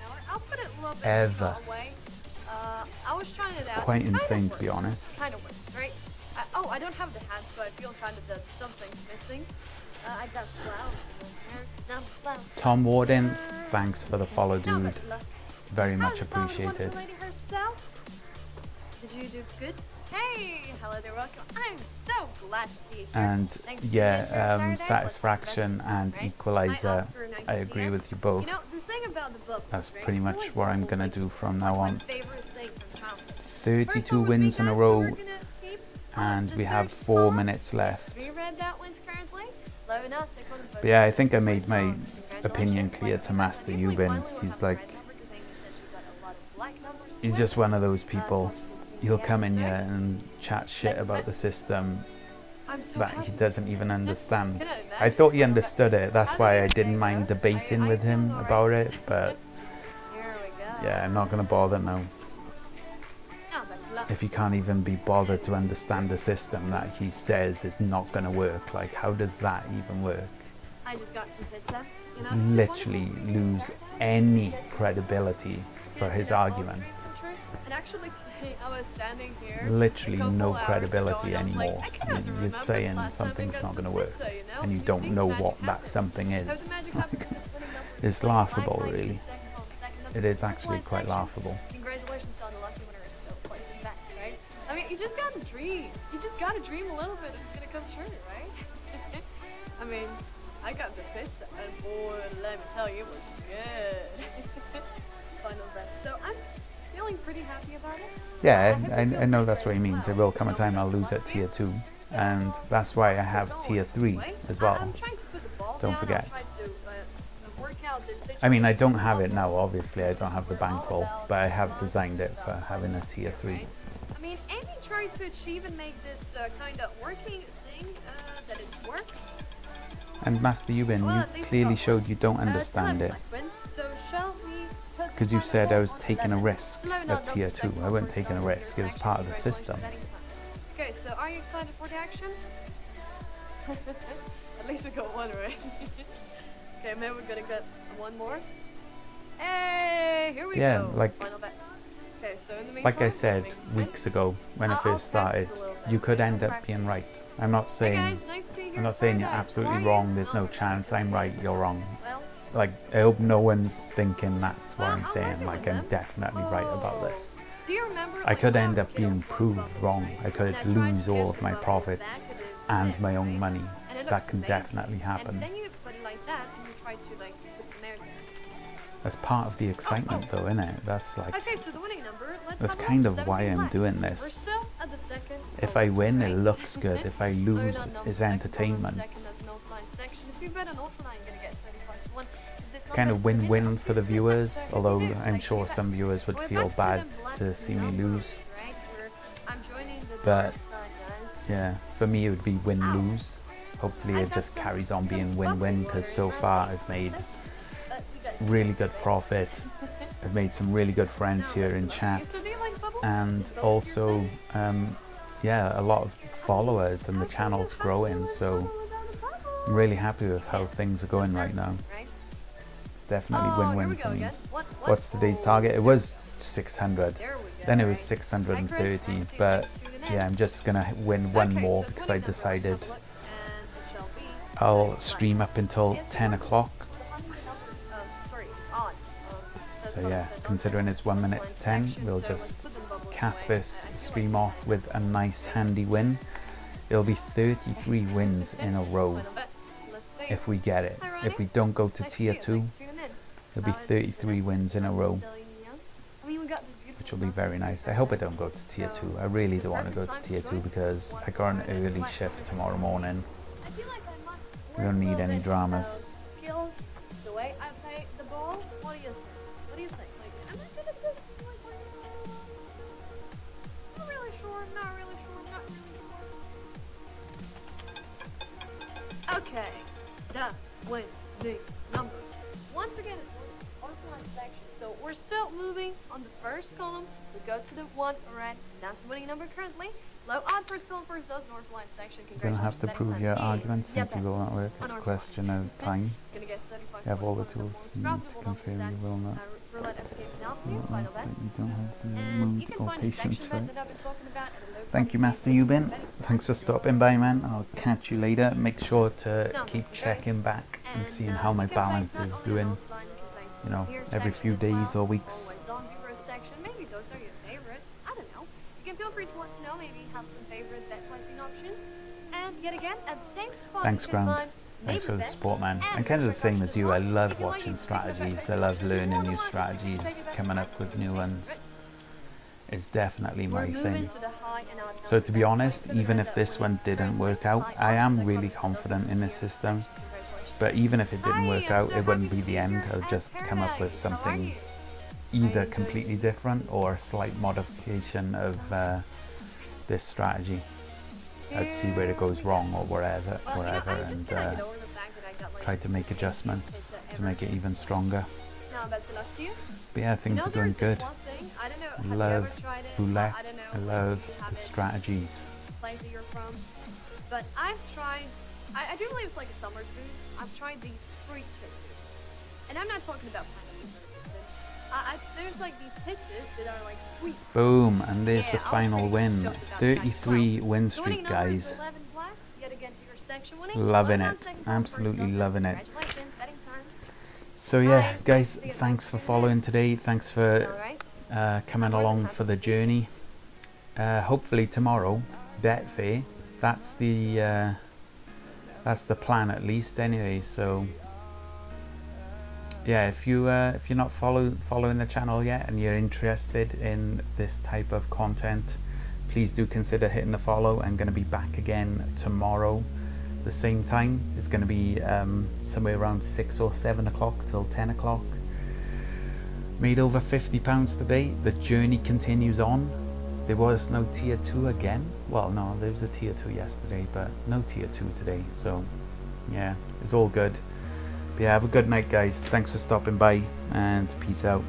Speaker 1: Ever. It's quite insane, to be honest.
Speaker 3: Kind of works, right? Oh, I don't have the hand, so I feel kind of that something's missing. I got flowers.
Speaker 1: Tom Warden, thanks for the follow, dude. Very much appreciated.
Speaker 3: Did you do good? Hey, hello there, welcome. I'm so glad to see you here.
Speaker 1: And yeah, Satisfaction and Equalizer, I agree with you both.
Speaker 3: You know, the thing about the book,
Speaker 1: That's pretty much what I'm gonna do from now on. 32
Speaker 3: 32
Speaker 1: wins in a row, and we have 4 minutes left. But yeah, I think I made my opinion clear to Master Eubin. He's like, he's just one of those people. He'll come in here and chat shit about the system,
Speaker 3: I'm so
Speaker 1: that
Speaker 3: happy.
Speaker 1: he doesn't even understand.
Speaker 3: Can I
Speaker 1: I
Speaker 3: imagine?
Speaker 1: thought he understood it. That's
Speaker 3: How
Speaker 1: why
Speaker 3: did
Speaker 1: I
Speaker 3: it
Speaker 1: didn't
Speaker 3: go?
Speaker 1: mind debating
Speaker 3: I
Speaker 1: with him
Speaker 3: feel
Speaker 1: about
Speaker 3: alright.
Speaker 1: it, but
Speaker 3: Here we go.
Speaker 1: yeah, I'm not going to bother now.
Speaker 3: Oh, that's luck.
Speaker 1: If he can't even be bothered to understand the system that he says is not going to work, like how does that even work?
Speaker 3: I just got some pizza. You know, it's
Speaker 1: Literally
Speaker 3: wonderful.
Speaker 1: lose any credibility for his
Speaker 3: All
Speaker 1: argument.
Speaker 3: dreams come true. And actually today I was standing here
Speaker 1: Literally
Speaker 3: a couple
Speaker 1: no
Speaker 3: hours
Speaker 1: credibility
Speaker 3: ago, and I was like,
Speaker 1: anymore.
Speaker 3: I can't
Speaker 1: You're
Speaker 3: remember the
Speaker 1: saying
Speaker 3: last time I
Speaker 1: something's
Speaker 3: got
Speaker 1: not going to
Speaker 3: some
Speaker 1: work,
Speaker 3: pizza, you know?
Speaker 1: and you
Speaker 3: See,
Speaker 1: don't know
Speaker 3: magic
Speaker 1: what that
Speaker 3: happens.
Speaker 1: something
Speaker 3: How
Speaker 1: is.
Speaker 3: the magic happens with winning numbers.
Speaker 1: It's
Speaker 3: Like,
Speaker 1: laughable,
Speaker 3: like,
Speaker 1: really.
Speaker 3: second on second, that's
Speaker 1: It
Speaker 3: the
Speaker 1: is
Speaker 3: fourth
Speaker 1: actually
Speaker 3: line
Speaker 1: quite
Speaker 3: section.
Speaker 1: laughable.
Speaker 3: Congratulations to all the lucky winners. So placing bets, right? I mean, you just gotta dream. You just gotta dream a little bit. It's gonna come true, right? I mean, I got the pizza, and boy, let me tell you, it was good. Final bet. So I'm feeling pretty happy about it.
Speaker 1: Yeah, I know that's what he means. There will come a time I'll lose at tier 2, and that's why I have tier 3 as well.
Speaker 3: I'm trying to put the ball
Speaker 1: Don't
Speaker 3: down.
Speaker 1: forget.
Speaker 3: I'll try to, work out this
Speaker 1: I mean, I
Speaker 3: situation.
Speaker 1: don't have it now, obviously. I don't have the bankroll, but I have designed it for having a tier 3.
Speaker 3: I mean, Amy tried to achieve and make this kind of working thing that it works.
Speaker 1: And Master Yubin,
Speaker 3: Well,
Speaker 1: you
Speaker 3: at least
Speaker 1: clearly
Speaker 3: got
Speaker 1: showed you don't
Speaker 3: one.
Speaker 1: understand it.
Speaker 3: So shall we put
Speaker 1: Because you
Speaker 3: the
Speaker 1: said I was
Speaker 3: final
Speaker 1: taking a
Speaker 3: ball on
Speaker 1: risk
Speaker 3: 11?
Speaker 1: at tier 2. I wasn't taking a risk, it was part of the system.
Speaker 3: Okay, so are you excited for the action? At least we got one, right? Okay, maybe we're gonna get one more. Hey, here we
Speaker 1: Yeah,
Speaker 3: go.
Speaker 1: like-
Speaker 3: Final bets. Okay, so in the meantime,
Speaker 1: Like I said
Speaker 3: let me spin.
Speaker 1: weeks ago when I
Speaker 3: I'll
Speaker 1: first started,
Speaker 3: practice a little bit.
Speaker 1: you could end
Speaker 3: I'll
Speaker 1: up being
Speaker 3: practice.
Speaker 1: right. I'm not
Speaker 3: Hey
Speaker 1: saying
Speaker 3: guys, nice to be here.
Speaker 1: I'm not saying you're
Speaker 3: How are
Speaker 1: absolutely
Speaker 3: you?
Speaker 1: wrong. There's
Speaker 3: Oh,
Speaker 1: no chance I'm right, you're wrong.
Speaker 3: Well,
Speaker 1: Like, I hope no one's thinking that's what
Speaker 3: Well,
Speaker 1: I'm
Speaker 3: I'll
Speaker 1: saying.
Speaker 3: argue
Speaker 1: Like,
Speaker 3: with
Speaker 1: I'm
Speaker 3: them.
Speaker 1: definitely right about this.
Speaker 3: do you remember?
Speaker 1: I
Speaker 3: like,
Speaker 1: could
Speaker 3: when
Speaker 1: end
Speaker 3: was
Speaker 1: up
Speaker 3: a kid,
Speaker 1: being
Speaker 3: I was
Speaker 1: proved
Speaker 3: bubble,
Speaker 1: wrong.
Speaker 3: right?
Speaker 1: I could
Speaker 3: And I tried
Speaker 1: lose
Speaker 3: to
Speaker 1: all
Speaker 3: get
Speaker 1: of
Speaker 3: the
Speaker 1: my
Speaker 3: bubble
Speaker 1: profits
Speaker 3: back of this
Speaker 1: and
Speaker 3: net,
Speaker 1: my own
Speaker 3: right?
Speaker 1: money.
Speaker 3: And it
Speaker 1: That
Speaker 3: looks
Speaker 1: can
Speaker 3: amazing.
Speaker 1: definitely happen.
Speaker 3: And then you put it like that, and you try to like put some air there.
Speaker 1: That's part of the excitement, though, isn't it? That's like,
Speaker 3: Okay, so the winning number. Let's
Speaker 1: that's
Speaker 3: have a
Speaker 1: kind
Speaker 3: look,
Speaker 1: of why
Speaker 3: 17
Speaker 1: I'm
Speaker 3: left.
Speaker 1: doing
Speaker 3: We're
Speaker 1: this.
Speaker 3: still at the second.
Speaker 1: If I win, it
Speaker 3: right?
Speaker 1: looks good. If I lose,
Speaker 3: Third unknown,
Speaker 1: it's
Speaker 3: second unknown,
Speaker 1: entertainment.
Speaker 3: second, that's an offline section. If you bet on offline, you're gonna get 35 to 1. If this
Speaker 1: Kind
Speaker 3: number
Speaker 1: of
Speaker 3: is within
Speaker 1: win-win
Speaker 3: our
Speaker 1: for the
Speaker 3: two-split
Speaker 1: viewers,
Speaker 3: bets,
Speaker 1: although
Speaker 3: you do,
Speaker 1: I'm
Speaker 3: like
Speaker 1: sure
Speaker 3: three
Speaker 1: some
Speaker 3: bets.
Speaker 1: viewers would
Speaker 3: We're
Speaker 1: feel
Speaker 3: back
Speaker 1: bad
Speaker 3: them black
Speaker 1: to see me
Speaker 3: numbers,
Speaker 1: lose.
Speaker 3: right? I'm joining the
Speaker 1: But-
Speaker 3: dark side, guys.
Speaker 1: Yeah, for me it would be win-lose. Hopefully
Speaker 3: I've
Speaker 1: it
Speaker 3: got
Speaker 1: just
Speaker 3: some-
Speaker 1: carries on
Speaker 3: some
Speaker 1: being
Speaker 3: bubbly
Speaker 1: win-win,
Speaker 3: water
Speaker 1: because
Speaker 3: in
Speaker 1: so
Speaker 3: my
Speaker 1: far
Speaker 3: face.
Speaker 1: I've made
Speaker 3: You guys-
Speaker 1: really good profit. I've made some really good friends
Speaker 3: No,
Speaker 1: here
Speaker 3: that's
Speaker 1: in
Speaker 3: lucky.
Speaker 1: chat,
Speaker 3: So do you like bubbles?
Speaker 1: and
Speaker 3: Is bubbles your
Speaker 1: also
Speaker 3: thing?
Speaker 1: yeah, a lot of followers, and the
Speaker 3: How
Speaker 1: channel's
Speaker 3: can you
Speaker 1: growing,
Speaker 3: have
Speaker 1: so
Speaker 3: bubbles without a bubble?
Speaker 1: I'm really happy with how things are going right now.
Speaker 3: Right?
Speaker 1: It's definitely
Speaker 3: Oh, here
Speaker 1: win-win
Speaker 3: we
Speaker 1: for
Speaker 3: go
Speaker 1: me.
Speaker 3: again.
Speaker 1: What's today's target? It was 600,
Speaker 3: There we go.
Speaker 1: then it was
Speaker 3: right.
Speaker 1: 630,
Speaker 3: Nice to
Speaker 1: but
Speaker 3: tune in.
Speaker 1: yeah, I'm just gonna win one
Speaker 3: Okay,
Speaker 1: more
Speaker 3: so
Speaker 1: because
Speaker 3: winning
Speaker 1: I
Speaker 3: number, let's
Speaker 1: decided
Speaker 3: have a look, and it shall be
Speaker 1: I'll
Speaker 3: 35.
Speaker 1: stream up until
Speaker 3: Yes,
Speaker 1: 10
Speaker 3: what?
Speaker 1: o'clock.
Speaker 3: Sorry, it's on. That's
Speaker 1: So
Speaker 3: not
Speaker 1: yeah,
Speaker 3: the
Speaker 1: considering it's 1 minute to 10,
Speaker 3: section,
Speaker 1: we'll
Speaker 3: so let's
Speaker 1: just
Speaker 3: put them bubbles
Speaker 1: cap
Speaker 3: away.
Speaker 1: this
Speaker 3: I feel
Speaker 1: stream
Speaker 3: like
Speaker 1: off with a nice handy win. It'll be 33 wins in a row
Speaker 3: Final bets. Let's see.
Speaker 1: if we get it.
Speaker 3: Hi, Ronnie.
Speaker 1: If we don't go to
Speaker 3: Nice
Speaker 1: tier
Speaker 3: see you.
Speaker 1: 2,
Speaker 3: Thanks for tuning in.
Speaker 1: it'll be
Speaker 3: How is it
Speaker 1: 33
Speaker 3: today?
Speaker 1: wins in a
Speaker 3: I'm
Speaker 1: row,
Speaker 3: still young. I mean, we got this beautiful
Speaker 1: which will be
Speaker 3: sunset
Speaker 1: very nice. I hope I don't go to tier 2. I really don't want to go to tier 2 because I got an early shift tomorrow morning.
Speaker 3: I feel like I must
Speaker 1: We don't
Speaker 3: work a
Speaker 1: need
Speaker 3: little
Speaker 1: any
Speaker 3: bit
Speaker 1: dramas.
Speaker 3: those skills, the way I play the ball. What do you think? What do you think? Like, am I good at this? Like, not really sure. Not really sure. Not really sure. Okay, the winning number. Once again, it's offline section. So we're still moving on the first column. We go to the one red. That's the winning number currently. Low odd first column first does an offline section.
Speaker 1: You're going to have to prove your arguments. Simply will not work. It's a question of time.
Speaker 3: Gonna get 35
Speaker 1: You have all the
Speaker 3: points, one
Speaker 1: tools
Speaker 3: of
Speaker 1: you
Speaker 3: the
Speaker 1: need
Speaker 3: most
Speaker 1: to
Speaker 3: profitable
Speaker 1: confirm
Speaker 3: numbers
Speaker 1: you will not.
Speaker 3: that, roulette escape now for you,
Speaker 1: Not
Speaker 3: final
Speaker 1: that
Speaker 3: bets.
Speaker 1: you don't have the
Speaker 3: And
Speaker 1: mood
Speaker 3: you can
Speaker 1: or
Speaker 3: find the
Speaker 1: patience
Speaker 3: section
Speaker 1: for
Speaker 3: bet
Speaker 1: it.
Speaker 3: that I've been talking about at a low
Speaker 1: Thank you,
Speaker 3: profit
Speaker 1: Master
Speaker 3: betting
Speaker 1: Yubin.
Speaker 3: betting
Speaker 1: Thanks for
Speaker 3: site.
Speaker 1: stopping by, man. I'll catch you later. Make sure to
Speaker 3: No,
Speaker 1: keep
Speaker 3: very
Speaker 1: checking back and
Speaker 3: And,
Speaker 1: seeing how my
Speaker 3: you can place
Speaker 1: balance
Speaker 3: that
Speaker 1: is
Speaker 3: on an
Speaker 1: doing.
Speaker 3: offline, you can place
Speaker 1: You
Speaker 3: it
Speaker 1: know,
Speaker 3: here
Speaker 1: every
Speaker 3: section
Speaker 1: few
Speaker 3: as
Speaker 1: days
Speaker 3: well.
Speaker 1: or weeks.
Speaker 3: Always on zero section. Maybe those are your favorites. I don't know. You can feel free to let me know. Maybe you have some favorite bet placing options. And yet again, at the same spot,
Speaker 1: Thanks,
Speaker 3: you can
Speaker 1: Grant.
Speaker 3: find
Speaker 1: Thanks for the
Speaker 3: bets
Speaker 1: support, man.
Speaker 3: and
Speaker 1: I'm kind of the
Speaker 3: retro
Speaker 1: same
Speaker 3: options
Speaker 1: as you. I
Speaker 3: well.
Speaker 1: love
Speaker 3: If you like
Speaker 1: watching
Speaker 3: these particular bet
Speaker 1: strategies. I
Speaker 3: placing
Speaker 1: love
Speaker 3: options, you're
Speaker 1: learning
Speaker 3: more
Speaker 1: new
Speaker 3: than welcome to
Speaker 1: strategies,
Speaker 3: take a bet
Speaker 1: coming
Speaker 3: and
Speaker 1: up with
Speaker 3: add
Speaker 1: new
Speaker 3: some
Speaker 1: ones.
Speaker 3: favorites.
Speaker 1: It's definitely
Speaker 3: We're
Speaker 1: my
Speaker 3: moving
Speaker 1: thing.
Speaker 3: to the high and out
Speaker 1: So to be
Speaker 3: number.
Speaker 1: honest,
Speaker 3: Wait for the
Speaker 1: even
Speaker 3: red
Speaker 1: if
Speaker 3: that
Speaker 1: this
Speaker 3: we're
Speaker 1: one didn't
Speaker 3: currently
Speaker 1: work out,
Speaker 3: high
Speaker 1: I
Speaker 3: on.
Speaker 1: am
Speaker 3: The
Speaker 1: really
Speaker 3: column
Speaker 1: confident
Speaker 3: doesn't
Speaker 1: in this
Speaker 3: appear.
Speaker 1: system.
Speaker 3: Congratulations.
Speaker 1: But even if it didn't
Speaker 3: Hi,
Speaker 1: work
Speaker 3: I'm
Speaker 1: out,
Speaker 3: so
Speaker 1: it wouldn't
Speaker 3: happy
Speaker 1: be
Speaker 3: to see
Speaker 1: the
Speaker 3: you
Speaker 1: end.
Speaker 3: here
Speaker 1: I'll
Speaker 3: at
Speaker 1: just come up with
Speaker 3: Paradise. How are
Speaker 1: something
Speaker 3: you?
Speaker 1: either
Speaker 3: How you
Speaker 1: completely different or a slight modification of this strategy. I'd see where it goes wrong or wherever,
Speaker 3: Well, you know, I just
Speaker 1: and
Speaker 3: kinda ignore the fact that I got, like,
Speaker 1: try to make
Speaker 3: the
Speaker 1: adjustments
Speaker 3: pizza
Speaker 1: to make it even stronger.
Speaker 3: Now that's enough to you.
Speaker 1: But yeah,
Speaker 3: You
Speaker 1: things
Speaker 3: know,
Speaker 1: are going
Speaker 3: there's
Speaker 1: good.
Speaker 3: this one thing, I don't know, have you
Speaker 1: Love
Speaker 3: ever tried it?
Speaker 1: roulette.
Speaker 3: I don't know
Speaker 1: I
Speaker 3: if
Speaker 1: love
Speaker 3: you have
Speaker 1: the
Speaker 3: it
Speaker 1: strategies.
Speaker 3: place that you're from, but I've tried, I do believe it's like a summer food. I've tried these fruit pizzas, and I'm not talking about pineapple pizza. There's like these pizzas that are like sweet.
Speaker 1: Boom, and there's
Speaker 3: Yeah,
Speaker 1: the
Speaker 3: I was
Speaker 1: final
Speaker 3: pretty
Speaker 1: win.
Speaker 3: stoked about that.
Speaker 1: 33 win
Speaker 3: Winning
Speaker 1: streak,
Speaker 3: number
Speaker 1: guys.
Speaker 3: is 11 black. Yet again to your section winning.
Speaker 1: Loving
Speaker 3: Well done,
Speaker 1: it.
Speaker 3: second place,
Speaker 1: Absolutely
Speaker 3: first
Speaker 1: loving it.
Speaker 3: Congratulations, betting time.
Speaker 1: So yeah,
Speaker 3: Bye.
Speaker 1: guys,
Speaker 3: See you
Speaker 1: thanks for
Speaker 3: next
Speaker 1: following today. Thanks for
Speaker 3: Alright.
Speaker 1: coming
Speaker 3: I'm more than
Speaker 1: along
Speaker 3: happy
Speaker 1: for
Speaker 3: to
Speaker 1: the
Speaker 3: see you.
Speaker 1: journey. Hopefully tomorrow, Betfair. That's the plan at least. Anyway, so yeah, if you're not following the channel yet and you're interested in this type of content, please do consider hitting the follow. I'm going to be back again tomorrow, the same time. It's going to be somewhere around 6 or 7 o'clock till 10 o'clock. Made over £50 today. The journey continues on. There was no tier 2 again. Well, no, there was a tier 2 yesterday, but no tier 2 today. So yeah, it's all good. But yeah, have a good night, guys. Thanks for stopping by, and peace out.